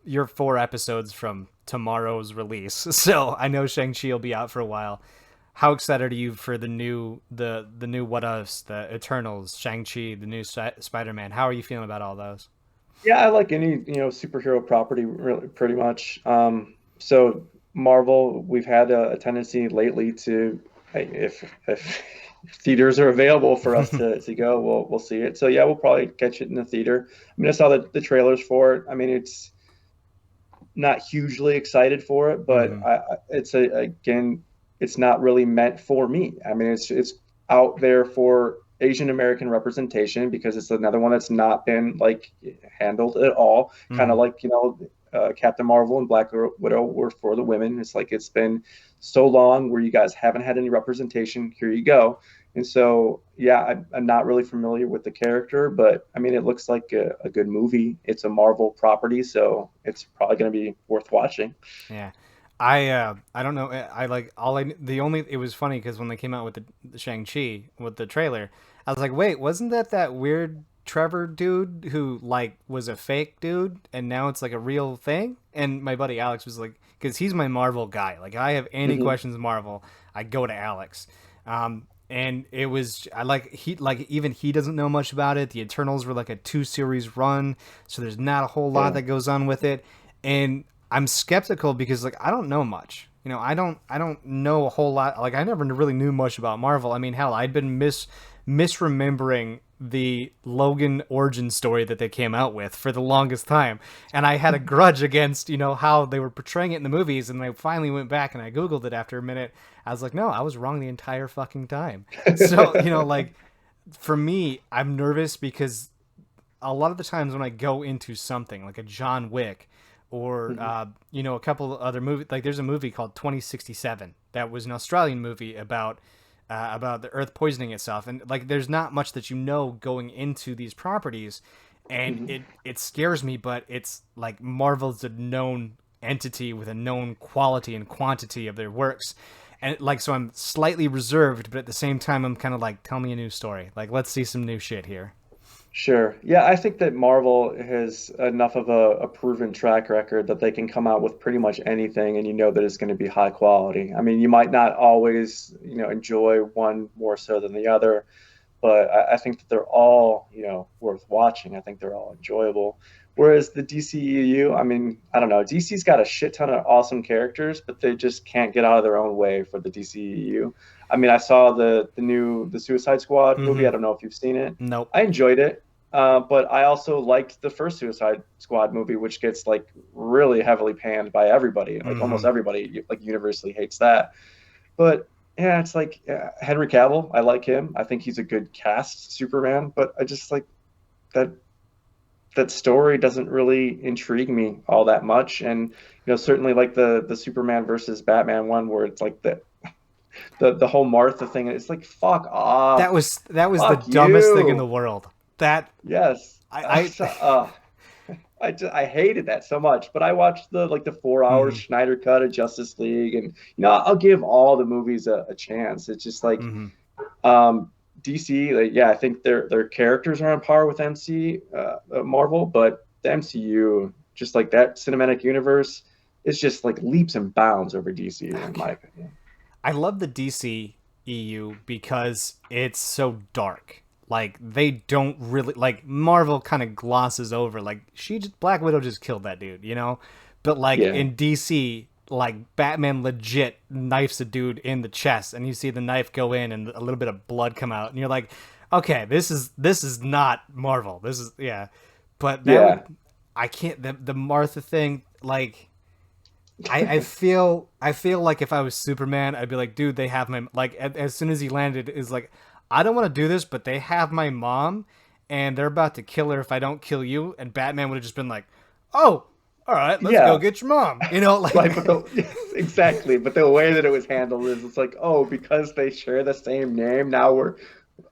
you're 4 episodes from tomorrow's release. So I know Shang-Chi will be out for a while. How excited are you for the new What Ifs, the Eternals, Shang-Chi, the new Spider-Man? How are you feeling about all those? Yeah, I like any, you know, superhero property really pretty much. So Marvel, we've had a tendency lately to, hey, if theaters are available for us to go, we'll see it. So yeah, we'll probably catch it in the theater. I mean, I saw the trailers for it. I mean, it's not hugely excited for it, but Mm-hmm. it's again, it's not really meant for me. I mean, it's out there for Asian American representation because it's another one that's not been like handled at all. Kind Mm-hmm. of like, you know, Captain Marvel and Black Widow were for the women. It's like it's been so long where you guys haven't had any representation. Here you go. And so, yeah, I'm not really familiar with the character, but I mean, it looks like a good movie. It's a Marvel property, so it's probably going to be worth watching. Yeah. I don't know. I like all I the only it was funny because when they came out with the Shang-Chi with the trailer, I was like, "Wait, wasn't that weird Trevor dude who like was a fake dude and now it's like a real thing?" And my buddy Alex was like, cuz he's my Marvel guy. Like I have any Hmm. questions Marvel, I go to Alex. And it was I like he like even he doesn't know much about it. The Eternals were like a 2 series run, so there's not a whole lot Yeah. that goes on with it. And I'm skeptical because like I don't know much. I don't know a whole lot. Like I never really knew much about Marvel. I mean, hell, I'd been misremembering the Logan origin story that they came out with for the longest time, and I had a grudge against how they were portraying it in the movies. And I finally went back and I googled it after a minute. I was like, no, I was wrong the entire fucking time. So like for me, I'm nervous because a lot of the times when I go into something like a John Wick or Mhm. a couple of other movies, like there's a movie called 2067 that was an Australian movie about the Earth poisoning itself, and like there's not much that going into these properties, and Mhm. it scares me, but it's like Marvel's a known entity with a known quality and quantity of their works. And like, so I'm slightly reserved, but at the same time, I'm kind of like, tell me a new story. Like, let's see some new shit here. Sure. Yeah, I think that Marvel has enough of a proven track record that they can come out with pretty much anything and you know that it's going to be high quality. I mean, you might not always, enjoy one more so than the other, but I think that they're all, worth watching. I think they're all enjoyable. Whereas the DCEU, I mean, I don't know, DC's got a shit ton of awesome characters, but they just can't get out of their own way for the DCEU. I mean, I saw the Suicide Squad movie. Mm-hmm. I don't know if you've seen it. Nope. I enjoyed it, but I also liked the first Suicide Squad movie, which gets like really heavily panned by everybody. Like almost Mm-hmm. everybody, like universally hates that. But yeah, it's like Henry Cavill. I like him. I think he's a good cast Superman. But I just like that that story doesn't really intrigue me all that much. And certainly like the Superman versus Batman one, where it's like the whole Martha thing. And it's like fuck That off, was that was the fuck dumbest thing in the you. world. That Yes. I I hated that so much, but I watched the 4 hours mm-hmm. Schneider cut of Justice League, and I'll give all the movies a chance. It's just like Mm-hmm. DC, like, yeah, I think their characters are on par with Marvel, but the MCU, just like that cinematic universe, is just like leaps and bounds over DC in my Okay. opinion. I love the DC EU because it's so dark. Like they don't really like Marvel kind of glosses over like Black Widow just killed that dude. But like Yeah, in DC, like Batman legit knifes a dude in the chest and you see the knife go in and a little bit of blood come out and you're like, "Okay, this is not Marvel. This is yeah." But that would yeah, I can't the Martha thing like I feel like if I was Superman, I'd be like, dude, they have my like as soon as he landed is like, I don't want to do this, but they have my mom, and they're about to kill her if I don't kill you. And Batman would have just been like, oh, all right, let's go yeah. get your mom. Right, but Like yes, exactly. But the way that it was handled is it's like, oh, because they share the same name, now we're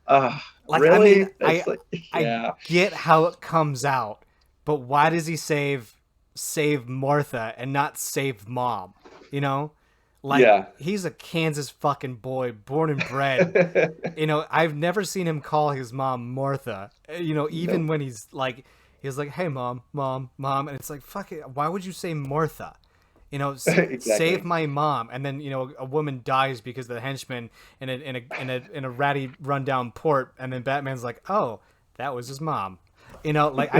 like I mean, really? That's like, I yeah, get how it comes out, but why does he save Martha and not save mom? You know, like yeah. he's a Kansas fucking boy, born and bred. I've never seen him call his mom Martha. Even Nope. when he's like, "Hey, mom, mom, mom," and it's like, "Fuck it, why would you say Martha?" Save Exactly. my mom, and then a woman dies because of the henchman in a ratty rundown port, and then Batman's like, "Oh, that was his mom." Like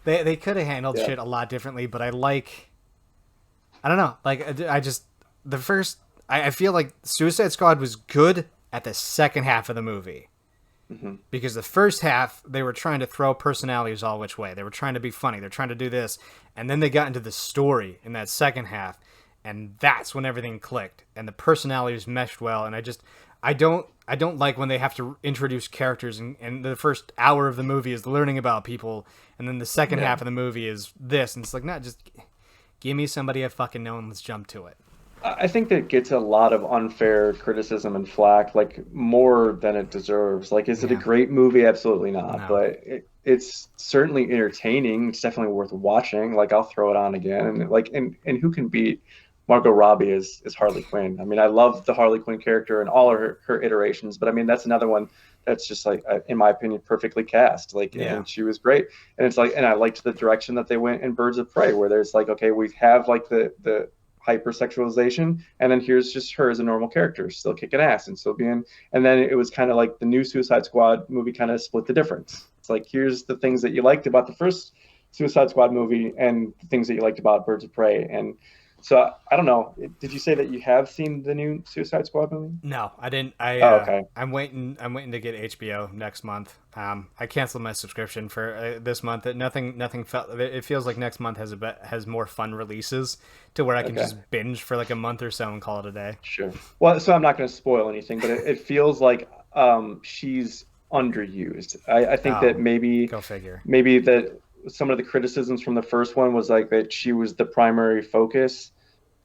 they could have handled Yeah. shit a lot differently, but I don't know, like I just the first I feel like Suicide Squad was good at the second half of the movie Hmm. because the first half they were trying to throw personalities all which way. They were trying to be funny. They're trying to do this, and then they got into the story in that second half, and that's when everything clicked and the personalities meshed well. And I don't like when they have to introduce characters and the first hour of the movie is learning about people, and then the second Yeah. half of the movie is this, and it's like, not just give me somebody I fucking know and let's jump to it. I think that gets a lot of unfair criticism and flack, like more than it deserves. Like, is it a Yeah, great movie? Absolutely not. no, But it's certainly entertaining. It's definitely worth watching. Like, I'll throw it on again. And like, and who can beat Margot Robbie as Harley Quinn? I mean, I love the Harley Quinn character and all her iterations. But I mean, that's another one that's just like, in my opinion, perfectly cast. Like, yeah, and she was great. And it's like, and I liked the direction that they went in Birds of Prey, where there's like, okay, we have like the hypersexualization, and then here's just her as a normal character, still kicking ass and still being. And then it was kind of like the new Suicide Squad movie kind of split the difference. It's like here's the things that you liked about the first Suicide Squad movie and the things that you liked about Birds of Prey, and So I don't know. Did you say that you have seen the new Suicide Squad movie? No, I didn't. I Oh, okay. I'm waiting. I'm waiting to get HBO next month. I canceled my subscription for this month. Nothing felt. It feels like next month has more fun releases to where I can Okay. just binge for like a month or so and call it a day. Sure. Well, so I'm not going to spoil anything, but it feels like she's underused. I think that Oh, go figure. maybe that some of the criticisms from the first one was like that she was the primary focus,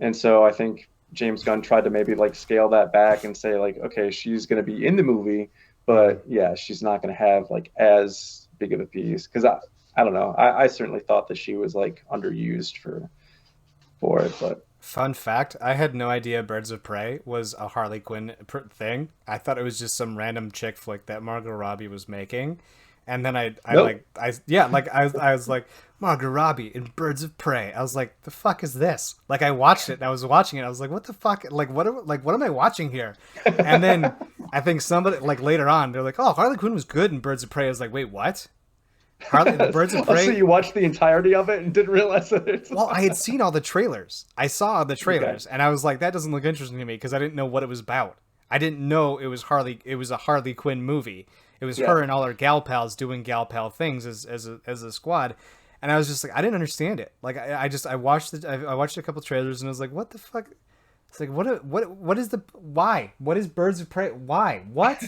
and so I think James Gunn tried to maybe like scale that back and say like, okay, she's going to be in the movie, Mm. but yeah, she's not going to have like as big of a piece because I don't know. I certainly thought that she was like underused for it, but Fun fact: I had no idea Birds of Prey was a Harley Quinn thing. I thought it was just some random chick flick that Margot Robbie was making, and then nope. I was like Margot Robbie in Birds of Prey. I was like, the fuck is this? Like I watched it and I was watching it. I was like, what the fuck? What am I watching here? And then I think somebody like later on they're like, oh, Harley Quinn was good in Birds of Prey. I was like, wait, what? Harley Birds of Oh, so Prey. you watched the entirety of it and didn't realize that it's Well, I had seen all the trailers. I saw the okay. trailers, and I was like, "That doesn't look interesting to me" because I didn't know what it was about. I didn't know it was Harley. It was a Harley Quinn movie. It was Yeah. her and all her gal pals doing gal pal things as a squad, and I was just like, I didn't understand it. Like I watched I watched a couple trailers, and I was like, "What the fuck?" It's like, what is the why? What is Birds of Prey? Why? What?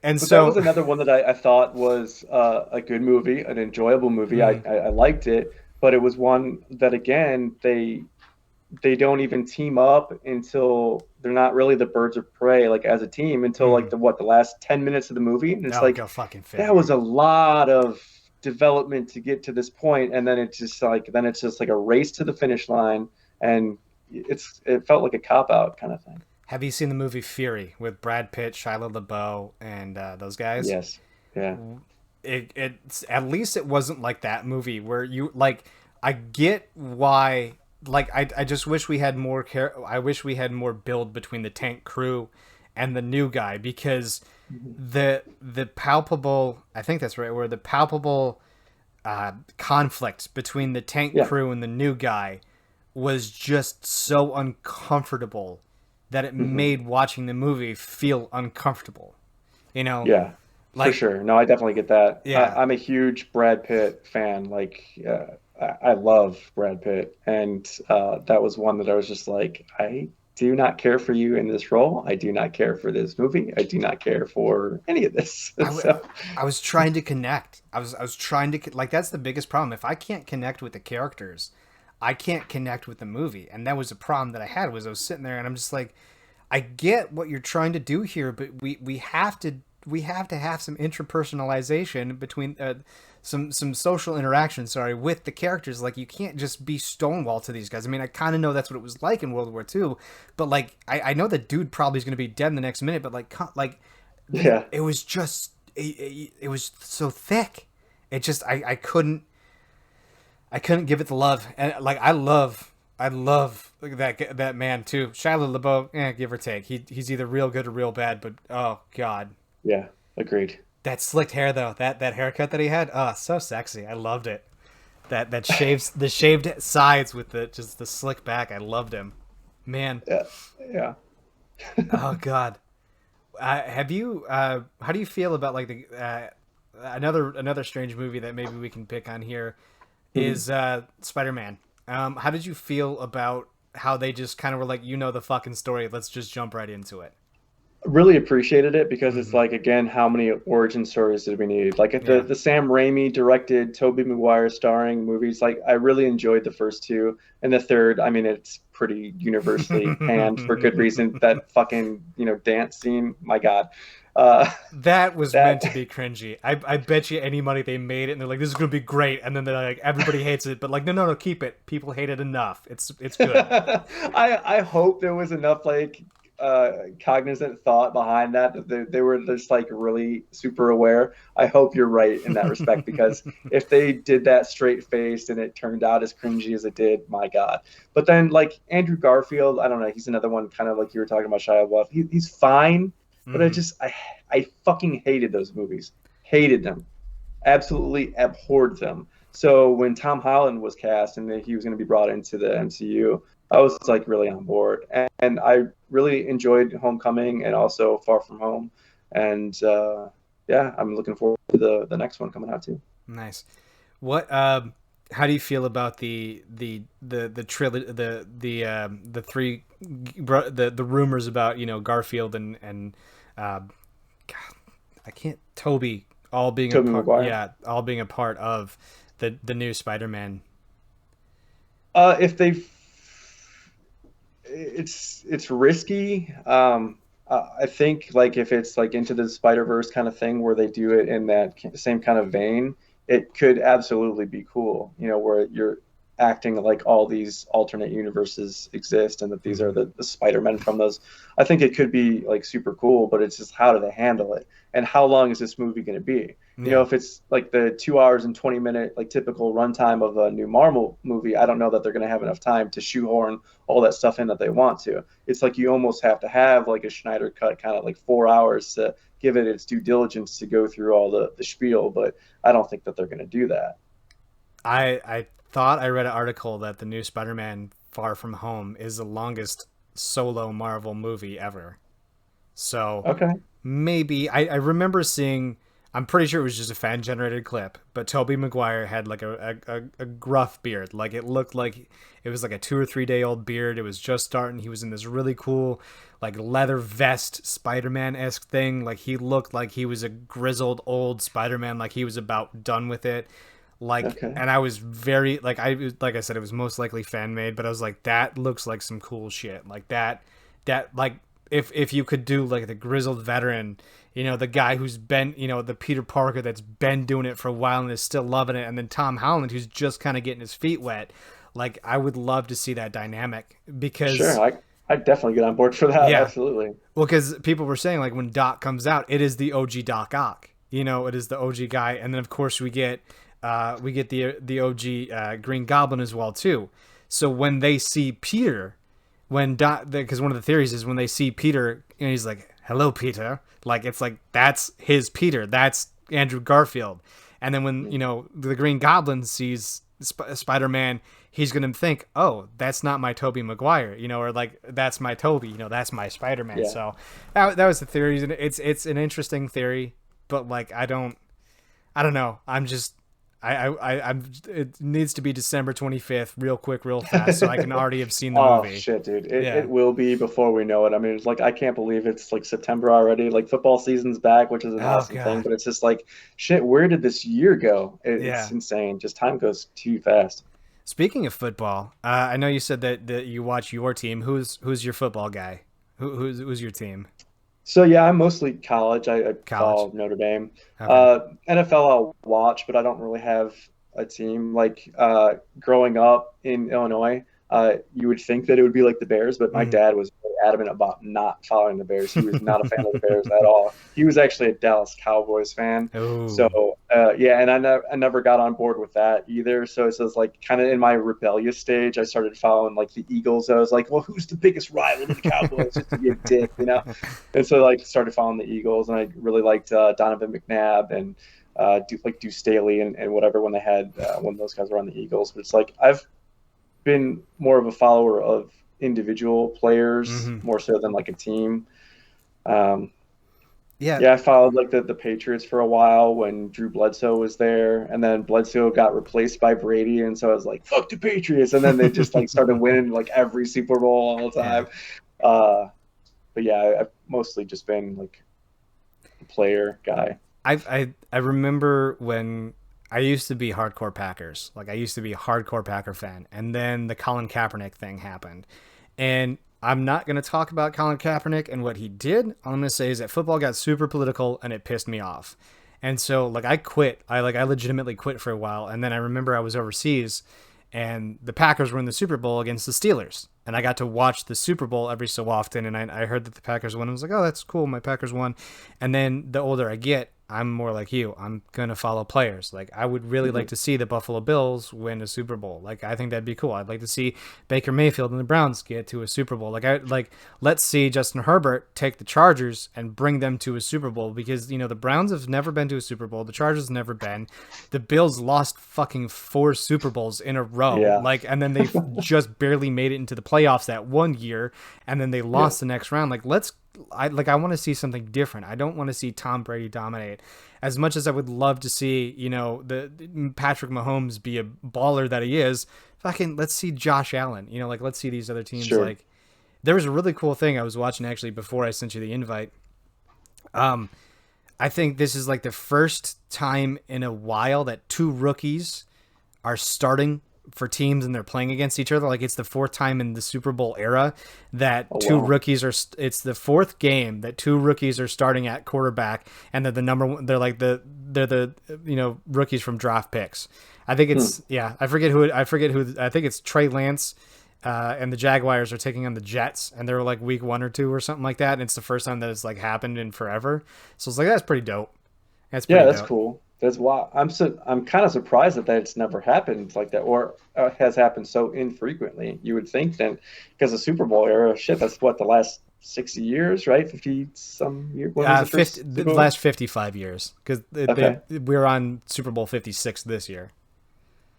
And But that was so, another one that I thought was a good movie, an enjoyable movie. mm, I liked it, but it was one that again they don't even team up until they're not really the birds of prey like as a team until like mm, the last 10 minutes of the movie, and it's oh, like go fucking that was figure. a lot of development to get to this point, and then it's just like a race to the finish line, and it felt like a cop out kind of thing. Have you seen the movie Fury with Brad Pitt, Shia LaBeouf, and those guys? Yes. Yeah. It's at least it wasn't like that movie where you like I get why like I just wish we had more I wish we had more build between the tank crew and the new guy because Mhm. the palpable I think that's right where the palpable conflict between the tank Yeah. crew and the new guy was just so uncomfortable that it Hmm. made watching the movie feel uncomfortable. You know, Yeah, for like sure. No, I definitely get that. yeah, I'm a huge Brad Pitt fan. Like, I love Brad Pitt, and that was one that I was just like, I do not care for you in this role. I do not care for this movie. I do not care for any of this. I, w- So, I was trying to connect. I was trying to like that's the biggest problem. If I can't connect with the characters, I can't connect with the movie, and that was a problem that I had. Was I was sitting there and I'm just like, I get what you're trying to do here, but we have to have some interpersonalization between some social interaction. Sorry, with the characters. Like you can't just be Stonewall to these guys. I mean, I kind of know that's what it was like in World War II, but like I know the dude probably is going to be dead in the next minute. But like yeah, it was just it was so thick. It just I couldn't give it the love. And like I love that man too. Shia LaBeouf, give or take. He's either real good or real bad. But oh god, yeah, agreed. that slicked hair though, that haircut that he had, oh, so sexy. I loved it. That shaves the shaved sides with the just the slick back. I loved him, man. Yeah, yeah. Oh god. Have you? How do you feel about like the another strange movie that maybe we can pick on here Mhm. is Spider Man. How did you feel about how they just kind of were like, you know, the fucking story. Let's just jump right into it. Really appreciated it because it's Mm-hmm. like again, how many origin stories did we need? Like at Yeah. the Sam Raimi directed, Tobey Maguire starring movies, like I really enjoyed the first two, and the third, I mean, it's pretty universally panned for good reason. That fucking dance scene, my God, uh, That was that meant to be cringy. I bet you any money they made it and they're like, this is gonna be great, and then they're like, everybody hates it, but like, no, keep it. People hate it enough. It's good. I hope there was enough like cognizant thought behind that they were just like really super aware. I hope you're right in that respect because if they did that straight faced and it turned out as cringy as it did, my God. But then like Andrew Garfield, I don't know, he's another one kind of like you were talking about Shia LaBeouf. He's fine, but Mm-hmm. I fucking hated those movies. Hated them, absolutely abhorred them. So when Tom Holland was cast and that he was going to be brought into the MCU, I was like really on board, and I really enjoyed Homecoming and also Far From Home, and yeah, I'm looking forward to the next one coming out too. Nice. What how do you feel about the trilogy the three the rumors about, you know, Garfield and uh God, I can't Toby all being a Tobey part, Maguire. yeah, all being a part of the new Spider-Man. If they, it's risky. I think like if it's like into the Spider Verse kind of thing where they do it in that same kind of vein, it could absolutely be cool. You know, where you're acting like all these alternate universes exist and that these are Mm-hmm. the Spider-Men from those. I think it could be like super cool, but it's just how do they handle it and how long is this movie going to be? You know, Yeah. if it's like the 2 hours and 20 minute like typical runtime of a new Marvel movie, I don't know that they're going to have enough time to shoehorn all that stuff in that they want to. It's like you almost have to have like a Schneider cut, kind of like 4 hours to give it its due diligence to go through all the spiel. But I don't think that they're going to do that. I thought I read an article that the new Spider-Man Far From Home is the longest solo Marvel movie ever. So Okay. maybe I remember seeing. I'm pretty sure it was just a fan generated clip, but Tobey Maguire had like a gruff beard. Like it looked like it was like a 2 or 3 day old beard. It was just starting. He was in this really cool like leather vest Spider-Man esque thing. Like he looked like he was a grizzled old Spider-Man. Like he was about done with it. Like, Okay. and I was very like I said, it was most likely fan made, but I was like, that looks like some cool shit. Like that like if you could do like the grizzled veteran, you know, the guy who's been, you know, the Peter Parker that's been doing it for a while and is still loving it, and then Tom Holland who's just kind of getting his feet wet. Like I would love to see that dynamic because Sure. I definitely get on board for that. yeah, Absolutely. well, because people were saying like when Doc comes out, it is the OG Doc Ock. You know, it is the OG guy, and then of course we get the OG Green Goblin as well too. So when they see Peter, when Doc, because one of the theories is when they see Peter, and he's like, "Hello, Peter," like it's like that's his Peter, that's Andrew Garfield, and then when, you know, the Green Goblin sees Spider Man, he's gonna think, "Oh, that's not my Tobey Maguire," you know, or like that's my Toby, you know, that's my Spider Man. Yeah. So that was the theory, and it's an interesting theory, but like I don't know, I'm just. I'm. It needs to be December 25th, real quick, real fast, so I can already have seen the Oh movie. shit, dude. It Yeah. will be before we know it. I mean, it's like I can't believe it's like September already. Like football season's back, which is an Oh awesome thing, God. but it's just like shit, where did this year go? It's Yeah. insane. Just time goes too fast. Speaking of football, I know you said that you watch your team. Who's your football guy? Who's your team? So yeah, I'm mostly college. I College. follow Notre Dame. Okay. NFL I'll watch, but I don't really have a team. Like growing up in Illinois, you would think that it would be like the Bears, but my Hmm. dad was very adamant about not following the Bears. He was not a fan of the Bears at all. He was actually a Dallas Cowboys fan. So Oh. yeah, and I never got on board with that either. So it says like kind of in my rebellious stage, I started following like the Eagles. I was like, well, who's the biggest rival to the Cowboys? Just to be a dick, you know. And so like started following the Eagles, and I really liked Donovan McNabb and Deuce Staley and whatever when they had when those guys were on the Eagles. But it's like I've been more of a follower of individual players Hmm. more so than like a team. Um, Yeah. yeah, I followed like the Patriots for a while when Drew Bledsoe was there, and then Bledsoe got replaced by Brady, and so I was like, "Fuck the Patriots!" And then they just like started winning like every Super Bowl all the Yeah. time. Uh, but yeah, I've mostly just been like a player guy. I remember when I used to be hardcore Packers. Like I used to be a hardcore Packer fan, and then the Colin Kaepernick thing happened, and I'm not going to talk about Colin Kaepernick and what he did. All I'm going to say is that football got super political and it pissed me off. And so like I quit. I legitimately quit for a while, and then I remember I was overseas and the Packers were in the Super Bowl against the Steelers. And I got to watch the Super Bowl every so often, and I heard that the Packers won. I was like, "Oh, that's cool. My Packers won." And then the older I get, I'm more like you. I'm gonna follow players. Like I would really Hmm. like to see the Buffalo Bills win a Super Bowl. Like I think that'd be cool. I'd like to see Baker Mayfield and the Browns get to a Super Bowl. Let's see Justin Herbert take the Chargers and bring them to a Super Bowl because the Browns have never been to a Super Bowl. The Chargers have never been. The Bills lost fucking 4 Super Bowls in a row. Yeah, Like and then they just barely made it into the playoffs that one year and then they yeah, lost the next round. I want to see something different. I don't want to see Tom Brady dominate. As much as I would love to see, the Patrick Mahomes be a baller that he is, fucking let's see Josh Allen. Let's see these other teams. sure. Like there was a really cool thing I was watching actually before I sent you the invite. Um, I think this is like the first time in a while that 2 rookies are starting for teams and they're playing against each other. Like it's the 4th time in the Super Bowl era that Oh two wow. rookies are. It's the 4th game that 2 rookies are starting at quarterback, and they're the number one. They're the rookies from draft picks. I think Hmm. it's yeah. I forget who. I think it's Trey Lance. And the Jaguars are taking on the Jets, and they're like week 1 or 2 or something like that. And it's the first time that it's like happened in forever. So it's like that's pretty dope. That's Yeah, pretty that's dope. cool. That's why I'm kind of surprised that it's never happened like that, or has happened so infrequently. You would think then, because the Super Bowl era, shit, that's what the last 60 years, right? 50 some year. When was the 50 first the Super Bowl? last 55 years because Okay, we're on Super Bowl 56 this year,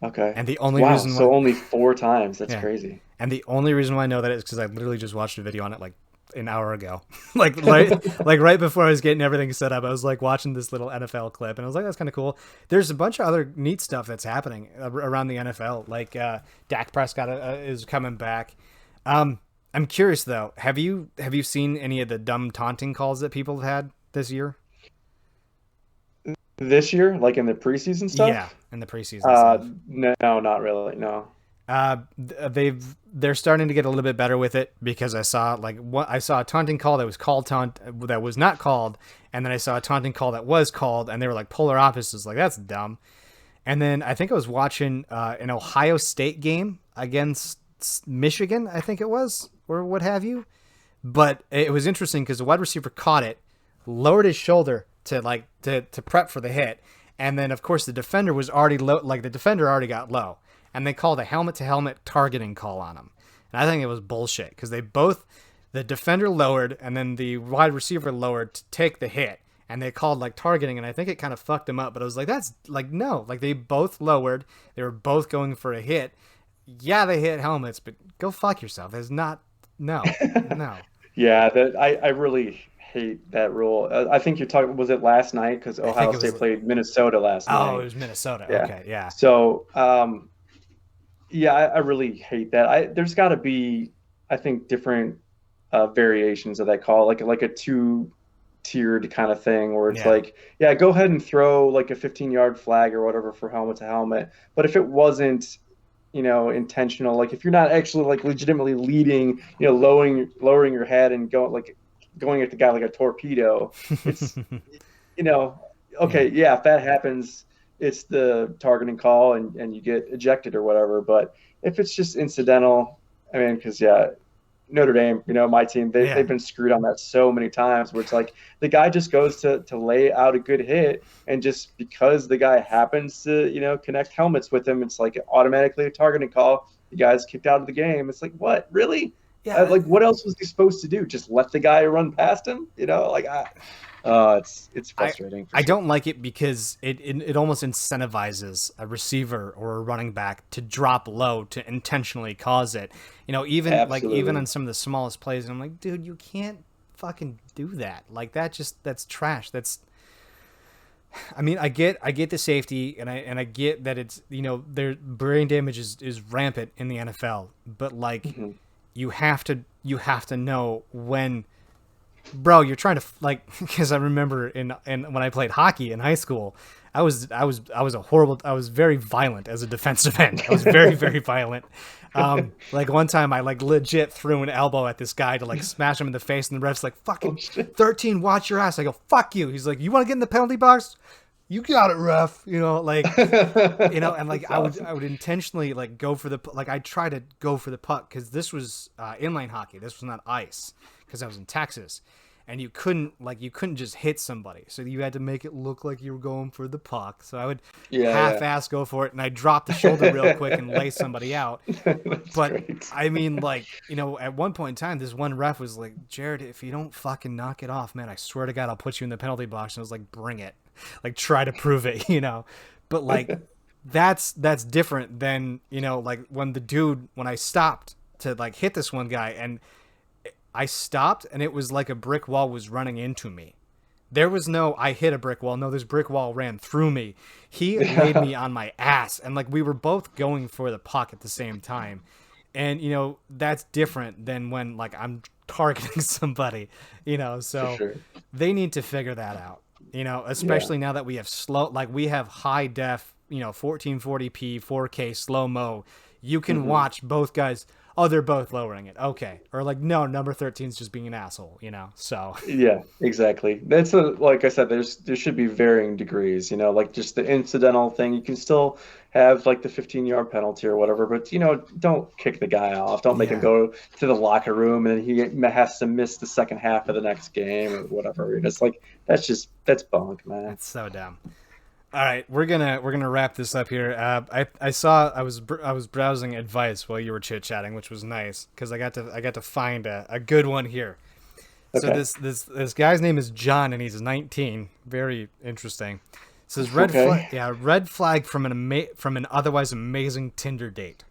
okay. and the only Wow, reason so why only 4 times. That's yeah, crazy. and the only reason why I know that is because I literally just watched a video on it like an hour ago, like right before I was getting everything set up. I was like watching this little NFL clip, and I was like, that's kind of cool. There's a bunch of other neat stuff that's happening around the NFL, like Dak Prescott is coming back. I'm curious though, have you seen any of the dumb taunting calls that people have had this year? This year, like in the preseason Yeah, stuff? in the preseason stuff. No, not really. No. They're starting to get a little bit better with it because I saw a taunting call that was called that was not called, and then I saw a taunting call that was called, and they were like polar opposites. Like that's dumb. And then I think I was watching an Ohio State game against Michigan. I think it was or what have you. But it was interesting because the wide receiver caught it, lowered his shoulder to prep for the hit, and then of course the defender was already low. Like the defender already got low, and they called a helmet to helmet targeting call on him. And I think it was bullshit because the defender lowered and then the wide receiver lowered to take the hit, and they called like targeting, and I think it kind of fucked him up. But I was like, that's like no, like they both lowered, they were both going for a hit. Yeah, they hit helmets, but go fuck yourself. There's not no, no. Yeah, I really hate that rule. I think you're talking, was it last night? Because I think Ohio it was. State played Minnesota last Oh, it night. was Minnesota. Yeah. Okay, yeah, So, yeah, I really hate that. There's got to be, I think, different variations of that call, like a two-tiered kind of thing, where it's yeah, like, yeah, go ahead and throw like a 15-yard flag or whatever for helmet to helmet. But if it wasn't, intentional, like if you're not actually like legitimately leading, lowering your head and going at the guy like a torpedo, it's you know, yeah. okay, yeah, if that happens, it's the targeting call and you get ejected or whatever. But if it's just incidental, I mean, because yeah, Notre Dame, my team, they've Yeah. been screwed on that so many times where it's like the guy just goes to lay out a good hit, and just because the guy happens to, connect helmets with him, it's like automatically a targeting call. The guy's kicked out of the game. It's like, what, really? Yeah. Like, what else was he supposed to do? Just let the guy run past him? It's I frustrating for I sure. don't like it because it almost incentivizes a receiver or a running back to drop low to intentionally cause it. Even Absolutely. on some of the smallest plays, I'm like, dude, you can't fucking do that. Like that's trash. I mean, I get the safety and I get that it's their brain damage is rampant in the NFL, but like Hmm. you have to know when, bro, you're trying to like because I remember in when I played hockey in high school, I was very violent as a defensive end. I was very very violent. Like one time I like legit threw an elbow at this guy to like smash him in the face, and the ref's like, Oh fucking shit. 13, watch your ass. I go, fuck you. He's like, you want to get in the penalty box? You got it, ref. And like That's awesome. I would intentionally like go for the like I try to go for the puck because this was inline hockey. This was not ice because I was in Texas, and you couldn't just hit somebody, so you had to make it look like you were going for the puck. So I would Yeah, half-ass go for it, and I drop the shoulder real quick and lay somebody out. yeah. That's But great. I mean, like, at one point in time, this one ref was like, Jared, if you don't fucking knock it off, man, I swear to God, I'll put you in the penalty box. And I was like, bring it. Like, try to prove it. But, like, that's different than, like, when I stopped to, like, hit this one guy, and I stopped, and it was like a brick wall was running into me. There was no, I hit a brick wall. No, this brick wall ran through me. He laid me on my ass. And like we were both going for the puck at the same time. And, that's different than when like I'm targeting somebody. For So sure. they need to figure that out, Yeah. especially now that we have high def, 1440p, 4K slow mo. You can Hmm. watch both guys. Oh, they're both lowering it. Okay. Or like, no, number 13's just being an asshole. So. Yeah, exactly. That's like I said, there should be varying degrees, like just the incidental thing. You can still have like the 15-yard penalty or whatever, but don't kick the guy off. Don't make him Yeah. go to the locker room and he has to miss the second half of the next game or whatever. It's like that's bunk, man. That's so dumb. All right, we're gonna wrap this up here. I saw I was browsing advice while you were chit chatting, which was nice because I got to find a good one here. So Okay. this guy's name is John and he's 19. Very interesting. It says Okay. red flag from from an otherwise amazing Tinder date.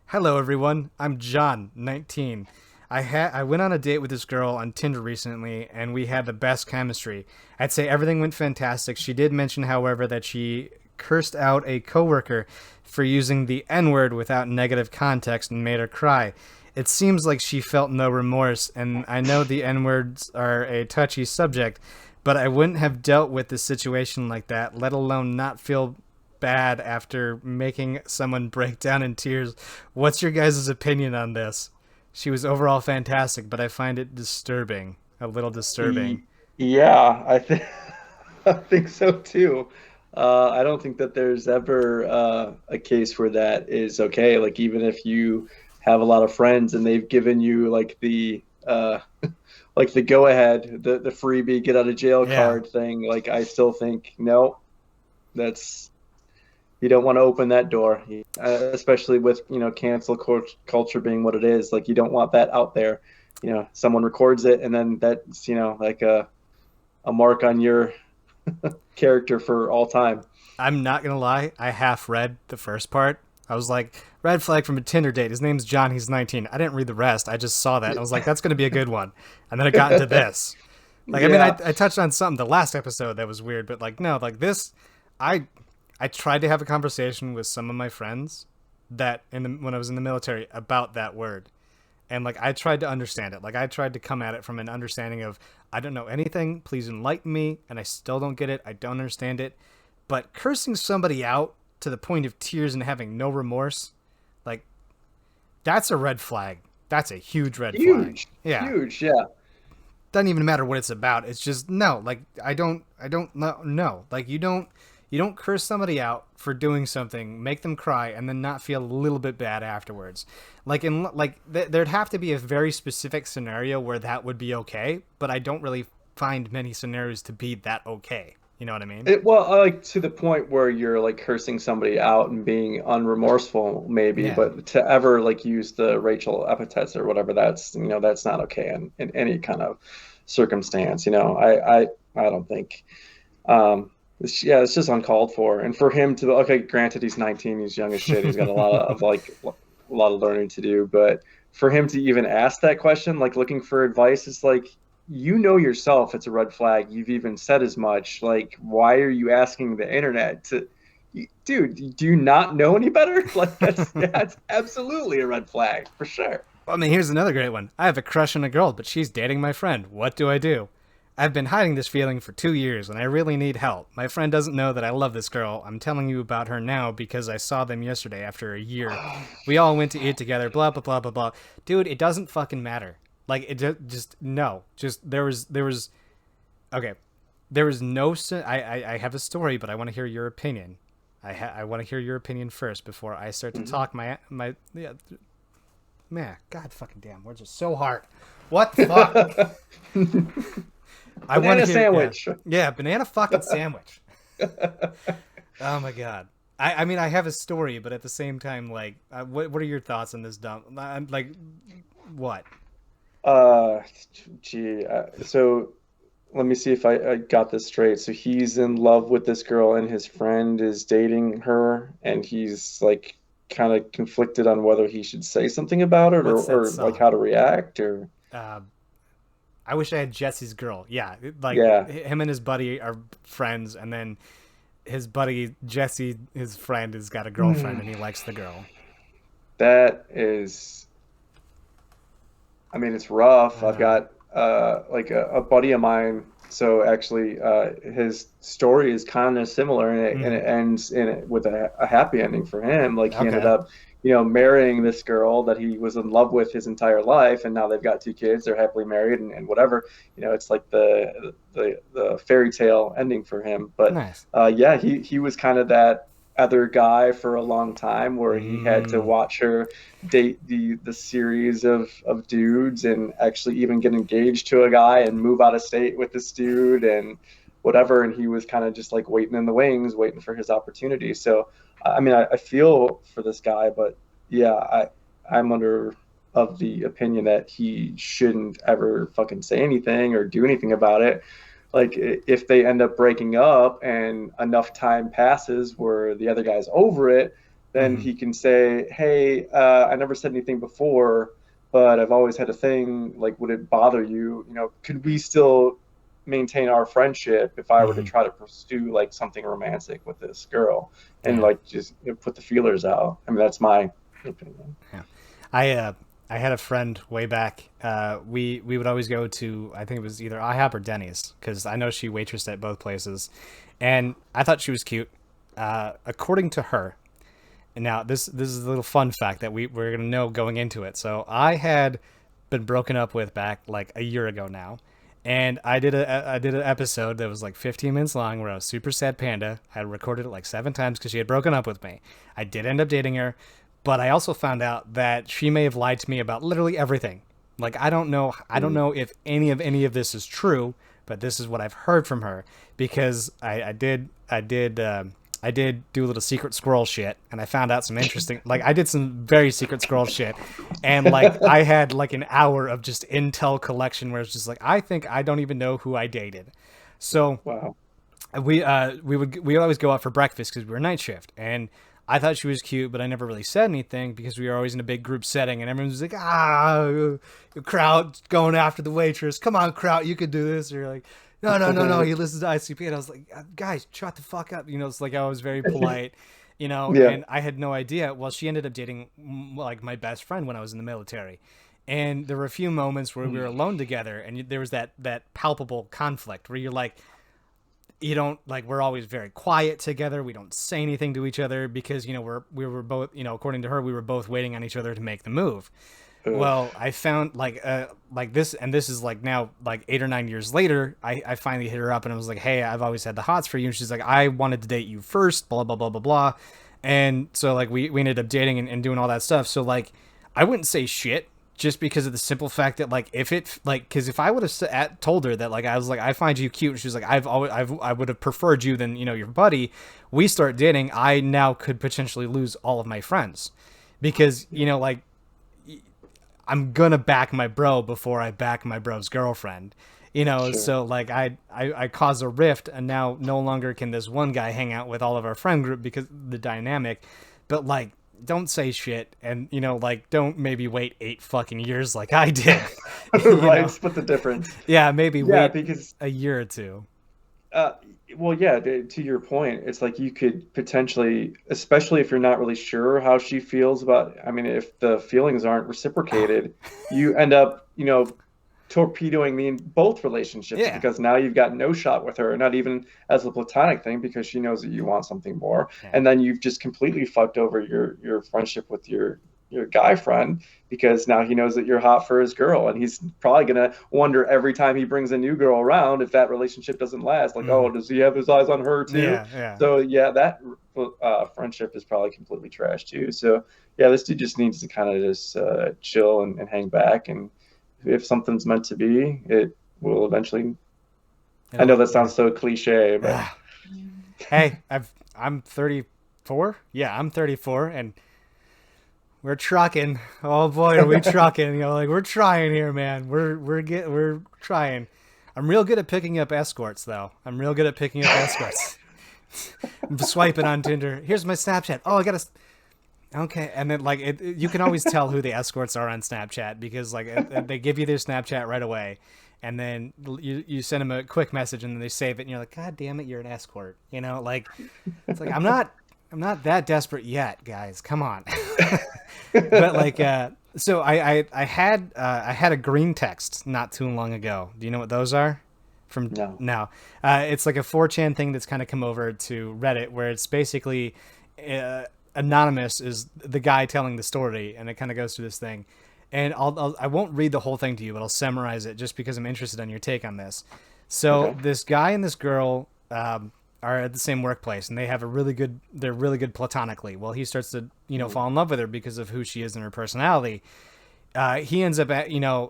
Hello everyone, I'm John, 19. I went on a date with this girl on Tinder recently and we had the best chemistry. I'd say everything went fantastic. She did mention, however, that she cursed out a coworker for using the N-word without negative context and made her cry. It seems like she felt no remorse, and I know the N-words are a touchy subject, but I wouldn't have dealt with the situation like that, let alone not feel bad after making someone break down in tears. What's your guys' opinion on this? She was overall fantastic, but I find it disturbing. A little disturbing. Y- Yeah, I think I think so too. I don't think that there's ever a case where that is okay. Like even if you have a lot of friends and they've given you like the go ahead, the freebie get out of jail Yeah. card thing, like I still think no, that's you don't want to open that door, especially with cancel culture being what it is. Like you don't want that out there. Someone records it and then that's like a mark on your character for all time. I'm not gonna lie, I half read the first part. I was like, red flag from a Tinder date. His name's John, he's 19. I didn't read the rest. I just saw that. And I was like, that's gonna be a good one. And then it got into this. Like, I mean, I, Yeah. I touched on something the last episode that was weird, but like, no, like this, I I tried to have a conversation with some of my friends when I was in the military about that word. And like I tried to understand it. Like I tried to come at it from an understanding of I don't know anything, please enlighten me, and I still don't get it. I don't understand it. But cursing somebody out to the point of tears and having no remorse, like that's a red flag. That's a huge red flag. Huge, Yeah. huge. Yeah. Doesn't even matter what it's about. It's just no. Like I don't know. No. Like you don't curse somebody out for doing something, make them cry, and then not feel a little bit bad afterwards. There'd have to be a very specific scenario where that would be okay, but I don't really find many scenarios to be that okay. You know what I mean? Well, like to the point where you're like cursing somebody out and being unremorseful, maybe, Yeah. but to ever like use the Rachel epithets or whatever, that's not okay in any kind of circumstance. I don't think. Yeah, it's just uncalled for. And for him to, okay, granted, he's 19, he's young as shit, he's got a lot of a lot of learning to do, but for him to even ask that question, like looking for advice, is like, yourself it's a red flag. You've even said as much. Like, why are you asking the internet to, dude, do you not know any better? Like, that's absolutely a red flag for sure. I mean, here's another great one. I have a crush on a girl, but she's dating my friend. What do I do? I've been hiding this feeling for 2 years and I really need help. My friend doesn't know that I love this girl. I'm telling you about her now because I saw them yesterday after a year. We all went to eat together, blah, blah, blah, blah, blah. Dude, it doesn't fucking matter. Like, just no. Just, okay. There was no, I have a story, but I want to hear your opinion. I want to hear your opinion first before I start to Mhm. talk yeah, man, god fucking damn, words are so hard. What the fuck? I want to Banana hear. Yeah, sandwich. yeah, banana fucking sandwich. Oh my god. I mean, I have a story, but at the same time, like, what are your thoughts on this dump? Like, what? Uh, gee. So let me see if I got this straight. So he's in love with this girl, and his friend is dating her, and he's like kind of conflicted on whether he should say something about it What's that or like song? how to react or Uh, I wish I had Jesse's girl. Yeah, like yeah. him and his buddy are friends, and then his buddy Jesse, his friend, has got a girlfriend, Hmm. and he likes the girl. That is, I mean, it's rough. I've Uh, got like a buddy of mine. So actually, his story is kind of similar, and mm-hmm. it ends in it with a happy ending for him. Like he ended Okay. up, marrying this girl that he was in love with his entire life, and now they've got two kids. They're happily married, and whatever. It's like the fairy tale ending for him. But Nice. yeah, he was kind of that other guy for a long time where he had to Mm, watch her date the series of dudes and actually even get engaged to a guy and move out of state with this dude and whatever. And he was kind of just like waiting in the wings, waiting for his opportunity. So I mean, I feel for this guy, but yeah, I'm under of the opinion that he shouldn't ever fucking say anything or do anything about it. Like if they end up breaking up and enough time passes where the other guy's over it, then mm-hmm. he can say, "Hey, I never said anything before, but I've always had a thing. Like, would it bother you? Could we still maintain our friendship if I were to Mm-hmm. try to pursue like something romantic with this girl and Yeah. like just put the feelers out?" I mean, that's my opinion. Yeah. I uh I had a friend way back. We would always go to, I think it was either IHOP or Denny's, because I know she waitressed at both places, and I thought she was cute. According to her, and now this is a little fun fact that we're gonna know going into it. So I had been broken up with back like a year ago now, and I did an episode that was like 15 minutes long where I was super sad panda. I had recorded it like 7 times because she had broken up with me. I did end up dating her, but I also found out that she may have lied to me about literally everything. Like I don't Mm. know if any of this is true, but this is what I've heard from her because I did do a little secret squirrel shit, and I found out some interesting. Like I did some very secret squirrel shit, and like I had like an hour of just intel collection where it's just like I think I don't even know who I dated. So Wow. we would always go out for breakfast because we were night shift, and I thought she was cute, but I never really said anything because we were always in a big group setting, and everyone was like, Kraut going after the waitress. Come on, Kraut, you could do this. Or you're like, no. He listens to ICP, and I was like, guys, shut the fuck up. It's like I was very polite, Yeah. and I had no idea. Well, she ended up dating like my best friend when I was in the military. And there were a few moments where we were alone together, and there was that palpable conflict where you're like, you don't like we're always very quiet together. We don't say anything to each other because we were both, according to her, we were both waiting on each other to make the move. Ugh. Well, I found like this, and this is like now like 8 or 9 years later. I finally hit her up and I was like, hey, I've always had the hots for you, and she's like, I wanted to date you first, blah blah blah blah blah. And so like we ended up dating and doing all that stuff. So like I wouldn't say shit just because of the simple fact that like if it like because if I would have told her that like I was like I find you cute, and she was like I would have preferred you than your buddy. We start dating, I now could potentially lose all of my friends because like I'm gonna back my bro before I back my bro's girlfriend. Sure. So like I cause a rift, and now no longer can this one guy hang out with all of our friend group because the dynamic. But like, don't say shit, and like, don't maybe wait 8 fucking years like I did. you Right. know, Split the difference. yeah, maybe Yeah, wait because a year or two. Uh, well, yeah, to your point, it's like you could potentially, especially if you're not really sure how she feels about, I mean, if the feelings aren't reciprocated, you end up, torpedoing both relationships Yeah, because now you've got no shot with her, not even as a platonic thing because she knows that you want something more, yeah. and then you've just completely fucked over your friendship with your guy friend because now he knows that you're hot for his girl, and he's probably gonna wonder every time he brings a new girl around if that relationship doesn't last. Like, Mm-hmm. oh, does he have his eyes on her too? Yeah, yeah. So yeah, that friendship is probably completely trash too. So yeah, this dude just needs to kind of just chill and hang back, and if something's meant to be, it will eventually I know that Yeah. sounds so cliche, but Ah. Hey, I'm 34. Yeah, I'm 34, and we're trucking. Oh boy, are we trucking? Like we're trying here, man. We're trying. I'm real good at picking up escorts, though. I'm real good at picking up escorts. I'm swiping on Tinder. Here's my Snapchat. Oh, I gotta. Okay, and then like you can always tell who the escorts are on Snapchat because like they give you their Snapchat right away, and then you send them a quick message and then they save it and you're like, God damn it, you're an escort. Like it's like I'm not that desperate yet, guys. Come on. But like so I had a green text not too long ago. Do you know what those are? From no. no, it's like a 4chan thing that's kind of come over to Reddit, where it's basically anonymous is the guy telling the story, and it kind of goes through this thing. And I won't read the whole thing to you, but I'll summarize it just because I'm interested in your take on this. So Okay. this guy and this girl are at the same workplace, and they have they're really good platonically. Well, he starts to fall in love with her because of who she is and her personality. He ends up at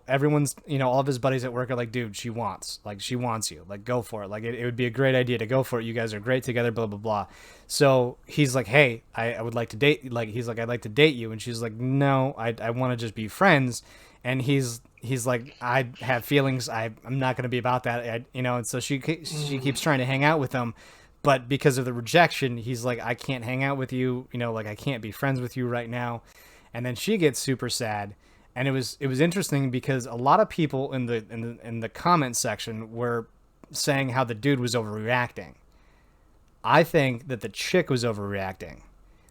everyone's all of his buddies at work are like, dude, she wants you, like, go for it, like it would be a great idea to go for it, you guys are great together, blah blah blah. So he's like, hey, I would like to date, like he's like, I'd like to date you, and she's like, no, I want to just be friends. And he's like, I have feelings, I'm not going to be about that, and so she keeps trying to hang out with him, but because of the rejection, he's like, I can't hang out with you, like I can't be friends with you right now. And then she gets super sad. And it was interesting because a lot of people in the comment section were saying how the dude was overreacting. I think that the chick was overreacting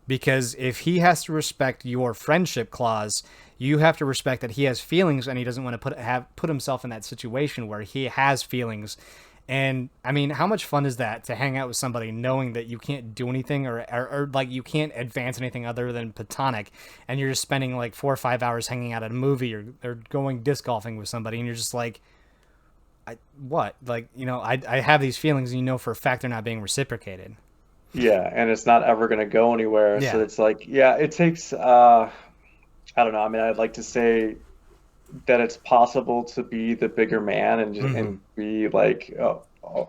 because if he has to respect your friendship clause, you have to respect that he has feelings and he doesn't want to put himself in that situation where he has feelings. And I mean, how much fun is that to hang out with somebody knowing that you can't do anything or like you can't advance anything other than platonic, and you're just spending like 4 or 5 hours hanging out at a movie or going disc golfing with somebody, and you're just like, what? Like, I have these feelings, and for a fact they're not being reciprocated. Yeah, and it's not ever going to go anywhere. So Yeah. it's like, yeah, it takes I don't know. I mean, I'd like to say that it's possible to be the bigger man Mm-hmm. and be like, oh,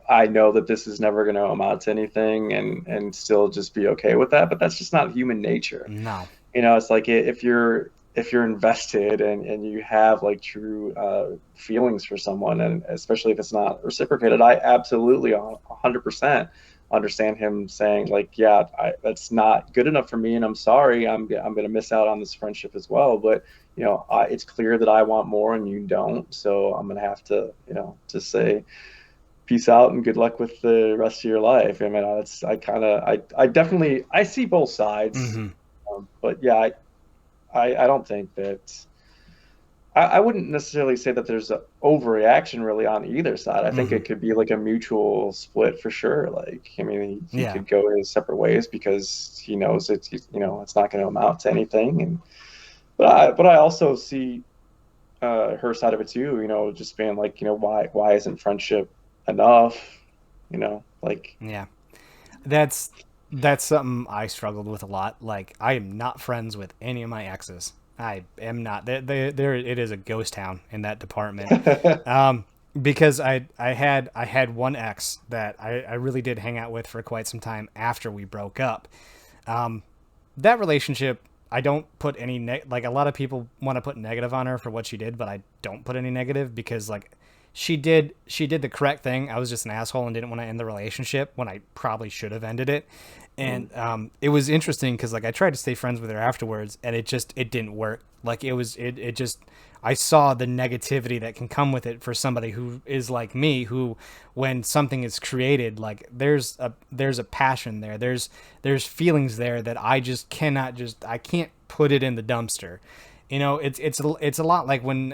I know that this is never going to amount to anything, and still just be okay with that. But that's just not human nature. No. It's like if you're invested and you have like true feelings for someone, and especially if it's not reciprocated, I absolutely 100% understand him saying like, yeah, that's not good enough for me, and I'm sorry, I'm going to miss out on this friendship as well. But it's clear that I want more and you don't, so I'm going to have to just say peace out and good luck with the rest of your life. I mean, I definitely I see both sides, Mm-hmm. but yeah, I don't think that I wouldn't necessarily say that there's an overreaction really on either side. I think Mm-hmm. it could be like a mutual split for sure. Like, I mean, he Yeah. could go his separate ways because he knows it's not going to amount to anything. And but I also see her side of it too. Just being like, why isn't friendship enough? Like, Yeah. That's that's something I struggled with a lot. Like, I am not friends with any of my exes. I am not. There it is a ghost town in that department. Um, because I had one ex that I really did hang out with for quite some time after we broke up. Um, that relationship, I don't put any like a lot of people want to put negative on her for what she did, but I don't put any negative because like she did the correct thing. I was just an asshole and didn't want to end the relationship when I probably should have ended it. And it was interesting because like I tried to stay friends with her afterwards, and it didn't work. Like it just I saw the negativity that can come with it for somebody who is like me, who when something is created, like there's a passion there, there's feelings there that I can't put it in the dumpster. It's a lot like when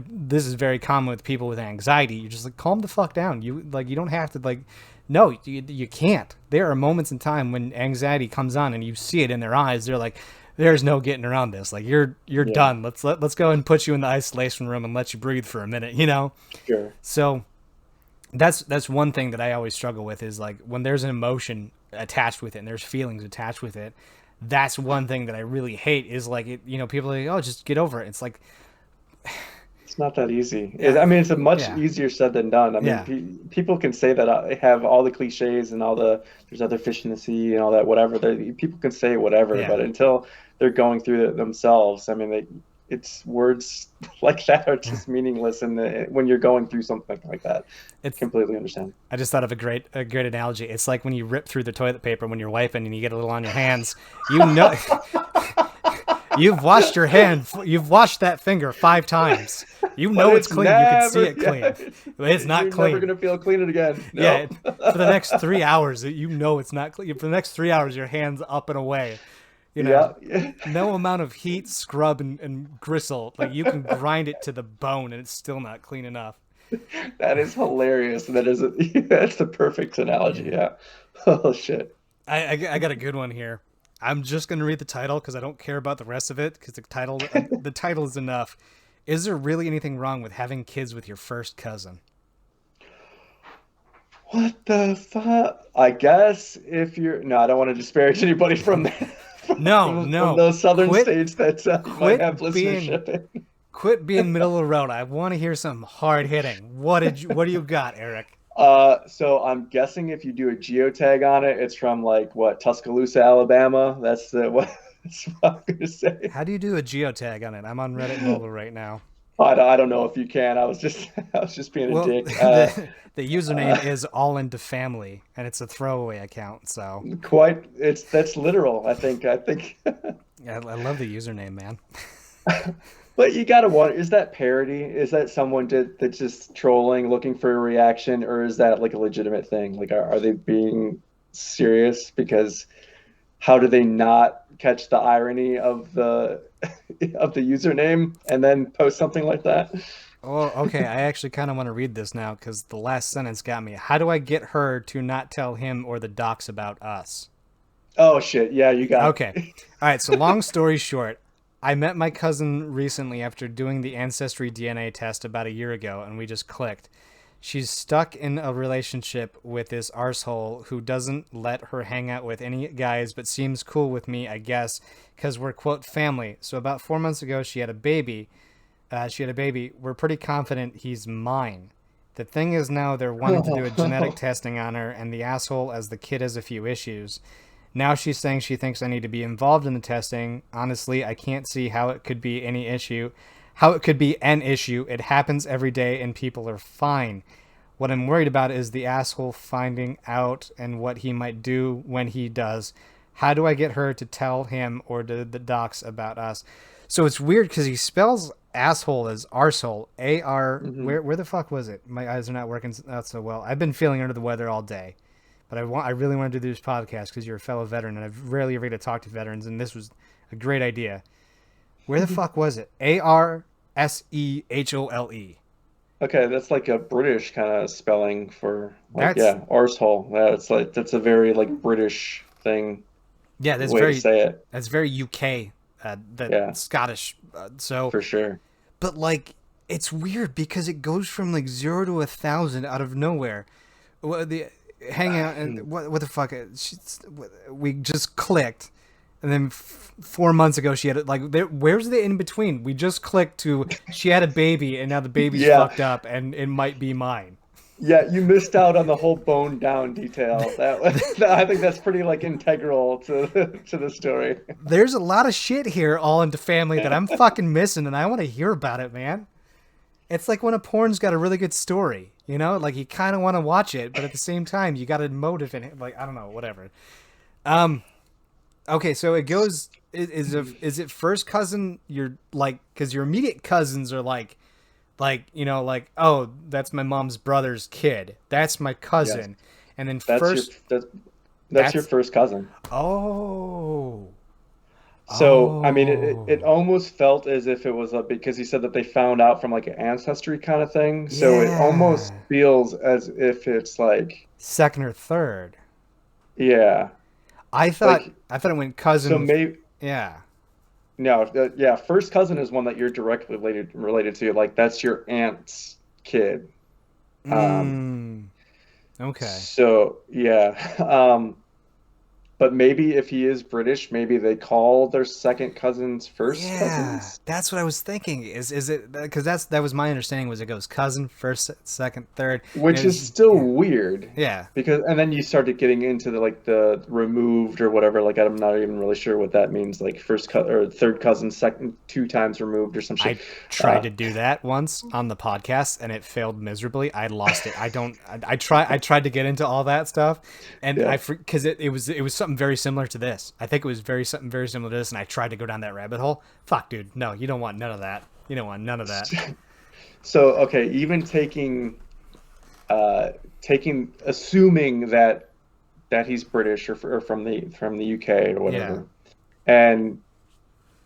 this is very common with people with anxiety. You're just like, calm the fuck down. You don't have to like. No, you can't. There are moments in time when anxiety comes on and you see it in their eyes. They're like, there's no getting around this. Like you're yeah, done. Let's go and put you in the isolation room and let you breathe for a minute. sure. So that's one thing that I always struggle with is like when there's an emotion attached with it and there's feelings attached with it. That's one thing that I really hate is like people are like, oh, just get over it. It's like It's not that easy. Yeah, I mean, it's a much yeah, easier said than done. I mean, yeah, people can say that I have all the cliches and all the there's other fish in the sea and all that, whatever. People can say whatever, yeah. but until they're going through it themselves, I mean, it's words like that are just meaningless. And when you're going through something like that, It's completely understand. I just thought of a great analogy. It's like when you rip through the toilet paper when you're wiping and you get a little on your hands. You know, you've washed your hand. You've washed that finger 5 times. You But know it's it's clean. You can see never, it yeah, clean. But it's not you're never clean. gonna feel clean again. Yeah, No. for the next 3 hours, you know it's not clean. For the next 3 hours, your hands up and away. You know, Yeah, yeah. no amount of heat, scrub, and gristle. Like you can grind it to the bone, and it's still not clean enough. That is hilarious. That's the perfect analogy. Yeah. Yeah. Oh shit. I got a good one here. I'm just gonna read the title because I don't care about the rest of it because the title is enough. Is there really anything wrong with having kids with your first cousin? What the fuck? I guess if you're no, I don't want to disparage anybody from No, from no. those southern Quit states that might have quit being listenership in. quit being middle of the road. I want to hear some hard hitting. What do you got, Eric? So I'm guessing if you do a geotag on it, it's from like what Tuscaloosa, Alabama. That's what I'm gonna say. How do you do a geotag on it? I'm on Reddit Mobile right now. I don't know if you can. I was just being a Well, dick. the username is all into family, and it's a throwaway account. So That's literal. I think. yeah, I love the username, man. But you gotta wonder, is that parody? Is that that's just trolling, looking for a reaction, or is that like a legitimate thing? Like, are they being serious? Because how do they not catch the irony of the of the username and then post something like that? Oh, okay. I actually kind of want to read this now because the last sentence got me. How do I get her to not tell him or the docs about us? Oh shit, yeah, you got Okay. All right. So, long story short, I met my cousin recently after doing the Ancestry DNA test about a year ago, and we just clicked. She's stuck in a relationship with this arsehole who doesn't let her hang out with any guys, but seems cool with me, I guess, because we're, quote, family. So, about 4 months ago, she had a baby. We're pretty confident he's mine. The thing is now they're wanting to do a genetic it. testing on her, and the asshole, as the kid, has a few issues. Now she's saying she thinks I need to be involved in the testing. Honestly, I can't see how it could be any issue. How it could be an issue. It happens every day and people are fine. What I'm worried about is the asshole finding out and what he might do when he does. How do I get her to tell him or to the docs about us? So it's weird because he spells asshole as arsehole. A-R, Hmm. where the fuck was it? My eyes are not working out so well. I've been feeling under the weather all day. But I really want to do this podcast because you're a fellow veteran, and I've rarely ever get to talk to veterans, and this was a great idea. Where the fuck was it? Arsehole. Okay, that's like a British kind of spelling for like That's yeah, arsehole. That's a very like British thing yeah. That's way to very say it. UK. That Yeah, Scottish. So, for sure. but like it's weird because it goes from like 0 to 1,000 out of nowhere. The hang out and what the fuck? We just clicked, and then 4 months ago she had like where's the in between? We just clicked to she had a baby and now the baby's Yeah, fucked up and it might be mine. yeah, you missed out on the whole bone down detail. I think that's pretty like integral to to the story. There's a lot of shit here all into family that I'm fucking missing and I want to hear about it, man. It's like when a porn's got a really good story, you know, like you kind of want to watch it, but at the same time you got a motive in it. Like I don't know, whatever. Um, Okay, so it goes is it first cousin? You're like because your immediate cousins are like like oh that's my mom's brother's kid. That's my Yes, cousin, and then that's your first that's your that's first cousin. oh So, I mean, it oh almost felt as if it was because he said that they found out from like an ancestry kind of thing. So it almost yeah feels as if it's like, second or third. yeah, I thought like I thought it went so cousin. maybe Yeah. no, yeah, first cousin is one that you're directly related to. Like that's your aunt's kid. Um, Mm. Okay. so yeah, um, But maybe if he is British, maybe they call their second cousins first Yeah, cousins, that's what I was thinking. Is it because that was my understanding was it goes cousin first, second, third, and it which is was still yeah, weird yeah. because and then you started getting into the like the removed or whatever. Like I'm not even really sure what that means. Like or third cousin, second two times removed or some shit. I tried Uh, to do that once on the podcast and it failed miserably. I lost it. I don't. I tried to get into all that stuff, and yeah. because it was something very similar to this. I think it was something very similar to this, and I tried to go down that rabbit hole. Fuck, dude. No, you don't want none of that. You don't want none of that. So okay, even uh assuming that he's British or from the UK or Yeah. whatever, and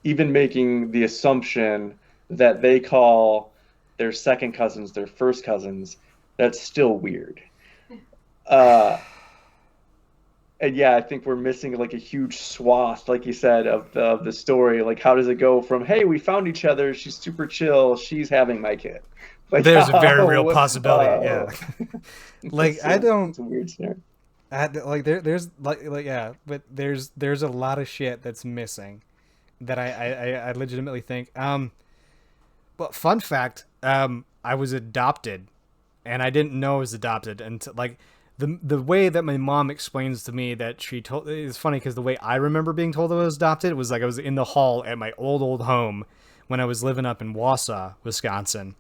even making the assumption that they call their second cousins their first cousins, that's still weird. Uh, and yeah, I think we're missing like a huge swath, like you said, of the story. Like, how does it go from, hey, we found each other, she's super chill, she's having my kid. Like, There's a very real how, possibility. Yeah. Like I don't. it's a weird scenario. Like there's like yeah, but there's a lot of shit that's missing that I legitimately think. But fun fact, I was adopted, and I didn't know I was adopted until like the way that my mom explains to me that she told it's funny because the way I remember being told I was adopted was like I was in the hall at my old home when I was living up in Wausau, Wisconsin.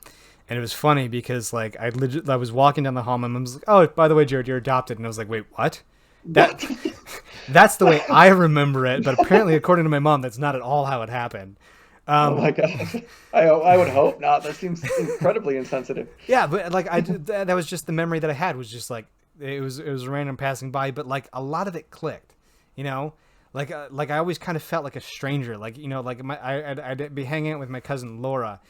And it was funny because like I was walking down the hall, my mom was like, "Oh, by the way, Jared, you're adopted," and I was like, "Wait, what?" That What? that's the way I remember it, but apparently, according to my mom, that's not at all how it happened. Oh Um, my God. I would hope not. That seems incredibly insensitive. yeah, but like that was just the memory that I had was just like it was random passing by, but like a lot of it clicked, you know. Like I always kind of felt like a stranger, like you know, like I'd be hanging out with my cousin Laura,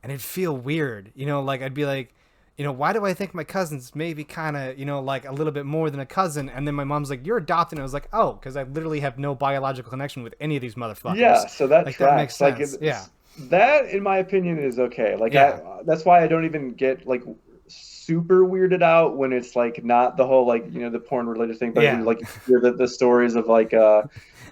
and it'd feel weird, you know, like I'd be like, you know, why do I think my cousin's maybe kind of, you know, like a little bit more than a cousin? And then my mom's like, you're adopted. And I was like, oh, because I literally have no biological connection with any of these motherfuckers. Yeah, so that Like that makes tracks. Like sense. Yeah, that, in my opinion, is okay. Like yeah, that's why I don't even get like super weirded out when it's like not the whole like the porn related thing, but when yeah. like you hear the stories of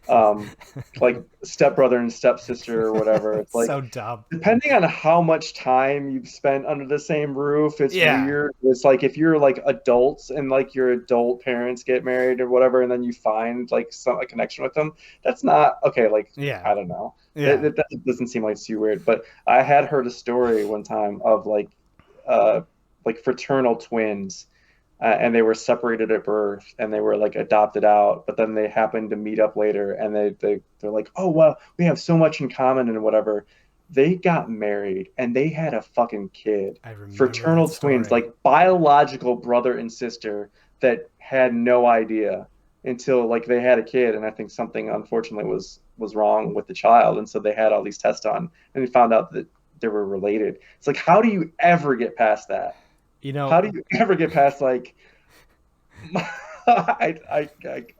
um like stepbrother and stepsister or whatever. It's like So dumb. depending on how much time you've spent under the same roof, it's Yeah, weird. It's like if you're like adults and like your adult parents get married or whatever, and then you find like a connection with them, that's not okay. Like, yeah, I don't know. yeah. That doesn't seem like too weird. But I had heard a story one time of uh, like fraternal twins, and they were separated at birth and they were like adopted out, but then they happened to meet up later and they're like, oh well, we have so much in common and whatever. They got married and they had a fucking kid. I remember that Fraternal twins, story. like biological brother and sister that had no idea until like they had a kid. And I think something unfortunately was wrong with the child. And so they had all these tests on and they found out that they were related. It's like, how do you ever get past that? You know, How do you ever get past like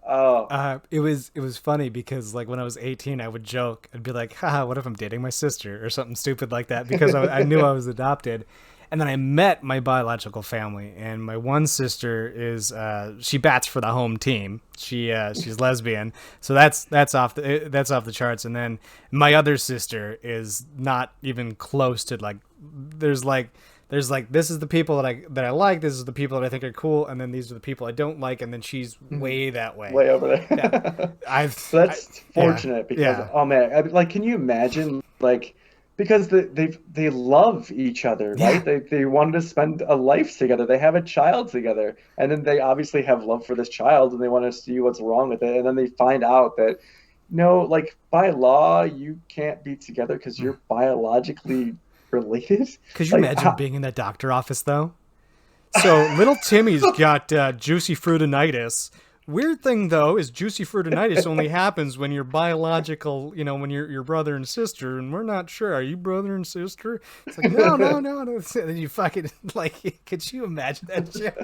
oh it was funny because like when I was 18, I would joke. I'd be like, haha, what if I'm dating my sister or something stupid like that because I knew I was adopted. And then I met my biological family, and my one sister is she bats for the home team. She's lesbian, so that's off the charts. And then my other sister is not even close to like there's like this is the people that I like, this is the people that I think are cool, and then these are the people I don't like, and then she's way that way. way over Yeah, there. So I that's yeah, fortunate because yeah, oh man, like can you imagine like because they love each other, yeah. right? They wanted to spend a life together. They have a child together, and then they obviously have love for this child, and they want to see what's wrong with it, and then they find out that no, like by law you can't be together because you're biologically related. Could you Like imagine being in that doctor office though? So little Timmy's got juicy fruitinitis. Weird thing though is juicy fruitinitis only happens when you're biological, you know, when you're your brother and sister, and we're not sure. Are you brother and sister? It's like no. And then you fucking like, could you imagine that shit?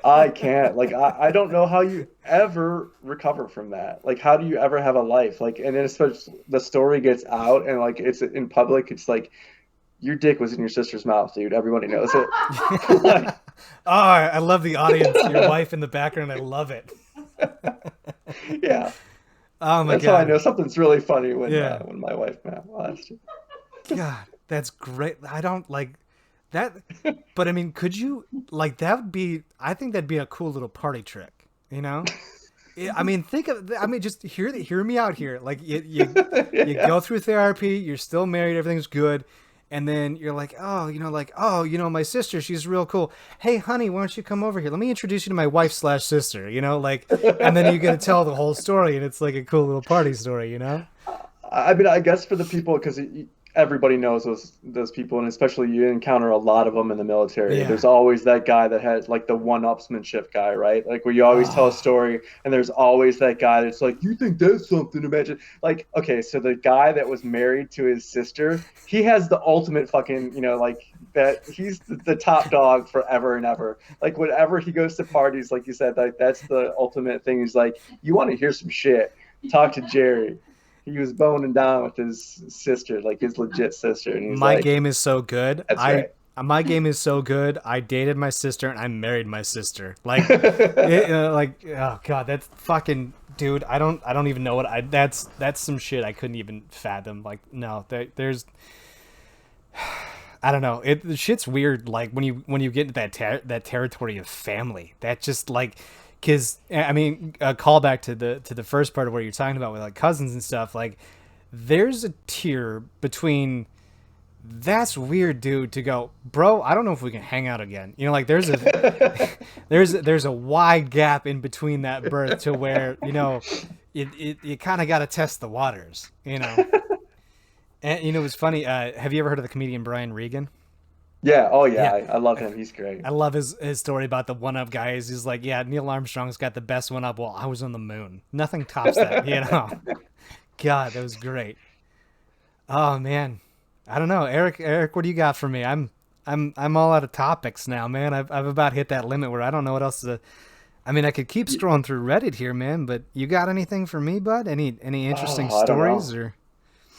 I can't. Like I don't know how you ever recover from that. Like how do you ever have a life? Like and then especially the story gets out and like it's in public, it's like your dick was in your sister's mouth, dude. Everybody knows it. Like, Oh, I love the audience. Your wife in the background. I love it. Yeah, Oh my that's how I know god. something's really funny Yeah. when my wife laughs. God, that's great. I don't like that, but I mean, could you like that would be I think that'd be a cool little party trick, you know? I mean, think of. I mean, just hear me out here. Like you Yeah. go through therapy. You're still married. Everything's good, and then you're like, oh, my sister. She's real cool. Hey, honey, why don't you come over here? Let me introduce you to my wife slash sister. Like, and then you get to tell the whole story, and it's like a cool little party story. I mean, I guess for the people, because everybody knows those people, and especially you encounter a lot of them in the military. Yeah. There's always that guy that has like the one-upsmanship guy, right? Like where you always tell a Oh. story, and there's always that guy that's like, "You think that's something? Imagine." Like, okay, so the guy that was married to his sister, he has the ultimate fucking, like that. He's the top dog forever and ever. Like whenever he goes to parties, like you said, like that's the ultimate thing. He's like, "You want to hear some shit? Talk to Jerry." He was boning down with his sister, like his legit sister, and he's My like, game is so good. "That's I right." my game is so good. I dated my sister and I married my sister. Like, oh god, that's fucking dude. I don't even know what I. That's some shit I couldn't even fathom. Like, no, there's. I don't know. The shit's weird. Like when you get into that territory of family, that just like, because I mean, a callback to the first part of what you're talking about with like cousins and stuff. Like, there's a tier between that's weird, dude, to go, bro, I don't know if we can hang out again. Like there's a wide gap in between that birth to where, you kind of got to test the waters. And it's funny, have you ever heard of the comedian Brian Regan? Yeah. Oh yeah. Yeah. I love I, him. He's great. I love his story about the one up guys. He's like, yeah, Neil Armstrong's got the best one up. Well, I was on the moon. Nothing tops that. God, that was great. Oh man, I don't know, Eric. Eric, what do you got for me? I'm all out of topics now, man. I've about hit that limit where I don't know what else to. I mean, I could keep scrolling through Reddit here, man. But you got anything for me, bud? Any interesting Oh, I don't stories know. or?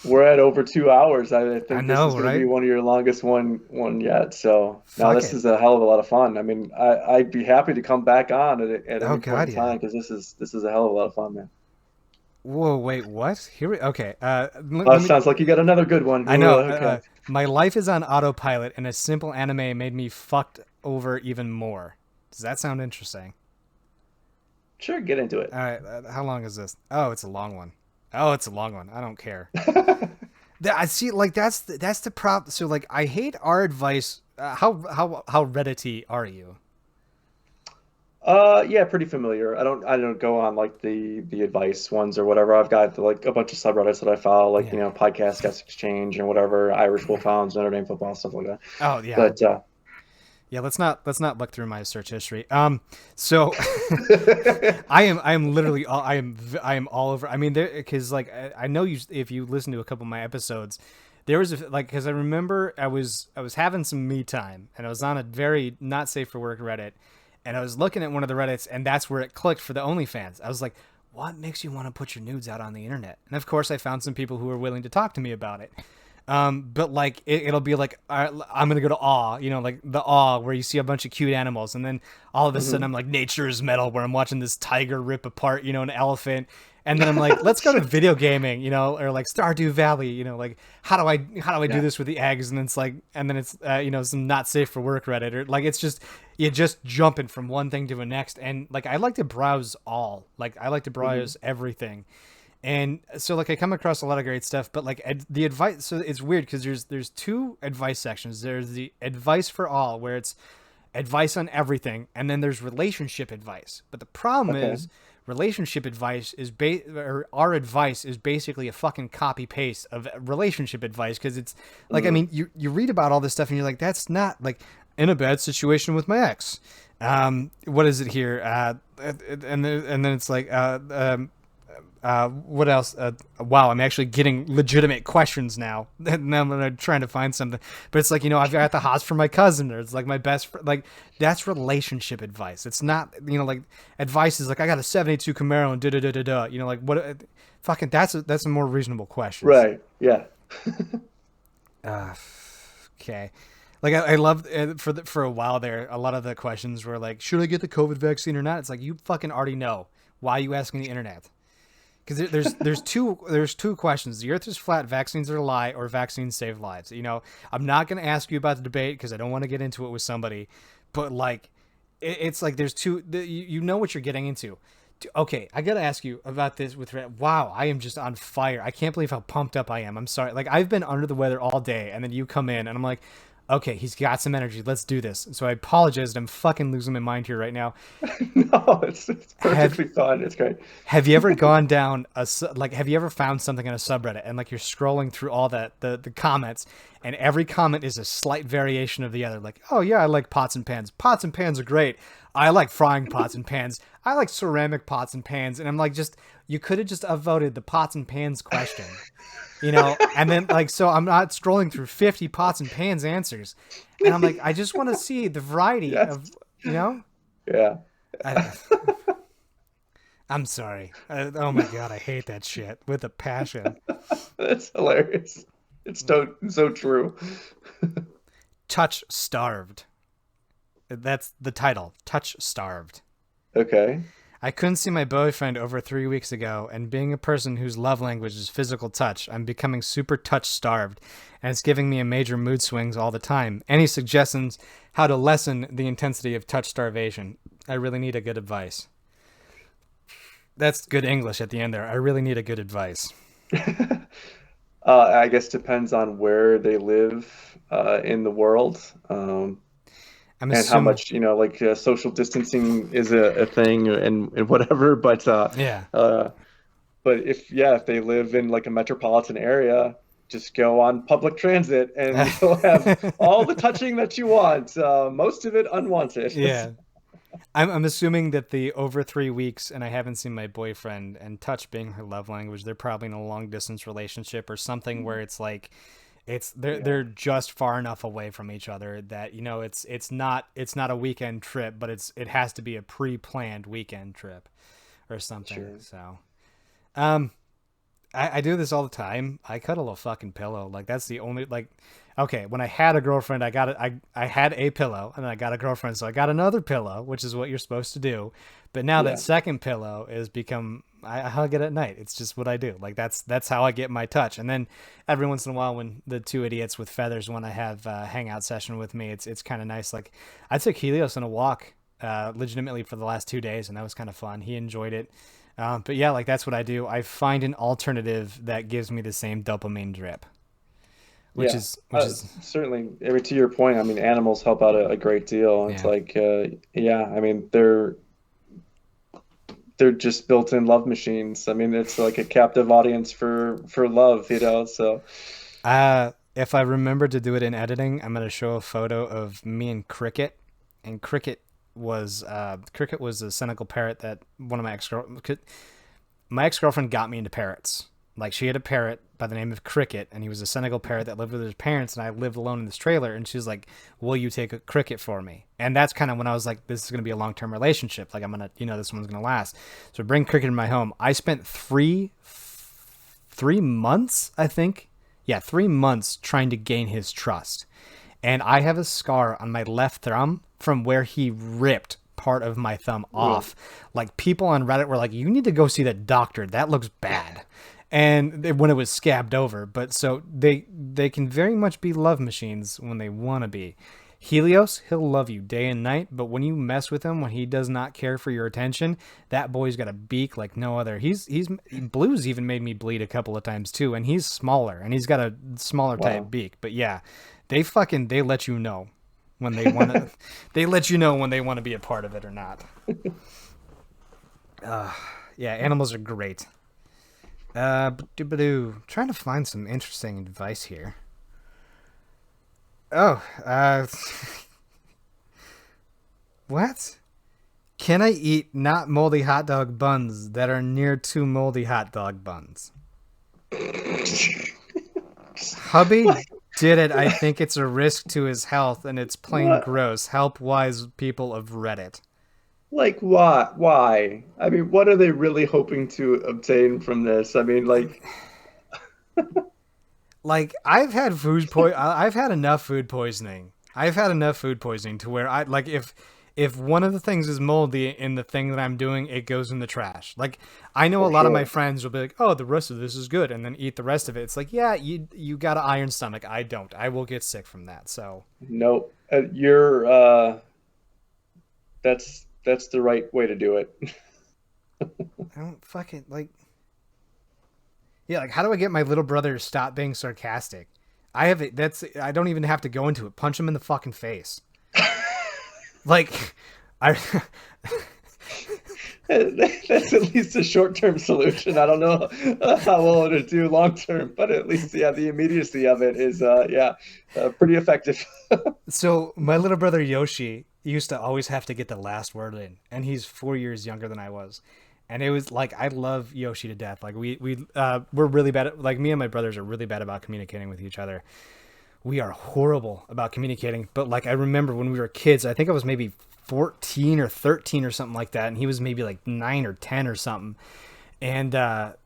We're at over 2 hours. I I think this is know, going to be right? one of your longest one yet. So no, Fuck this it. is a hell of a lot of fun. I mean, I'd be happy to come back on at Oh any point God, in yeah. time because this is a hell of a lot of fun, man. Whoa, wait, what? Here we. Okay. Oh, Let it me. sounds like you got another good one. I know. Ooh, okay. My life is on autopilot, and a simple anime made me fucked over even more. Does that sound interesting? Sure, get into it. All right. How long is this? Oh, it's a long one. Oh, it's a long one. I don't care. I see. Like that's the problem. So like, I hate our advice. How Reddity are you? Yeah, pretty familiar. I don't go on like the advice ones or whatever. I've got like a bunch of subreddits that I follow, like Yeah. Podcast Guest Exchange and whatever, Irish Wolfhounds, Notre Dame football, stuff like that. Oh yeah. But Yeah. Let's not look through my search history. So I am literally I am all over. I mean, there because like I know you if you listen to a couple of my episodes, there was like because I remember I was having some me time and I was on a very not safe for work Reddit, and I was looking at one of the Reddits and that's where it clicked for the OnlyFans. I was like, what makes you want to put your nudes out on the internet? And of course, I found some people who were willing to talk to me about it. But like it'll be like I'm gonna go to awe, like the awe where you see a bunch of cute animals, and then all of a sudden mhm. I'm like nature is metal, where I'm watching this tiger rip apart, an elephant, and then I'm like, let's go to video gaming, or like Stardew Valley, like how do I do Yeah. this with the eggs, and then it's some not safe for work Reddit, or like it's just you're just jumping from one thing to the next, and like I like to browse all, like I like to hmm browse everything. And so like I come across a lot of great stuff, but like the advice, so it's weird because there's two advice sections. There's the advice for all where it's advice on everything, and then there's relationship advice. But the problem Okay. is relationship advice is or our advice is basically a fucking copy paste of relationship advice, because it's like I Mm. mean you read about all this stuff and you're like, that's not like in a bad situation with my ex. What is it here? And then it's like what else? Wow, I'm actually getting legitimate questions now. Now I'm trying to find something, but it's like I've got the hots for my cousin, or it's like my best friend. Like that's relationship advice. It's not like advice is like I got a '72 Camaro and da da da da da. Like what? Fucking that's a more reasonable questions. Right. Yeah. Uh, okay. Like I love for a while there, a lot of the questions were like, should I get the COVID vaccine or not? It's like you fucking already know. Why are you asking the internet? Because there's two questions. The Earth is flat. Vaccines are a lie, or vaccines save lives. I'm not going to ask you about the debate because I don't want to get into it with somebody. But like, it's like there's two. You know what you're getting into. Okay, I got to ask you about this with. Wow, I am just on fire. I can't believe how pumped up I am. I'm sorry. Like I've been under the weather all day, and then you come in, and I'm like, okay, he's got some energy. Let's do this. So I apologize. I'm fucking losing my mind here right now. No, it's Have perfectly fine. It's great. Have you ever gone down have you ever found something on a subreddit and like you're scrolling through all the comments and every comment is a slight variation of the other? Like, oh yeah, I like pots and pans. Pots and pans are great. I like frying pots and pans. I like ceramic pots and pans. And I'm like, you could have just upvoted the pots and pans question, and then like, so I'm not scrolling through 50 pots and pans answers. And I'm like, I just want to see the variety Yes. of, Yeah. I, I'm sorry. Oh my god, I hate that shit with a passion. That's hilarious. It's so true. Touch starved. That's the title. Touch starved. Okay. I couldn't see my boyfriend over 3 weeks ago, and being a person whose love language is physical touch, I'm becoming super touch starved, and it's giving me a major mood swings all the time. Any suggestions how to lessen the intensity of touch starvation? I really need a good advice. That's good English at the end there. I really need a good advice. I guess depends on where they live in the world, I'm and how assuming. much, like social distancing is a thing and whatever. Yeah. Uh, but if they live in like a metropolitan area, just go on public transit and you'll have all the touching that you want. Most of it unwanted. Yeah. I'm assuming that the over 3 weeks and I haven't seen my boyfriend and touch being her love language, they're probably in a long distance relationship or something where it's like Yeah, they're just far enough away from each other that it's not a weekend trip, but it has to be a pre-planned weekend trip or something. sure. So um I do this all the time. I cuddle a fucking pillow. Like that's the only like okay, when I had a girlfriend, I had a pillow and then I got a girlfriend, so I got another pillow, which is what you're supposed to do. But now that Yeah, second pillow is become I hug it at night. It's just what I do. Like that's how I get my touch. And then every once in a while when the two idiots with feathers want to have a hangout session with me, it's kind of nice. Like I took Helios on a walk legitimately for the last 2 days and that was kind of fun. He enjoyed it. But yeah, like that's what I do. I find an alternative that gives me the same dopamine drip, which yeah. is which is Certainly. I mean, to your point, I mean, animals help out a great deal. It's yeah. like, yeah, I mean, they're just built-in love machines. I mean, it's like a captive audience for love, So If I remember to do it in editing, I'm gonna show a photo of me and Cricket, and Cricket was a Senegal parrot that one of my ex girlfriend got me into parrots. Like she had a parrot by the name of Cricket, and he was a Senegal parrot that lived with his parents, and I lived alone in this trailer. And she was like, "Will you take a Cricket for me?" And that's kind of when I was like, "This is gonna be a long term relationship. Like I'm gonna, this one's gonna last." So bring Cricket in my home. I spent 3 months, I think. Yeah, 3 months trying to gain his trust. And I have a scar on my left thumb from where he ripped part of my thumb ugh, off. Like people on Reddit were like, "You need to go see that doctor. That looks bad." And when it was scabbed over, but so they can very much be love machines when they want to be. Helios, he'll love you day and night, but when you mess with him, when he does not care for your attention, that boy's got a beak like no other. He's Blues even made me bleed a couple of times too, and he's smaller and he's got a smaller type wow. beak. But yeah, they let you know when they want to. They let you know when they want to be a part of it or not. Uh, yeah, animals are great. Trying to find some interesting advice here. Oh, what? Can I eat not moldy hot dog buns that are near to moldy hot dog buns? Hubby Like did it. I think it's a risk to his health and it's plain what? gross. Help wise people of Reddit. Like why? Why? I mean, what are they really hoping to obtain from this? I mean, like, Like I've had enough food poisoning. I've had enough food poisoning to where I like if if one of the things is moldy in the thing that I'm doing, it goes in the trash. Like I know a For lot of my sure. friends will be like, "Oh, the rest of this is good," and then eat the rest of it. It's like, yeah, you got an iron stomach. I don't. I will get sick from that. So Nope. You're that's the right way to do it. I don't fucking like. Yeah, like how do I get my little brother to stop being sarcastic? I have it. That's I don't even have to go into it. Punch him in the fucking face. Like, I That's at least a short-term solution. I don't know how well it'll do long-term, but at least yeah, the immediacy of it is yeah, pretty effective. so my little brother Yoshi used to always have to get the last word in, and he's 4 years younger than I was. And it was like I love Yoshi to death. Like we're really bad at, like me and my brothers are really bad about communicating with each other. We are horrible about communicating. But like I remember when we were kids, I think I was maybe 14 or 13 or something like that, and he was maybe like 9 or 10 or something. And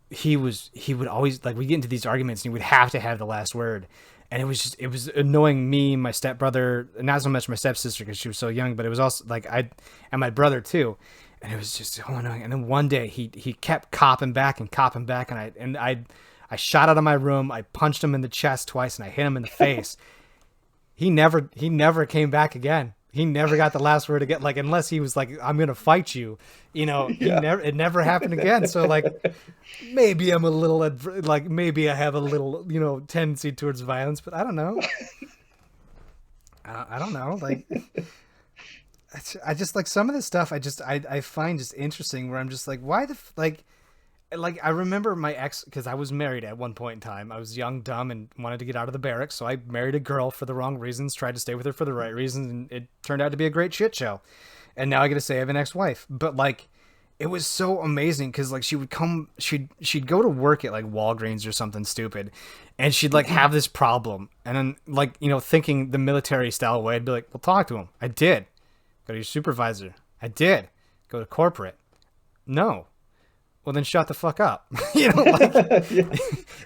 he would always like we get into these arguments, and he would have to have the last word. And it was annoying me, my stepbrother, not so much my stepsister because she was so young, but it was also like I and my brother too. And it was just so annoying. And then one day he kept copping back and copping back, and I shot out of my room. I punched him in the chest twice, and I hit him in the face. He never came back again. He never got the last word again. Like unless he was like, "I'm gonna fight you," Yeah. it never happened again. So like maybe I'm a little like maybe I have a little tendency towards violence, but I don't know. I don't know. Like I just like some of this stuff. I find just interesting. Where I'm just like, why the like I remember my ex because I was married at one point in time. I was young, dumb, and wanted to get out of the barracks, so I married a girl for the wrong reasons. Tried to stay with her for the right reasons, and it turned out to be a great shit show. And now I get to say I have an ex-wife, but like it was so amazing because like she would come, she'd go to work at like Walgreens or something stupid, and she'd like have this problem, and then like thinking the military style way, I'd be like, well, talk to him. I did. Go to your supervisor. I did. Go to corporate. No. Well, then shut the fuck up. Like Yeah.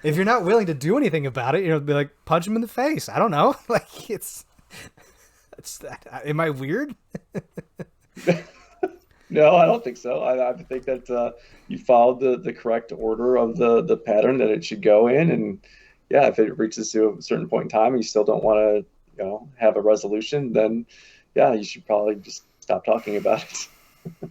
if you're not willing to do anything about it, be like punch him in the face. I don't know. Like it's am I weird? No, I don't think so. I think that you followed the correct order of the pattern that it should go in, and yeah, if it reaches to a certain point in time and you still don't want to, have a resolution, then yeah, you should probably just stop talking about it.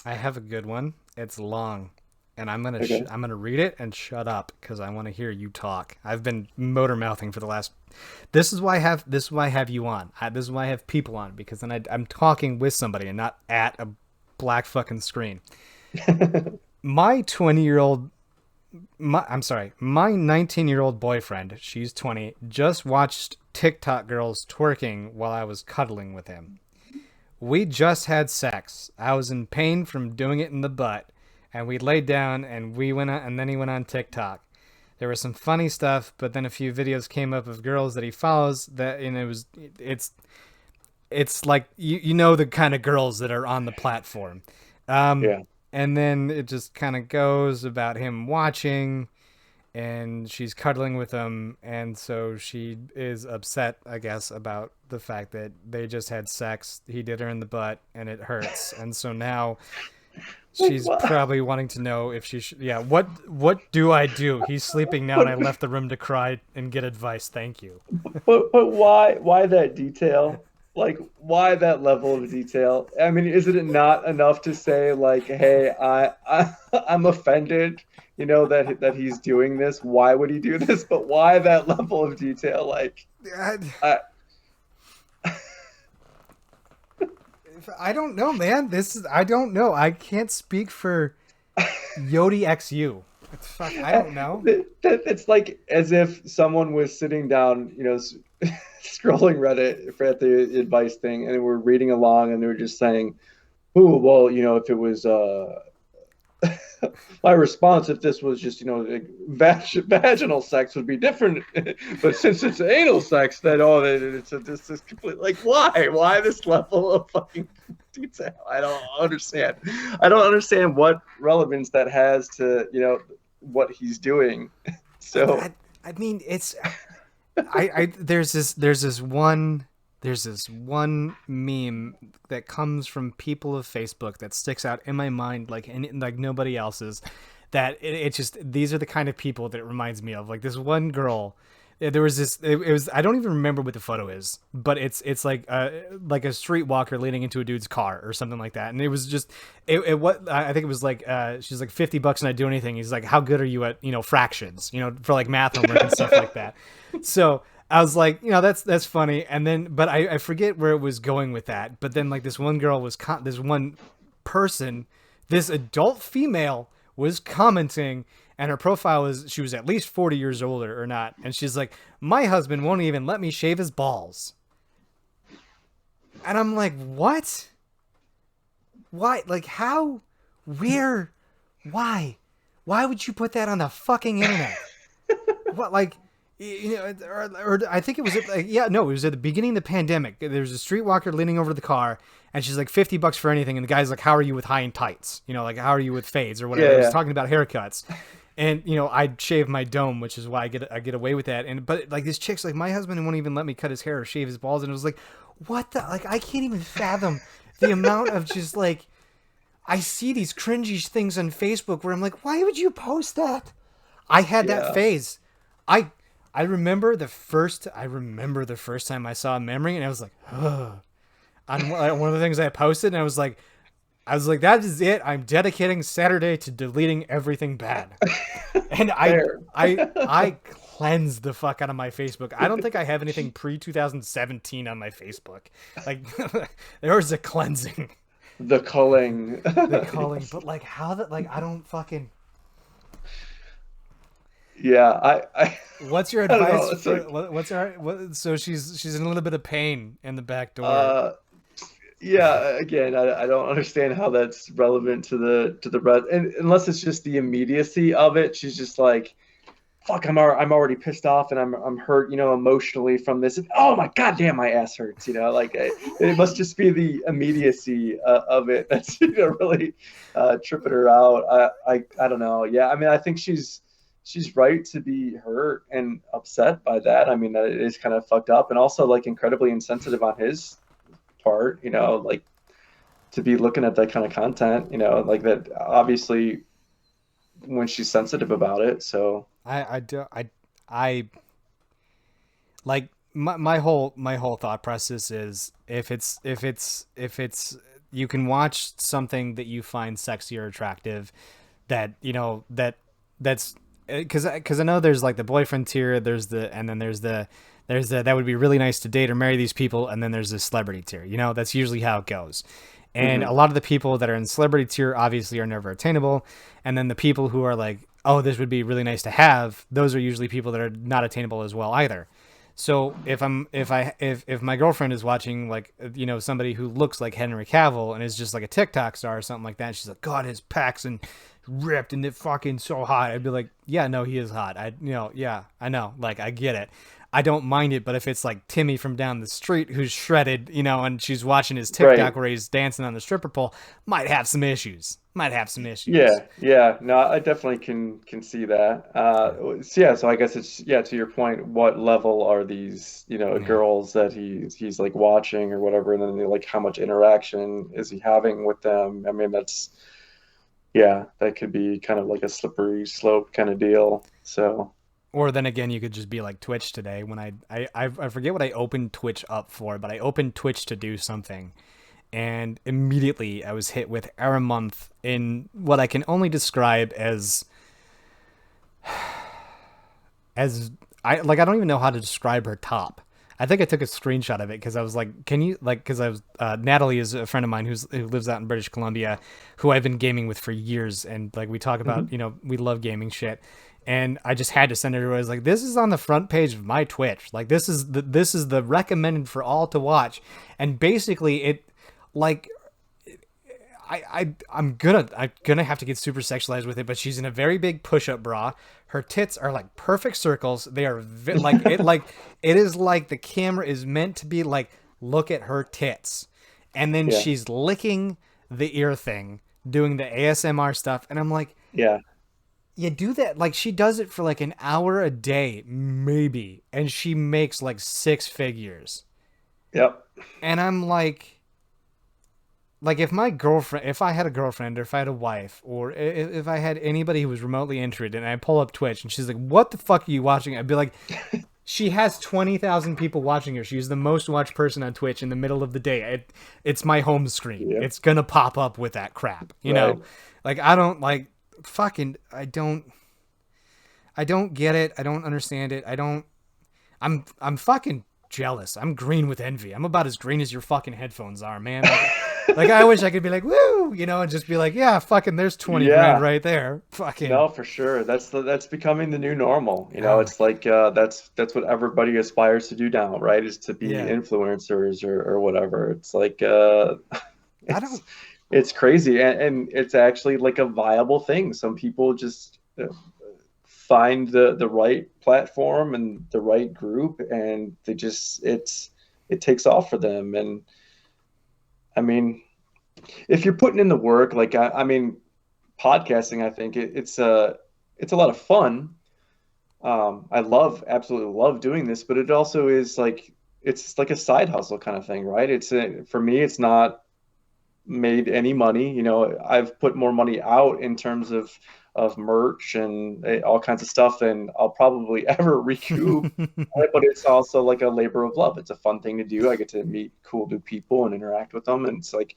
I have a good one. It's long, and Okay. I'm gonna read it and shut up because I want to hear you talk. I've been motor mouthing for the last. This is why I have you on. This is why I have people on because then I'm talking with somebody and not at a black fucking screen. My 20-year-old, I'm sorry, my 19-year-old boyfriend. She's 20. Just watched TikTok girls twerking while I was cuddling with him. We just had sex. I was in pain from doing it in the butt, and we laid down and we went on, and then he went on TikTok. There was some funny stuff, but then a few videos came up of girls that he follows that and it's like you know the kind of girls that are on the platform. Um Yeah. and then it just kind of goes about him watching and she's cuddling with him, and so she is upset, I guess, about the fact that they just had sex. He did her in the butt and it hurts, and so now Like she's what? probably wanting to know if she should. Yeah, what do I do? He's sleeping now, and But I left the room to cry and get advice. Thank you. but why that detail? Like why that level of detail? I mean, isn't it not enough to say like, hey, I'm offended, that he's doing this. Why would he do this? But why that level of detail? Like, I, I, I don't know, man. I don't know. I can't speak for Yodi XU. Fuck, I don't know. it's like as if someone was sitting down, scrolling Reddit for at the advice thing, and they were reading along, and they were just saying, "Ooh, well, if it was my response if this was just like vaginal sex would be different, but since it's anal sex, then this is complete. Like, why this level of fucking detail? I don't understand. I don't understand what relevance that has to what he's doing. So I, I mean, it's I there's this one. there's this one meme that comes from people of Facebook that sticks out in my mind like nobody else's. That it just these are the kind of people that it reminds me of. Like this one girl, there was this. It was I don't even remember what the photo is, but it's like a streetwalker leaning into a dude's car or something like that. And it was just it what I think it was like she's like $50 and I do anything. He's like, how good are you at fractions for like math homework and stuff like that. So I was like, that's funny. And then, but I forget where it was going with that. But then, like, this one girl was, this one person, this adult female was commenting, and her profile was, she was at least 40 years older or not. And she's like, my husband won't even let me shave his balls. And I'm like, what? Why? Like, how? Where? Why? Why would you put that on the fucking internet? What, like, or I think it was it was at the beginning of the pandemic. There was a streetwalker leaning over the car, and she's like $50 for anything, and the guy's like, how are you with high and tights, like how are you with fades or whatever. Yeah, I was yeah. talking about haircuts, and I shave my dome, which is why I get away with that. And but like this chick's like, my husband won't even let me cut his hair or shave his balls. And it was like, what the, like, I can't even fathom the amount of just like, I see these cringy things on Facebook where I'm like, why would you post that? I had that Yeah. phase. I I remember the first time I saw a memory, and I was like, ugh. On one of the things I posted, and I was like, that is it. I'm dedicating Saturday to deleting everything bad. And Fair. I cleansed the fuck out of my Facebook. I don't think I have anything pre 2017 on my Facebook. Like there was a cleansing, The culling. the calling, Yes. but like how that, like, I don't fucking. Yeah, What's your I don't know. advice It's for like, so she's in a little bit of pain in the back door. uh, yeah. Again, I don't understand how that's relevant to the rest, and unless it's just the immediacy of it. She's just like, "Fuck, I'm already pissed off, and I'm hurt, emotionally from this. And, oh my goddamn, my ass hurts. It must just be the immediacy of it that's really tripping her out. I don't know. Yeah, I mean, I think she's right to be hurt and upset by that. I mean, that it is kind of fucked up, and also like incredibly insensitive on his part. Like to be looking at that kind of content. Like that. Obviously, when she's sensitive about it. So I do I like my whole thought process is if it's you can watch something that you find sexy or attractive, that that's because I know there's like the boyfriend tier, there's the and then there's the that would be really nice to date or marry these people, and then there's the celebrity tier. That's usually how it goes. And a mhm. lot of the people that are in celebrity tier obviously are never attainable, and then the people who are like, oh, this would be really nice to have, those are usually people that are not attainable as well either. So if my girlfriend is watching, like, somebody who looks like Henry Cavill and is just like a TikTok star or something like that, and she's like, God, his pecs and ripped and it fucking so hot. I'd be like, yeah, no, he is hot. Yeah, I know, like, I get it. I don't mind it, but if it's like Timmy from down the street who's shredded, and she's watching his TikTok Right. where he's dancing on the stripper pole, might have some issues. Might have some issues. Yeah, yeah. No, I definitely can see that. Yeah. So yeah, so I guess it's yeah, to your point, what level are these, Yeah. girls that he's like watching or whatever, and then like how much interaction is he having with them? I mean, that's yeah, that could be kind of like a slippery slope kind of deal. So, Or then again, you could just be like Twitch today. When I forget what I opened Twitch up for, but I opened Twitch to do something, and immediately I was hit with error month in what I can only describe as I don't even know how to describe her top. I think I took a screenshot of it because I was like, "Can you like?" Because I was Natalie is a friend of mine who lives out in British Columbia, who I've been gaming with for years, and like we talk about, mhm. we love gaming shit, and I just had to send it to her. I was like, "This is on the front page of my Twitch. Like this is the recommended for all to watch," and basically it like I'm gonna have to get super sexualized with it, but she's in a very big push-up bra. Her tits are like perfect circles. They are like it is like the camera is meant to be like, look at her tits, and then Yeah, she's licking the ear thing, doing the ASMR stuff, and I'm like, yeah, you do that, like she does it for like an hour a day maybe, and she makes like six figures. Yep. And I'm like if I had a girlfriend or if I had a wife or if I had anybody who was remotely interested and I pull up Twitch and she's like, what the fuck are you watching? I'd be like, she has 20,000 people watching her. She's the most watched person on Twitch in the middle of the day. It's my home screen. Yep. It's going to pop up with that crap, you know? Right. Like, I don't like fucking, I don't get it. I don't understand it. I'm fucking jealous. I'm green with envy. I'm about as green as your fucking headphones are, man. Like I wish I could be like, woo, you know, and just be like, yeah, fucking, there's 20 grand Yeah. right there. Fucking, No, for sure. That's becoming the new normal. You know, oh my, it's like that's what everybody aspires to do now, right? Is to be yeah. influencers or whatever. It's like I it's don't, it's crazy, and it's actually like a viable thing. Some people just find the right platform and the right group, and they just it takes off for them. And I mean, if you're putting in the work, like I mean, podcasting, I think it's a lot of fun. I absolutely love doing this, but it also is like it's like a side hustle kind of thing, right? For me, it's not made any money. You know, I've put more money out in terms of merch and all kinds of stuff than I'll probably ever recoup. Right? But it's also like a labor of love. It's a fun thing to do. I get to meet cool new people and interact with them, and it's like,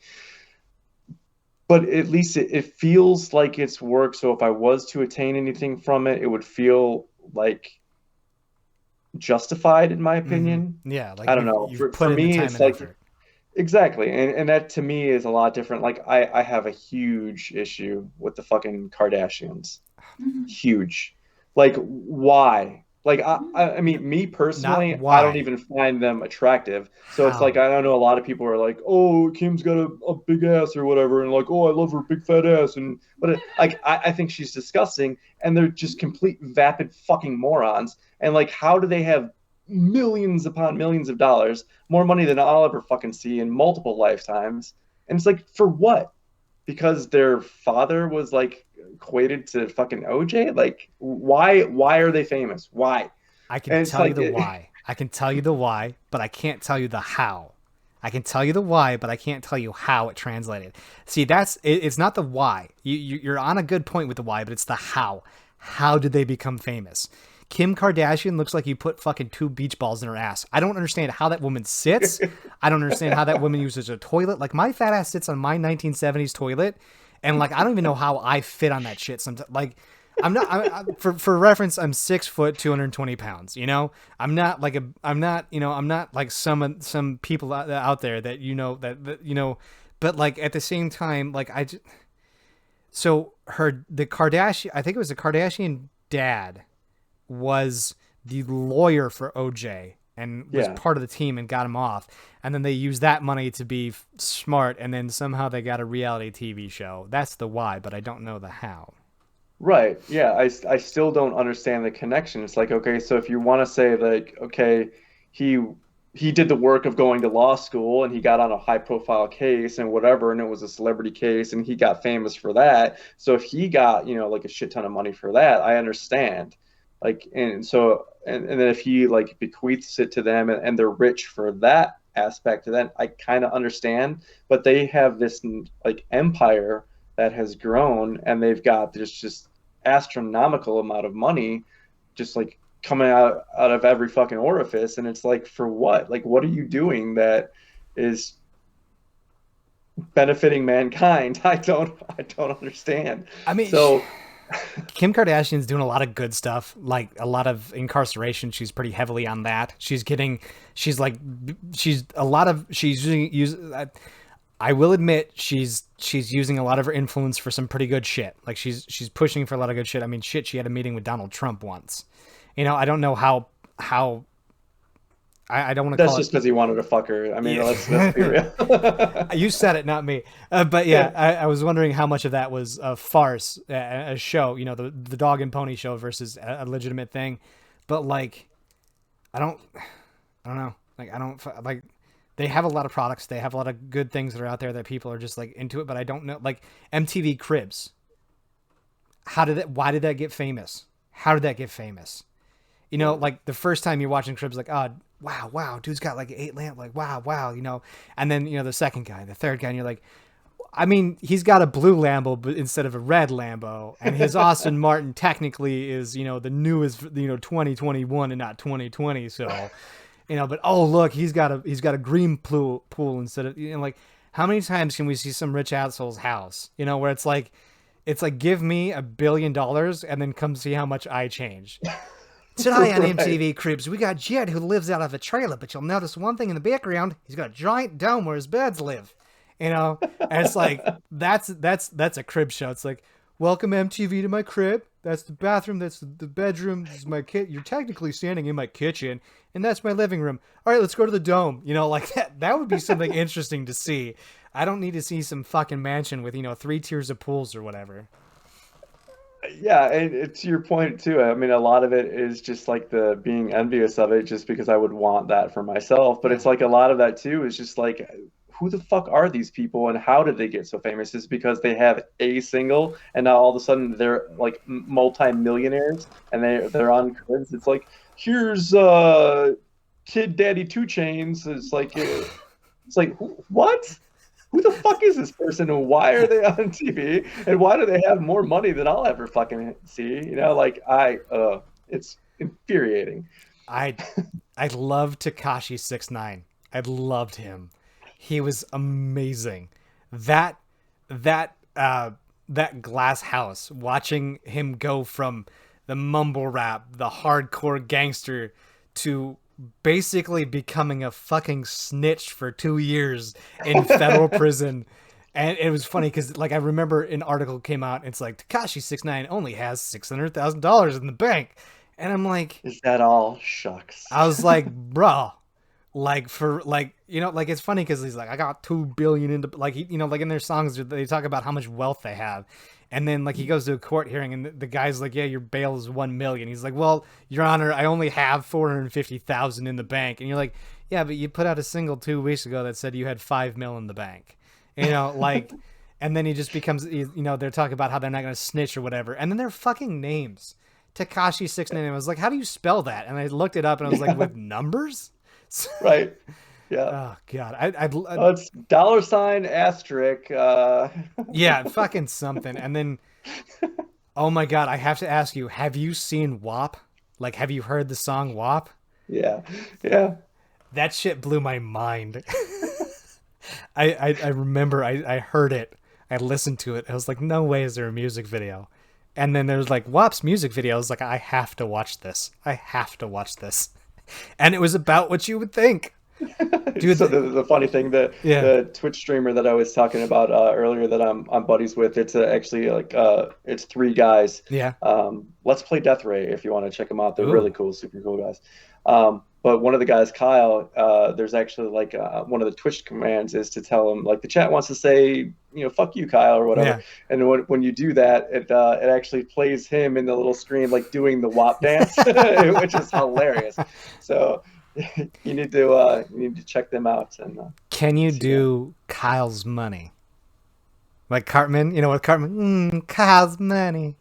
but at least it feels like it's work. So if I was to attain anything from it, it would feel like justified, in my hmm opinion. yeah, like I don't know. you've For put in the me, time it's and like effort. exactly, and that to me is a lot different. Like I have a huge issue with the fucking Kardashians. Huge. Like why? Like I mean, me Not personally, I don't why, even find them attractive. So it's like how. I don't know, a lot of people are like, "Oh, Kim's got a big ass or whatever," and like, "Oh, I love her big fat ass," and but like I think she's disgusting, and they're just complete vapid fucking morons. And like, how do they have millions upon millions of dollars, more money than I'll ever fucking see in multiple lifetimes? And it's like, for what? Because their father was like equated to fucking OJ? Like why are they famous? Why? I can And it's tell you like the why. I can tell you the why, but I can't tell you the how. I can tell you the why, but I can't tell you how it translated. See, it's not the why. You're on a good point with the why, but it's the how. How did they become famous? Kim Kardashian looks like you put fucking two beach balls in her ass. I don't understand how that woman sits. I don't understand how that woman uses a toilet. Like my fat ass sits on my 1970s toilet, and like I don't even know how I fit on that shit. Sometimes, like I'm not. For reference, I'm 6 foot, 220 pounds. You know, I'm not. You know, I'm not like some people out there that that you know. But like at the same time, like so the Kardashian. I think it was the Kardashian dad was the lawyer for OJ and was yeah, part of the team and got him off. And then they used that money to be smart, and then somehow they got a reality TV show. That's the why, but I don't know the how. right. Yeah, I still don't understand the connection. It's like, okay, so if you want to say like, okay, he he did the work of going to law school and he got on a high profile case and whatever, and it was a celebrity case and he got famous for that. So if he got, you know, like a shit ton of money for that, I understand. Like, and so and then if he like bequeaths it to them and they're rich for that aspect, then I kind of understand. But they have this like empire that has grown, and they've got this just astronomical amount of money just like coming out of every fucking orifice. And it's like, for what? Like, what are you doing that is benefiting mankind? I don't understand. I mean, So Kim Kardashian's doing a lot of good stuff, like a lot of incarceration. She's pretty heavily on that. She's like, she's a lot of, she's using, I will admit she's using a lot of her influence for some pretty good shit. Like she's pushing for a lot of good shit. I mean, shit, she had a meeting with Donald Trump once. You know, I don't know how I don't want to that's call it. just because he wanted to fuck her. I mean, let's be Yeah. real. You said it, not me. But yeah, I was wondering how much of that was a farce, a show. You know, the dog and pony show versus a legitimate thing. But like, I don't, I don't know. Like, I don't like. They have a lot of products. They have a lot of good things that are out there that people are just like into it. But I don't know. Like MTV Cribs. How did that? Why did that get famous? How did that get famous? You know, like the first time you're watching Cribs, like, oh, wow, dude's got like 8 lamp, like wow, you know. And then the second guy, the third guy, and you're like, I mean, he's got a blue Lambo, but instead of a red Lambo, and his Aston Martin technically is the newest 2021 and not 2020. So but oh look, he's got a green pool instead of like how many times can we see some rich asshole's house where it's like give me $1 billion and then come see how much I change. Today on Right. MTV Cribs, we got Jed who lives out of a trailer, but you'll notice one thing in the background: he's got a giant dome where his birds live. And it's like that's a crib show. It's like, welcome MTV to my crib. That's the bathroom. That's the bedroom. This is my kit. You're technically standing in my kitchen, and that's my living room. All right, let's go to the dome. Like that. That would be something interesting to see. I don't need to see some fucking mansion with 3 tiers of pools or whatever. Yeah, and to your point too. I mean, a lot of it is just like the being envious of it, just because I would want that for myself. But Yeah. it's like a lot of that too is just like, who the fuck are these people and how did they get so famous? Is because they have a single and now all of a sudden they're like multi-millionaires and they're on cribs. It's like, here's Kid Daddy Two Chains. It's like what? Who the fuck is this person and why are they on TV and why do they have more money than I'll ever fucking see? It's infuriating. I I love Takashi 69. I loved him. He was amazing. That that glass house, watching him go from the mumble rap, the hardcore gangster, to basically becoming a fucking snitch for 2 years in federal prison. And it was funny because, like, I remember an article came out. It's like Takashi 69 only has $600,000 in the bank, and I'm like, Is that all? Shucks. I was like, bro, like for like like it's funny because he's like, I got 2 billion into like like in their songs they talk about how much wealth they have, and then like he goes to a court hearing and the guy's like, yeah, your bail is 1 million. He's like, well, Your Honor, I only have 450,000 in the bank, and you're like, yeah, but you put out a single 2 weeks ago that said you had 5 mil in the bank, like. And then he just becomes, they're talking about how they're not going to snitch or whatever. And then their fucking names. Takashi 69. I was like, how do you spell that? And I looked it up and I was like, Yeah, with numbers? right. Yeah. Oh god, Oh, it's dollar sign asterisk. yeah, fucking something. And then, oh my god, I have to ask you: have you seen WAP? Like, have you heard the song WAP? Yeah. Yeah. That shit blew my mind. I remember I heard it. I listened to it. I was like, no way is there a music video. And then there's like WAP's music video. I was like, I have to watch this. I have to watch this. And it was about what you would think, dude. So the funny thing, Yeah, the Twitch streamer that I was talking about earlier that I'm buddies with, it's actually like it's three guys. yeah. Let's Play Death Ray if you want to check them out. They're really Ooh, cool, super cool guys. But one of the guys, Kyle, there's actually like one of the Twitch commands is to tell him like the chat wants to say fuck you, Kyle, or whatever. yeah. And when you do that, it actually plays him in the little screen like doing the WAP dance, which is hilarious. So you need to check them out and Can you see that. do Kyle's money? Like Cartman, with Cartman, Kyle's money.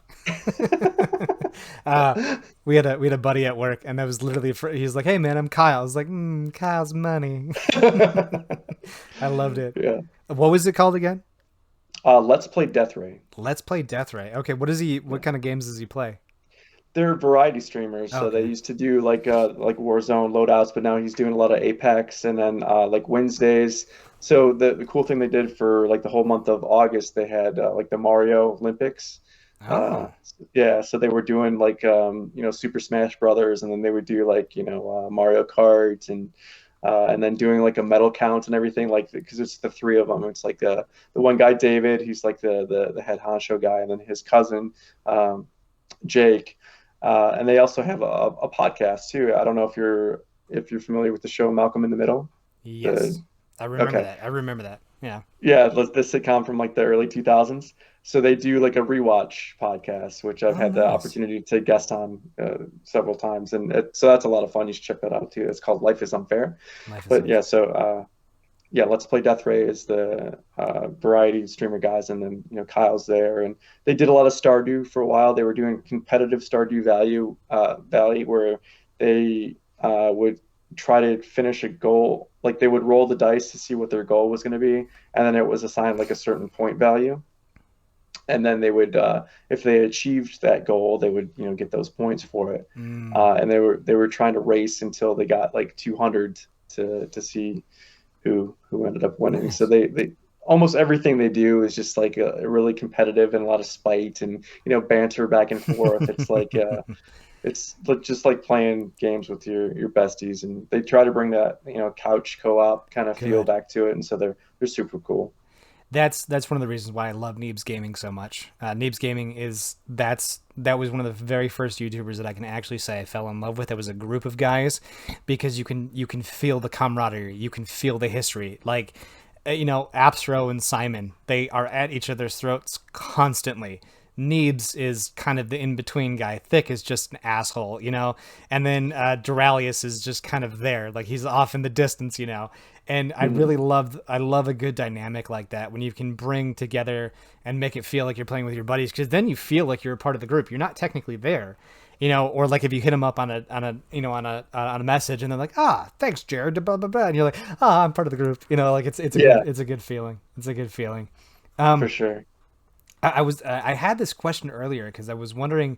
uh, we had a buddy at work, and that was literally he's like, "Hey man, I'm Kyle." I was like, Kyle's money. I loved it. Yeah. What was it called again? Let's Play Death Ray. Let's Play Death Ray. Okay, what is he? What Yeah. kind of games does he play? They're variety streamers, so they Okay. used to do like Warzone loadouts, but now he's doing a lot of Apex and then like Wednesdays. So the cool thing they did for like the whole month of August, they had like the Mario Olympics. Uh, Oh, yeah, so they were doing like Super Smash Brothers, and then they would do like Mario Kart and then doing like a medal count and everything, like because it's the three of them. It's like the one guy David, he's like the head honcho guy, and then his cousin Jake. And they also have a podcast too. I don't know if you're familiar with the show Malcolm in the Middle. The yes. I remember Okay, that. I remember that. Yeah. yeah, the sitcom from like the early 2000s. So they do like a rewatch podcast, which I've Oh, had the nice. opportunity to guest on several times, and so that's a lot of fun. You should check that out too. It's called Life is Unfair. Life is But yeah, unfair. so yeah, Let's Play Death Ray is the variety streamer guys, and then Kyle's there, and they did a lot of Stardew for a while. They were doing competitive Stardew Valley, where they would try to finish a goal. Like they would roll the dice to see what their goal was going to be, and then it was assigned like a certain point value. And then they would, if they achieved that goal, they would, get those points for it. Mm. And they were trying to race until they got like 200 to see who ended up winning. So Nice. they almost everything they do is just like a really competitive and a lot of spite and banter back and forth. It's like it's just like playing games with your besties, and they try to bring that couch co-op kind of feel Good. back to it, and so they're super cool. That's one of the reasons why I love Neebs Gaming so much. Neebs Gaming that was one of the very first YouTubers that I can actually say I fell in love with. It was a group of guys because you can feel the camaraderie, you can feel the history. Like Apsro and Simon, they are at each other's throats constantly. Neebs is kind of the in-between guy. Thick is just an asshole. And then Duralius is just kind of there, like he's off in the distance. And Mhm. I love a good dynamic like that when you can bring together and make it feel like you're playing with your buddies, because then you feel like you're a part of the group. You're not technically there. Or like if you hit them up on a message and they're like, thanks, Jared, blah blah blah, and you're like, I'm part of the group. Like Yeah, it's a good feeling. It's a good feeling. for sure. I had this question earlier because I was wondering,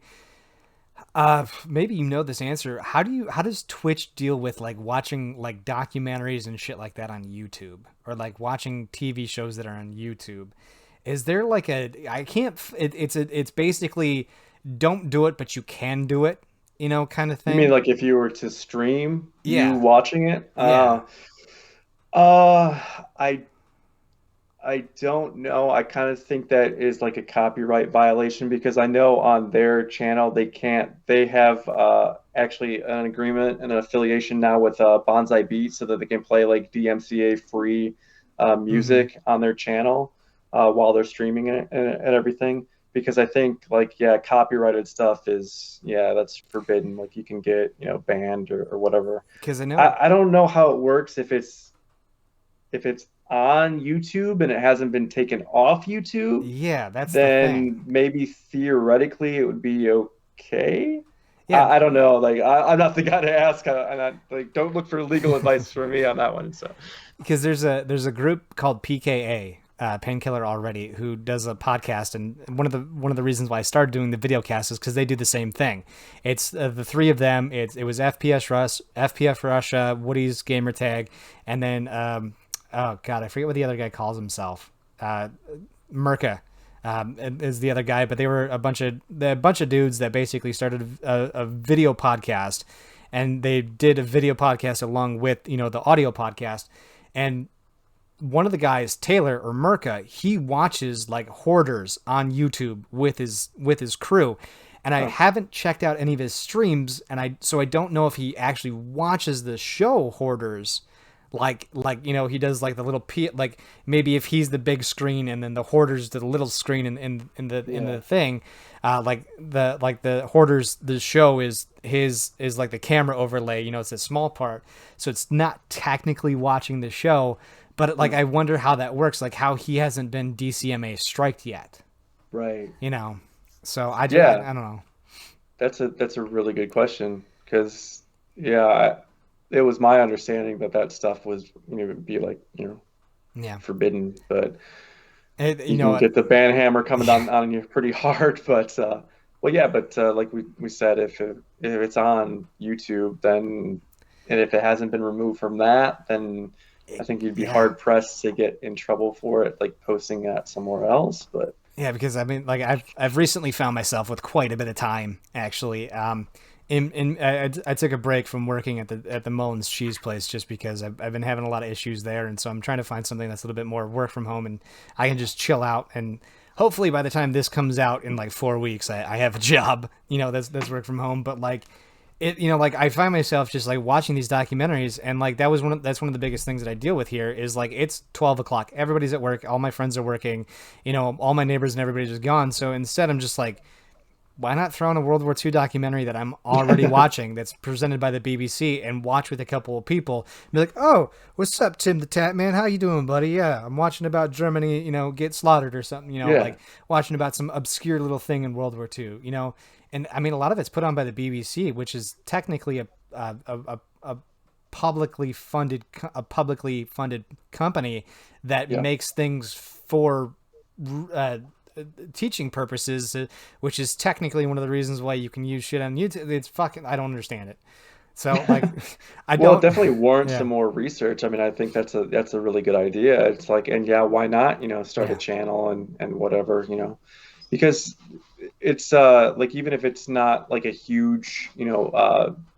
maybe you know this answer. How does Twitch deal with like watching like documentaries and shit like that on YouTube, or like watching TV shows that are on YouTube? Is there like a I can't it's basically don't do it but you can do it, kind of You mean thing. like if you were to stream you Yeah. watching it? Yeah. Uh, I I don't know. I kind of think that is like a copyright violation because I know on their channel they can't. They have actually an agreement and an affiliation now with Bonsai Beat so that they can play like DMCA free Mhm. music on their channel while they're streaming it and everything. Because I think like yeah, copyrighted stuff is yeah, that's forbidden. Like you can get banned or whatever. Cuz I know. I don't know how it works if it's on YouTube and it hasn't been taken off YouTube, Yeah, that's the thing. then maybe theoretically it would be okay. Yeah, I don't know. Like I'm not the guy to ask, and like don't look for legal advice for me on that one. So because there's a group called PKA, Painkiller Already, who does a podcast, and one of the reasons why I started doing the video cast is because they do the same thing. It's the three of them. It was FPF Russia, Woody's gamer tag, and then oh god, I forget what the other guy calls himself. Merca. Is the other guy, but they were a bunch of dudes that basically started a video podcast, and they did a video podcast along with the audio podcast. And one of the guys, Taylor or Merca, he watches like hoarders on YouTube with his crew. And I huh. haven't checked out any of his streams, and I don't know if he actually watches the show Hoarders, like he does like the little like maybe if he's the big screen and then the Hoarders the little screen in the Yeah, thing, like the Hoarders, the show is like the camera overlay. It's a small part, so it's not technically watching the show. But like, hmm, I wonder how that works, like how he hasn't been DCMA striked yet. right. You know, so I Yeah, don't know. that's a really good question because yeah, it was my understanding that that stuff was would be like Yeah, forbidden, but you you know can what? get the ban hammer coming Yeah, down on you pretty hard. But well, yeah, but like we said, if it's on YouTube, then and if it hasn't been removed from that, then I think you'd be yeah. hard pressed to get in trouble for it, like posting that somewhere else. But Yeah, because I mean, like I've recently found myself with quite a bit of time actually. I took a break from working at the Mullins cheese place just because I've been having a lot of issues there, and so I'm trying to find something that's a little bit more work from home, and I can just chill out. And hopefully by the time this comes out in like 4 weeks, I have a job, that's work from home. But like like I find myself just like watching these documentaries, and like that's one of the biggest things that I deal with here is like it's 12 o'clock, everybody's at work, all my friends are working, all my neighbors and everybody's just gone. So instead, I'm just like, why not throw in a World War II documentary that I'm already watching that's presented by the BBC and watch with a couple of people? Be like, oh, what's up, Tim the Tat Man? How you doing, buddy? Yeah, I'm watching about Germany, get slaughtered or something. yeah, Like watching about some obscure little thing in World War II. And I mean, a lot of it's put on by the BBC, which is technically a a publicly funded company that Yeah. makes things for uh, teaching purposes, which is technically one of the reasons why you can use shit on YouTube. It's fucking, I don't understand it. So like, I Well, it don't, definitely warrants yeah, some more research. I mean, I think that's a really good idea. It's like, and yeah, why not, start a yeah. channel and whatever, because it's like even if it's not like a huge,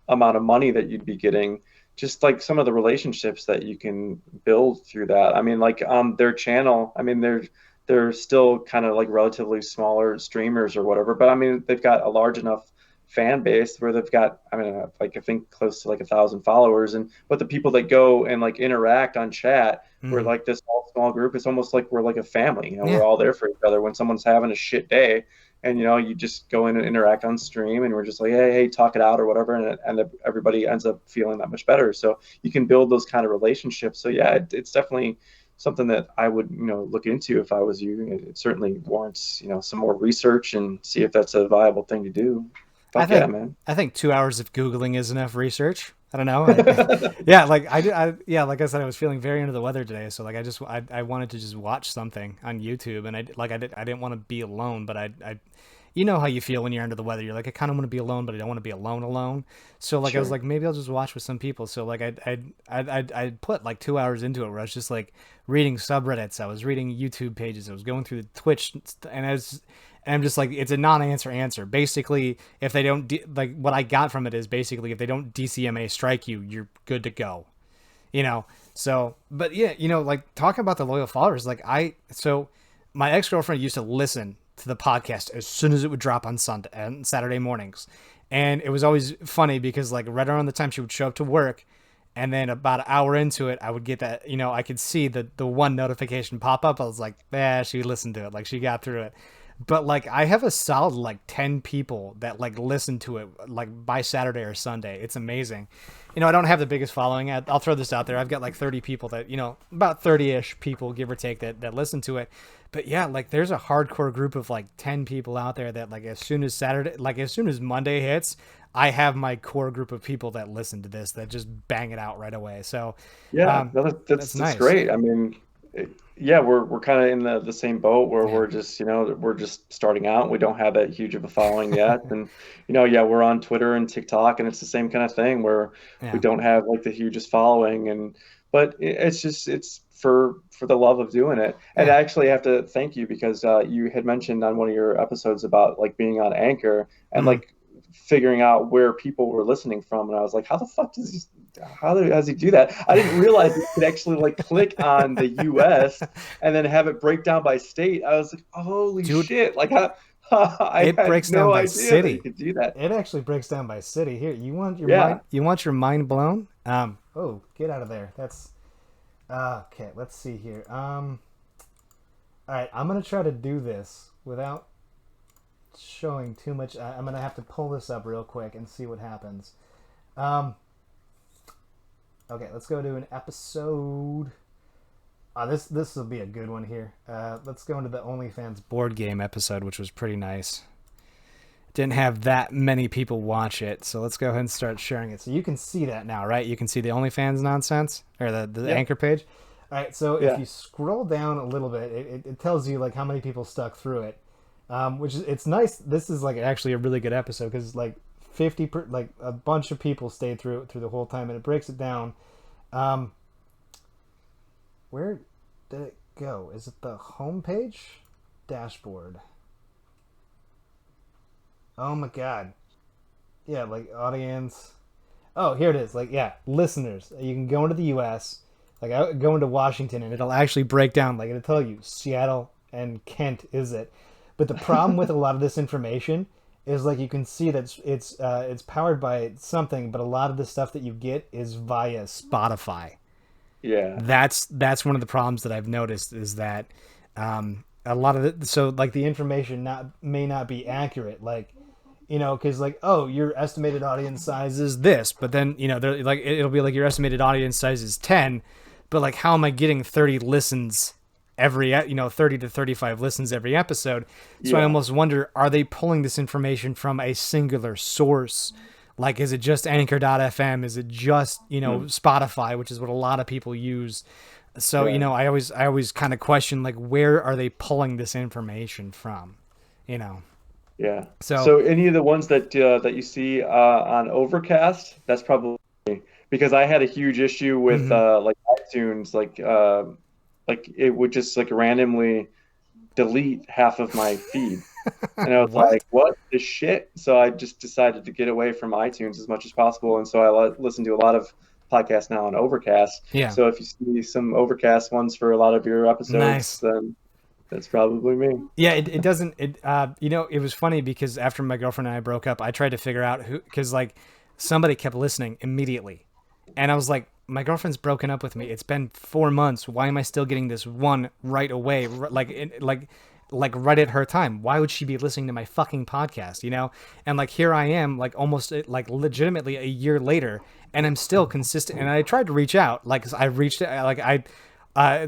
amount of money that you'd be getting, just like some of the relationships that you can build through that. I mean, like their channel, I mean, they're still kind of like relatively smaller streamers or whatever, but I mean, they've got a large enough fan base where they've got, I mean, like I think close to like 1,000 followers, and but the people that go and like interact on chat, we're Mhm. like this all small group. It's almost like we're like a family. Yeah. We're all there for each other when someone's having a shit day, and you just go in and interact on stream, and we're just like, hey, talk it out or whatever, and everybody ends up feeling that much better. So you can build those kind of relationships. So yeah, it's definitely something that I would look into if I was you. It certainly warrants some more research and see if that's a viable thing to do. I Fuck yeah, think man. I think 2 hours of Googling is enough research. I don't know. Yeah, like yeah, like I said, I was feeling very under the weather today, so like I wanted to just watch something on YouTube, and I didn't want to be alone, but you know how you feel when you're under the weather. You're like, I kind of want to be alone, but I don't want to be alone. So like I was Sure. like, maybe I'll just watch with some people. So like I put like 2 hours into it, where I was just like reading subreddits, I was reading YouTube pages, I was going through the Twitch, and I'm just like, it's a non-answer answer. Basically, if they don't like, what I got from it is basically, if they don't DCMA strike you, you're good to go. You know. So, but yeah, like talking about the loyal followers, like so my ex girlfriend used to listen to the podcast as soon as it would drop on Sunday and Saturday mornings, and it was always funny because like right around the time she would show up to work, and then about an hour into it, I would get that, I could see the one notification pop up. I was like, she listened to it, like she got through it. But like I have a solid like 10 people that like listen to it like by Saturday or Sunday. It's amazing. I don't have the biggest following. I'll throw this out there. I've got like 30 people that, about 30-ish people, give or take, that listen to it. But yeah, like there's a hardcore group of like 10 people out there that like as soon as Monday hits, I have my core group of people that listen to this that just bang it out right away. So Yeah, no, that's that's nice. great. I mean, yeah, we're kind of in the same boat where Yeah. we're just starting out. We don't have that huge of a following yet, and yeah, we're on Twitter and TikTok, and it's the same kind of thing where we Yeah. don't have like the hugest following, and but it's just it's for the love of doing it. And Yeah. I actually have to thank you because you had mentioned on one of your episodes about like being on Anchor and Mm-hmm. like figuring out where people were listening from, and I was like, how does he do that? I didn't realize you could actually like click on the US and then have it break down by state. I was like, holy Dude, shit. Like I it had breaks down no by idea that you city. could do that. It actually breaks down by city. Here, you want your mind? Yeah. You want your mind blown? Oh, get out of there. That's okay. Let's see here. All right. I'm gonna try to do this without showing too much. I'm gonna have to pull this up real quick and see what happens. Um, okay. Let's go to an episode. This will be a good one here. Let's go into the OnlyFans board game episode, which was pretty nice. Didn't have that many people watch it, so let's go ahead and start sharing it. So you can see that now, right? You can see the OnlyFans nonsense, or the Yep. Anchor page. All right, so if Yeah. you scroll down a little bit, it tells you like how many people stuck through it, which is, it's nice. This is like actually a really good episode because like like a bunch of people stayed through the whole time, and it breaks it down. Um, where did it go? Is it the homepage dashboard? Oh my god. Yeah, like audience. Oh, here it is. Like, yeah, listeners. You can go into the U.S., like I go into Washington, and it'll actually break down. Like it'll tell you Seattle and Kent is it. But the problem with a lot of this information is like you can see that it's powered by something, but a lot of the stuff that you get is via Spotify. Yeah. That's one of the problems that I've noticed is that a lot of it. So like the information may not be accurate. Like because like, oh, your estimated audience size is this, but then they're like, it'll be like your estimated audience size is 10, but like, how am I getting 30 listens every 30 to 35 listens every episode? So I Yeah. almost wonder, are they pulling this information from a singular source, Like, is it just Anchor.fm? Is it just, Spotify, which is what a lot of people use? So, Right. I always kind of question, like, where are they pulling this information from? You know? Yeah. So, So any of the ones that you see on Overcast, that's probably because I had a huge issue with mhm. like iTunes, like it would just like randomly delete half of my feed. And I was What? like, what the shit? So I just decided to get away from iTunes as much as possible. And so I listen to a lot of podcasts now on Overcast. Yeah. So if you see some Overcast ones for a lot of your episodes, Nice. then that's probably me. Yeah, it doesn't it was funny because after my girlfriend and I broke up, I tried to figure out who, because like somebody kept listening immediately. And I was like, my girlfriend's broken up with me. It's been 4 months. Why am I still getting this one right away? Like right at her time. Why would she be listening to my fucking podcast, And like here I am, like almost like legitimately a year later, and I'm still consistent. And I tried to reach out, like I reached like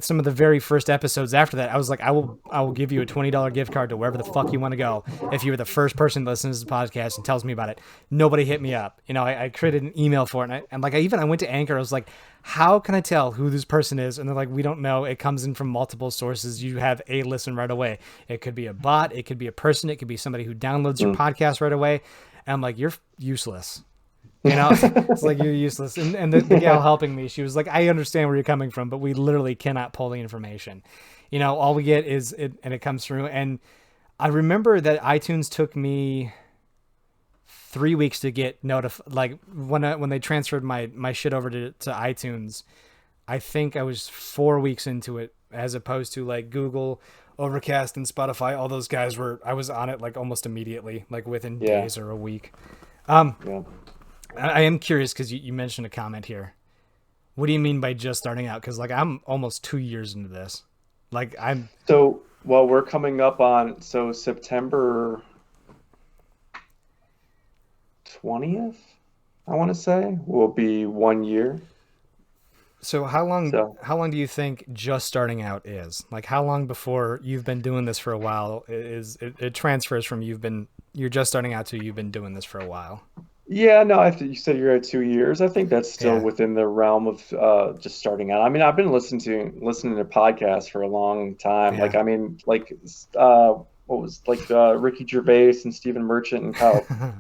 some of the very first episodes after that, I was like, I will give you a $20 gift card to wherever the fuck you want to go if you were the first person that listens to the podcast and tells me about it. Nobody hit me up. I created an email for it, and like I went to Anchor. I was like, how can I tell who this person is? And they're like, we don't know. It comes in from multiple sources. You have a listen right away. It could be a bot. It could be a person. It could be somebody who downloads your Mm. podcast right away. And I'm like, you're useless. It's like you're useless. And the gal helping me, she was like, I understand where you're coming from, but we literally cannot pull the information. All we get is it, and it comes through. And I remember that iTunes took me 3 weeks to get notified. Like when they transferred my shit over to iTunes, I think I was 4 weeks into it, as opposed to like Google, Overcast, and Spotify. All those guys I was on it like almost immediately, like within Yeah. days or a week. Um, Yeah. I am curious because you mentioned a comment here. What do you mean by just starting out? Because like I'm almost 2 years into this. Like I'm So, well, we're coming up on so September 20th, I want to say, will be 1 year. so how long So, how long do you think just starting out is? Like how long before you've been doing this for a while it transfers from you're just starting out to you've been doing this for a while? yeah, no, I think you said you're at 2 years. I think that's still Yeah. within the realm of just starting out. I mean, I've been listening to podcasts for a long time. Yeah. Like, I mean, like what was like Ricky Gervais and Stephen Merchant and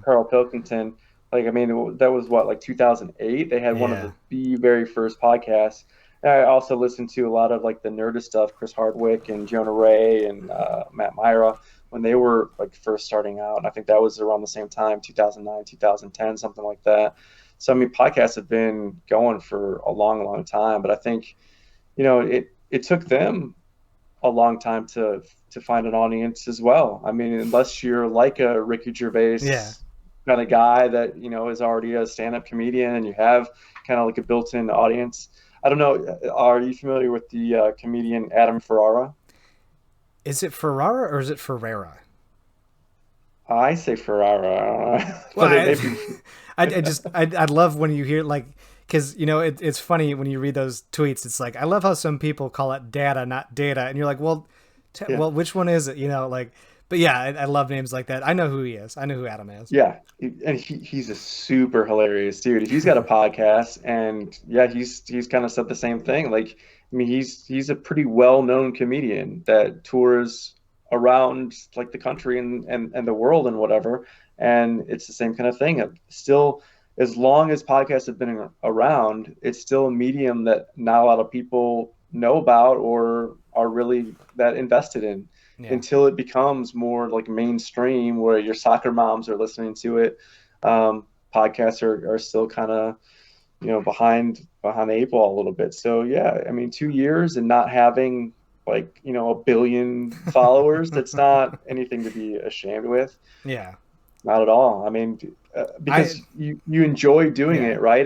Carl Pilkington. Like, I mean, that was what, like 2008. They had one of Yeah. the very first podcasts. And I also listened to a lot of like the Nerdist stuff, Chris Hardwick and Jonah Ray and Matt Myra when they were like first starting out. And I think that was around the same time, 2009, 2010, something like that. So I mean, podcasts have been going for a long, long time, but I think it took them a long time to find an audience as well. I mean, unless you're like a Ricky Gervais Yeah. kind of guy that is already a stand-up comedian and you have kind of like a built-in audience. I don't know. Are you familiar with the comedian Adam Ferrara? Is it Ferrara or is it Ferrera? I say Ferrara, Well, but it may be. I love when you hear like, because it's funny when you read those tweets. It's like I love how some people call it data, not data, and you're like, well, Yeah, well, which one is it? Like, but yeah, I love names like that. I know who he is. I know who Adam is. yeah, and he's a super hilarious dude. He's got a podcast, and yeah, he's kind of said the same thing. Like, I mean, he's a pretty well-known comedian that tours around like the country and the world and whatever. And it's the same kind of thing. Still, as long as podcasts have been around, it's still a medium that not a lot of people know about or are really that invested in Yeah, until it becomes more like mainstream where your soccer moms are listening to it. Podcasts are still kind of behind the eight ball a little bit. So yeah, I mean, 2 years and not having like 1 billion followers, that's not anything to be ashamed with. yeah. Not at all. I mean, I because you enjoy doing yeah. it, right?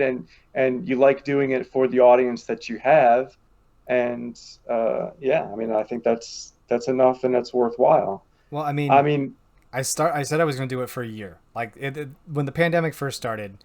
And you like doing it for the audience that you have. And yeah, I mean, I think that's enough and that's worthwhile. Well, I I mean, mean, I said I was going to do it for a year. Like when the pandemic first started,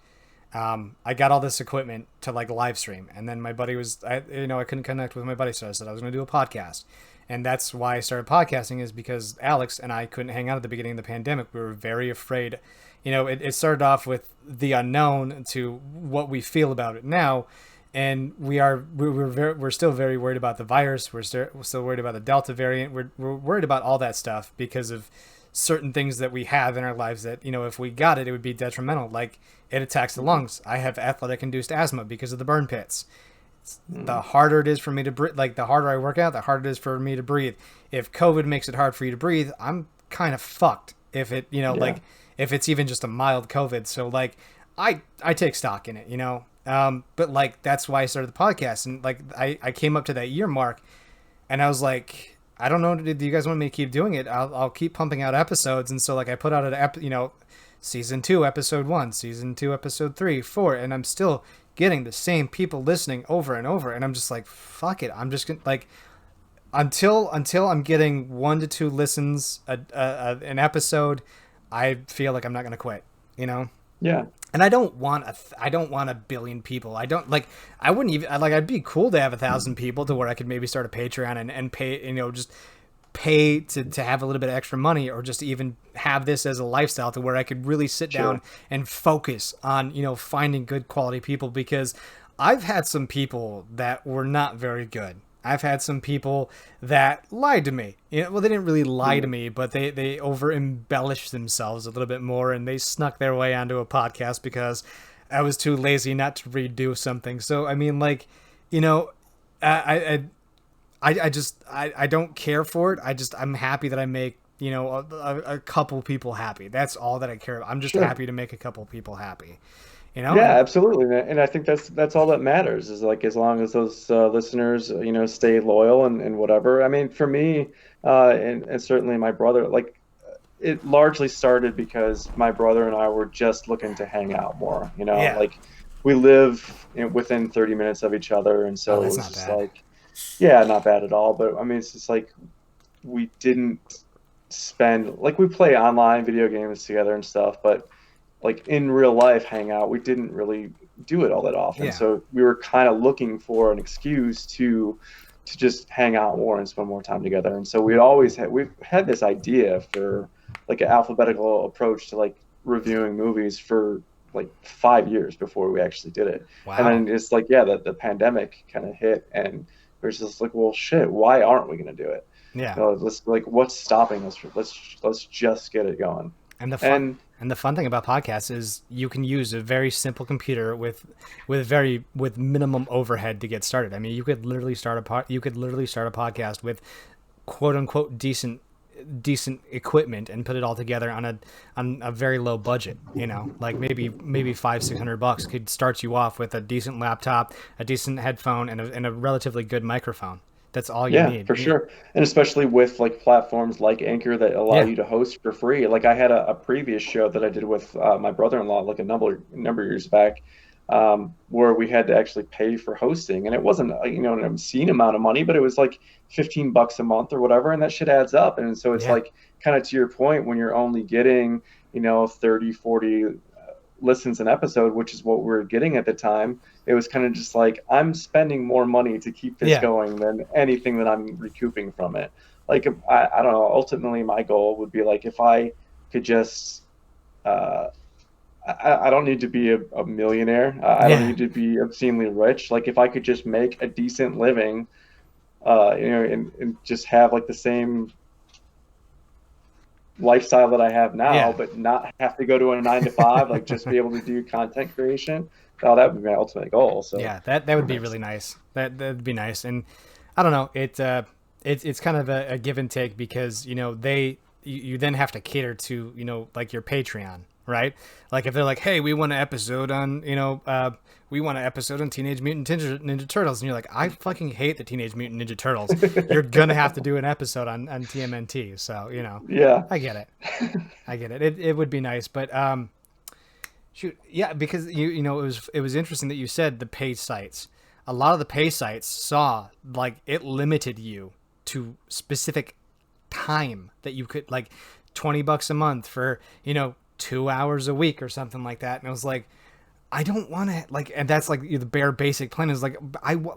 I got all this equipment to like live stream, and then my buddy was, I couldn't connect with my buddy, so I said I was going to do a podcast, And that's why I started podcasting, is because Alex and I couldn't hang out at the beginning of the pandemic. We were very afraid. It started off with the unknown to what we feel about it now. And we're still very worried about the virus. We're still worried about the Delta variant. We're worried about all that stuff because of certain things that we have in our lives that, if we got it, it would be detrimental. Like, it attacks the lungs. I have athletic induced asthma because of the burn pits. The harder it is for me to breathe, like the harder I work out, the harder it is for me to breathe. If COVID makes it hard for you to breathe, I'm kind of fucked. If it, like if it's even just a mild COVID. So like, I take stock in it, but like, that's why I started the podcast. And like, I came up to that year mark and I was like, I don't know, do you guys want me to keep doing it? I'll keep pumping out episodes. And so like, I put out season 2, episode 1, season 2, episode 3, 4, and I'm still getting the same people listening over and over. And I'm just like, fuck it. I'm just gonna like, until I'm getting 1 to 2 listens an episode, I feel like I'm not going to quit, Yeah. And I don't want a billion people. I don't like, I wouldn't even like, I'd be cool to have 1,000 people to where I could maybe start a Patreon and pay, just pay to have a little bit of extra money, or just even have this as a lifestyle to where I could really sit down and focus on, finding good quality people, because I've had some people that were not very good. I've had some people that lied to me. Well, they didn't really lie to me, but they over embellished themselves a little bit more, and they snuck their way onto a podcast because I was too lazy not to redo something. So, I mean, like, I don't care for it. I'm happy that I make, a couple people happy. That's all that I care about. I'm just happy to make a couple people happy. Yeah, absolutely. And I think that's all that matters, is like, as long as those listeners, stay loyal and whatever. I mean, for me, and certainly my brother, like, it largely started because my brother and I were just looking to hang out more, like, we live within 30 minutes of each other. And so it was just like, yeah, not bad at all. But I mean, it's just like, we didn't spend, like, we play online video games together and stuff, but like in real life hangout, we didn't really do it all that often. Yeah. So we were kind of looking for an excuse to just hang out more and spend more time together. And so we've had this idea for like an alphabetical approach to like reviewing movies for like 5 years before we actually did it. Wow. And then it's like, the pandemic kind of hit, and we're just like, well, shit, why aren't we going to do it? Yeah. Let's, like, what's stopping us? Let's just get it going. And the fun thing about podcasts is you can use a very simple computer with minimum overhead to get started. I mean, you could literally start a podcast with quote unquote decent equipment and put it all together on a very low budget. Like maybe $500-600 could start you off with a decent laptop, a decent headphone, and a relatively good microphone. That's all you need. Yeah, for sure. And especially with like platforms like Anchor that allow you to host for free. Like, I had a previous show that I did with my brother-in-law like a number of years back, where we had to actually pay for hosting, and it wasn't an obscene amount of money, but it was like $15 a month or whatever, and that shit adds up. And so it's like, kind of to your point, when you're only getting 30, 40 listens an episode, which is what we were getting at the time, it was kind of just like, I'm spending more money to keep this going than anything that I'm recouping from it. Like, I don't know, ultimately my goal would be like, if I could just I don't need to be a millionaire. I don't need to be obscenely rich. Like, if I could just make a decent living, and just have like the same lifestyle that I have now, but not have to go to a 9 to 5, like just be able to do content creation. Oh, that would be my ultimate goal. So yeah, that would be really nice. That'd be nice. And I don't know, it's kind of a give and take, because you then have to cater to like your Patreon, right? Like, if they're like, hey, we want an episode on Teenage Mutant Ninja Turtles, and you're like, I fucking hate the Teenage Mutant Ninja Turtles. You're gonna have to do an episode on TMNT. So yeah, I get it. It would be nice, but shoot, yeah, because it was interesting that you said the pay sites. A lot of the pay sites saw like it limited you to specific time that you could, like $20 a month for 2 hours a week or something like that, and it was like, I don't want to like, and that's like the bare basic plan is like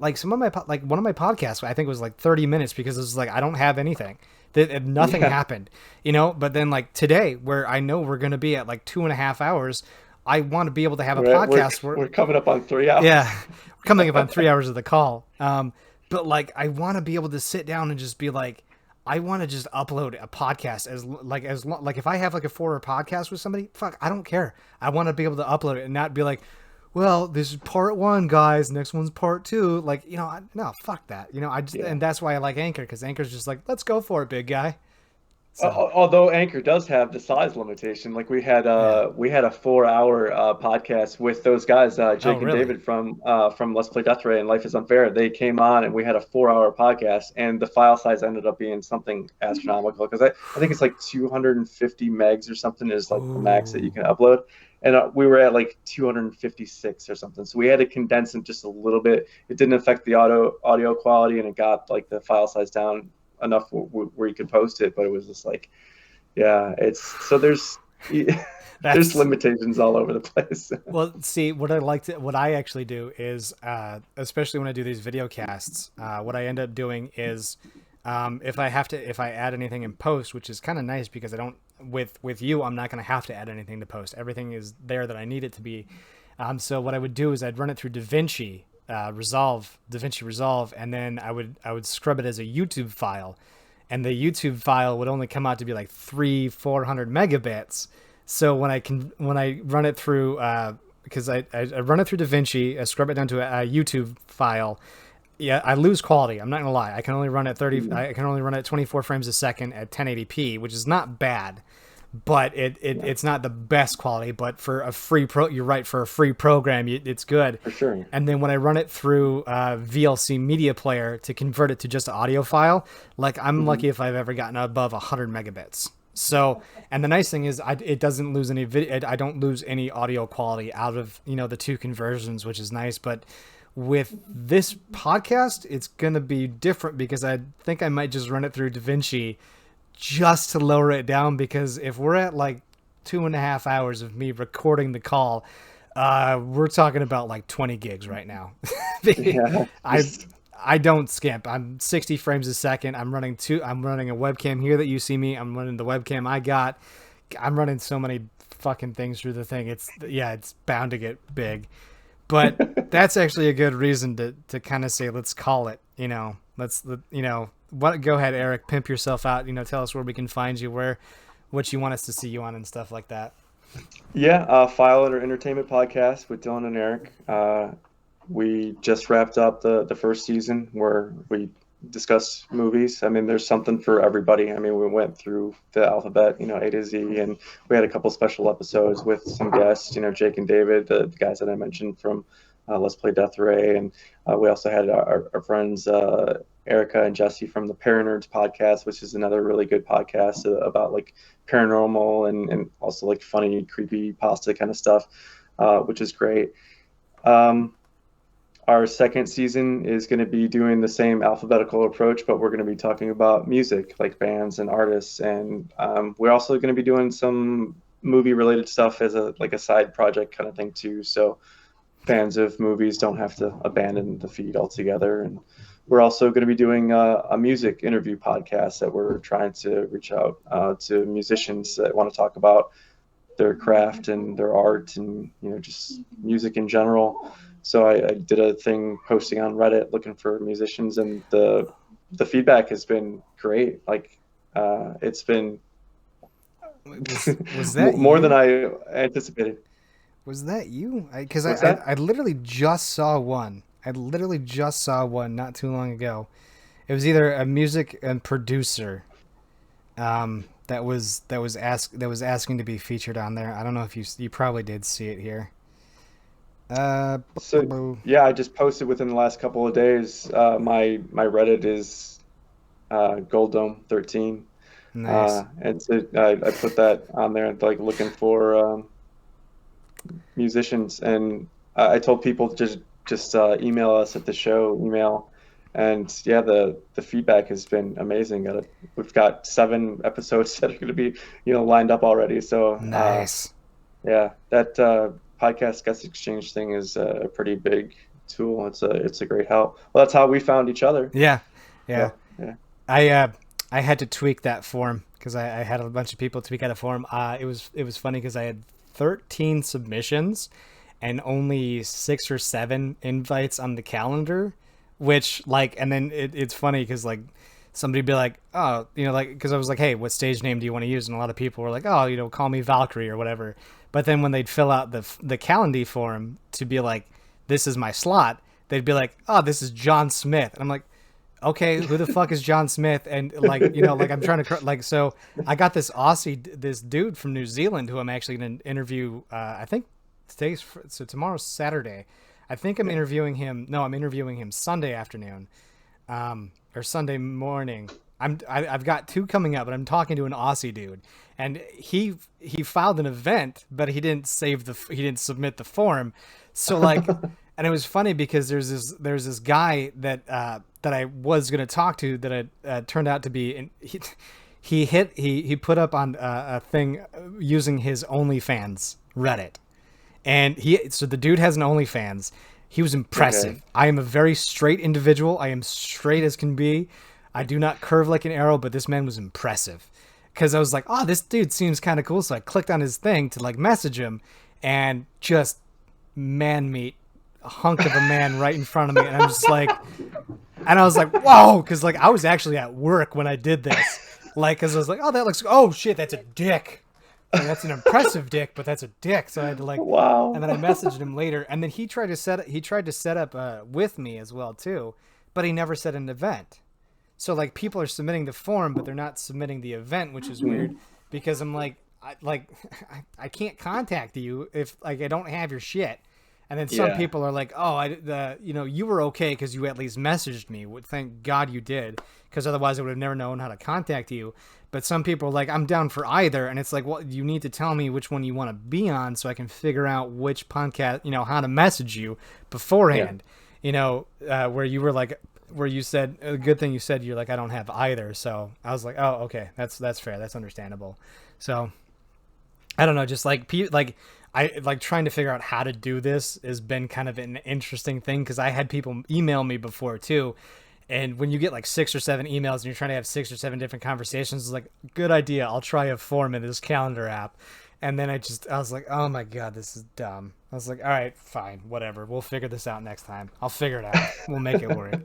like some of my like one of my podcasts I think was like 30 minutes because it was like I don't have anything that nothing Yeah, happened, but then like today where I know we're gonna be at like 2.5 hours, I want to be able to have a we're podcast where we're coming up on 3 hours. yeah, we're coming up on 3 hours of the call. But like I want to be able to sit down and just be like, I want to just upload a podcast like if I have like a 4 hour podcast with somebody, fuck, I don't care. I want to be able to upload it and not be like, well, this is part one, guys. Next one's part two. Like, no, fuck that. Yeah. And that's why I like Anchor because Anchor's just like, let's go for it, big guy. So Although Anchor does have the size limitation, like yeah. we had a 4 hour podcast with those guys, Oh, Jake and really? David from Let's Play Death Ray and Life is Unfair. They came on and we had a 4 hour podcast, and the file size ended up being something astronomical because I think it's like 250 megs or something is like the max that you Ooh. can upload, and we were at like 256 or something. So we had to condense it just a little bit. It didn't affect the audio quality, and it got like the file size down enough where you could post it, but it was just like, yeah, it's so there's That's limitations all over the place. Well, see, what I actually do is, especially when I do these video casts, what I end up doing is, if I add anything in post, which is kind of nice because I don't, with you, I'm not going to have to add anything to post. Everything is there that I need it to be. So what I would do is I'd run it through DaVinci Resolve, and then I would scrub it as a YouTube file, and the YouTube file would only come out to be like 400 megabits. So when I run it through, because I run it through DaVinci, I scrub it down to a YouTube file. Yeah, I lose quality. I'm not gonna lie. I can only run at 30. I can only run at 24 frames a second at 1080p, which is not bad, but Yeah, it's not the best quality. But for a free you're right. For a free program, it's good. for sure. And then when I run it through VLC Media Player to convert it to just an audio file, like I'm Hmm. lucky if I've ever gotten above 100 megabits. So, and the nice thing is, it doesn't lose any video. I don't lose any audio quality out of the two conversions, which is nice. But with this podcast, it's gonna be different because I think I might just run it through DaVinci just to lower it down. Because if we're at like 2.5 hours of me recording the call, we're talking about like 20 gigs right now. Yeah, I I don't skimp. I'm 60 frames a second. I'm running a webcam here that you see me. I'm running the webcam I got. I'm running so many fucking things through the thing. It's bound to get big. But that's actually a good reason to kind of say let's call it. What go ahead, Eric, pimp yourself out. Tell us where we can find you, what you want us to see you on and stuff like that. yeah. File It or Entertainment podcast with Dylan and Eric. We just wrapped up the first season where we discussed movies. I mean, there's something for everybody. I mean, we went through the alphabet, A to Z, and we had a couple special episodes with some guests, Jake and David, the guys that I mentioned from Let's Play Death Ray, and we also had our friends Erica and Jesse from the Paranerds podcast, which is another really good podcast about like paranormal and also like funny, creepy pasta kind of stuff, which is great. Um, our second season is going to be doing the same alphabetical approach, but we're going to be talking about music, like bands and artists, and we're also going to be doing some movie-related stuff as a side project kind of thing too. So fans of movies don't have to abandon the feed altogether. And we're also going to be doing a music interview podcast that we're trying to reach out to musicians that want to talk about their craft and their art and just music in general. So I did a thing posting on Reddit looking for musicians, and the feedback has been great. Like it's been Was that more than you? I anticipated. Was that you? Because What's that? I literally just saw one. I literally just saw one not too long ago. It was either a music and producer that was asking to be featured on there. I don't know if you probably did see it here. Uh, So yeah, I just posted within the last couple of days. My Reddit is Gold Dome 13, nice. and so I put that on there, like looking for musicians, and I told people to just email us at the show email, and yeah, the feedback has been amazing. We've got 7 episodes that are going to be lined up already. So Nice. yeah, that podcast guest exchange thing is a pretty big tool. It's a great help. Well, that's how we found each other. Yeah, yeah. So yeah. I uh, I had to tweak that form because I had a bunch of people tweak out a form. It was funny because I had 13 submissions and only 6 or 7 invites on the calendar, which like, and then it's funny because like somebody be like, oh, like, because I was like, hey, what stage name do you want to use? And a lot of people were like, oh, call me Valkyrie or whatever. But then when they'd fill out the Calendly form to be like, this is my slot, they'd be like, oh, this is John Smith. And I'm like, okay, who the fuck is John Smith? And like, like I'm trying to like, so I got this dude from New Zealand who I'm actually going to interview. I think tomorrow's Saturday. I think I'm interviewing him. No, I'm interviewing him Sunday afternoon, or Sunday morning. I've got 2 coming up, but I'm talking to an Aussie dude, and he filed an event, but he didn't submit the form. So like, and it was funny because there's this guy that I was gonna talk to that turned out to be, and he put up on a thing using his OnlyFans Reddit, and so the dude has an OnlyFans. He was impressive. Okay. I am a very straight individual. I am straight as can be. I do not curve like an arrow, but this man was impressive. Because I was like, oh, this dude seems kind of cool. So I clicked on his thing to like message him, and just man meat, a hunk of a man right in front of me. And I'm just like, and I was like, whoa, because like I was actually at work when I did this. Like, because I was like, oh, that looks, oh shit, that's a dick. Like, that's an impressive dick, but that's a dick. So I had to like, wow. And then I messaged him later, and then he tried to set up with me as well too, but he never set an event. So like people are submitting the form, but they're not submitting the event, which is weird because I'm like, I can't contact you if like I don't have your shit. And then some people are like, oh, you were okay because you at least messaged me. Thank God you did, because otherwise I would have never known how to contact you. But some people are like, I'm down for either. And it's like, well, you need to tell me which one you want to be on so I can figure out which podcast, how to message you beforehand. Where you were like, where you said, a good thing you said, you're like, I don't have either. So I was like, oh, okay, that's fair. That's understandable. So I don't know, just like I like trying to figure out how to do this has been kind of an interesting thing, because I had people email me before too. And when you get like 6 or 7 emails and you're trying to have 6 or 7 different conversations, it's like, good idea. I'll try a form in this calendar app. And then I was like, oh my God, this is dumb. I was like, all right, fine, whatever. We'll figure this out next time. I'll figure it out. We'll make it work.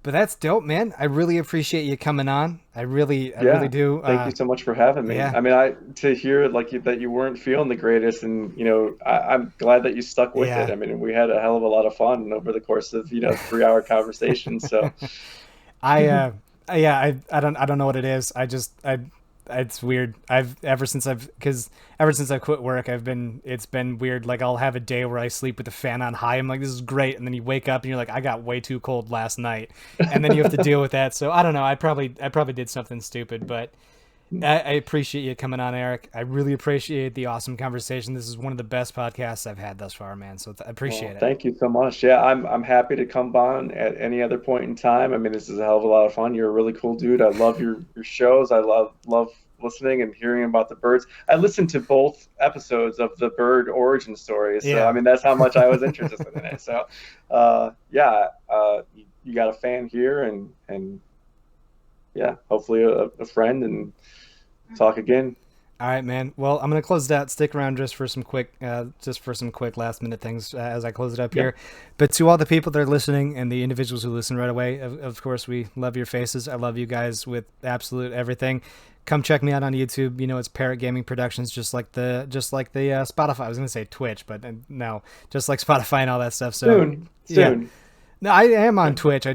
But that's dope, man. I really appreciate you coming on. I really do. Thank you so much for having me. Yeah. I mean, to hear like that you weren't feeling the greatest, and I'm glad that you stuck with it. I mean, we had a hell of a lot of fun over the course of 3-hour conversations. So, I don't know what it is. It's weird. Ever since I've quit work, it's been weird. Like I'll have a day where I sleep with the fan on high. I'm like, this is great. And then you wake up and you're like, I got way too cold last night. And then you have to deal with that. So I don't know. I probably did something stupid, but I appreciate you coming on, Eric. I really appreciate the awesome conversation. This is one of the best podcasts I've had thus far, man. So I appreciate it. Thank you so much. Yeah, I'm happy to come on at any other point in time. I mean, this is a hell of a lot of fun. You're a really cool dude. I love your shows. I love listening and hearing about the birds. I listened to both episodes of the bird origin stories. So, I mean, that's how much I was interested in it. So, you got a fan here, and yeah, hopefully a friend, and talk again. All right, man. Well, I'm going to close it out. Stick around just for some quick last minute things as I close it up here. But to all the people that are listening and the individuals who listen right away, of course, we love your faces. I love you guys with absolute everything. Come check me out on YouTube. It's Parrot Gaming Productions, just like the Spotify. I was going to say Twitch, but no, just like Spotify and all that stuff. So soon. Yeah. No, I am on Twitch.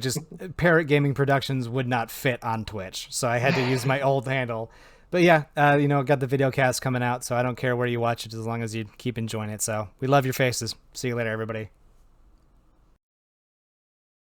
Parrot Gaming Productions would not fit on Twitch, so I had to use my old handle. But yeah, got the video cast coming out, so I don't care where you watch it as long as you keep enjoying it. So we love your faces. See you later, everybody.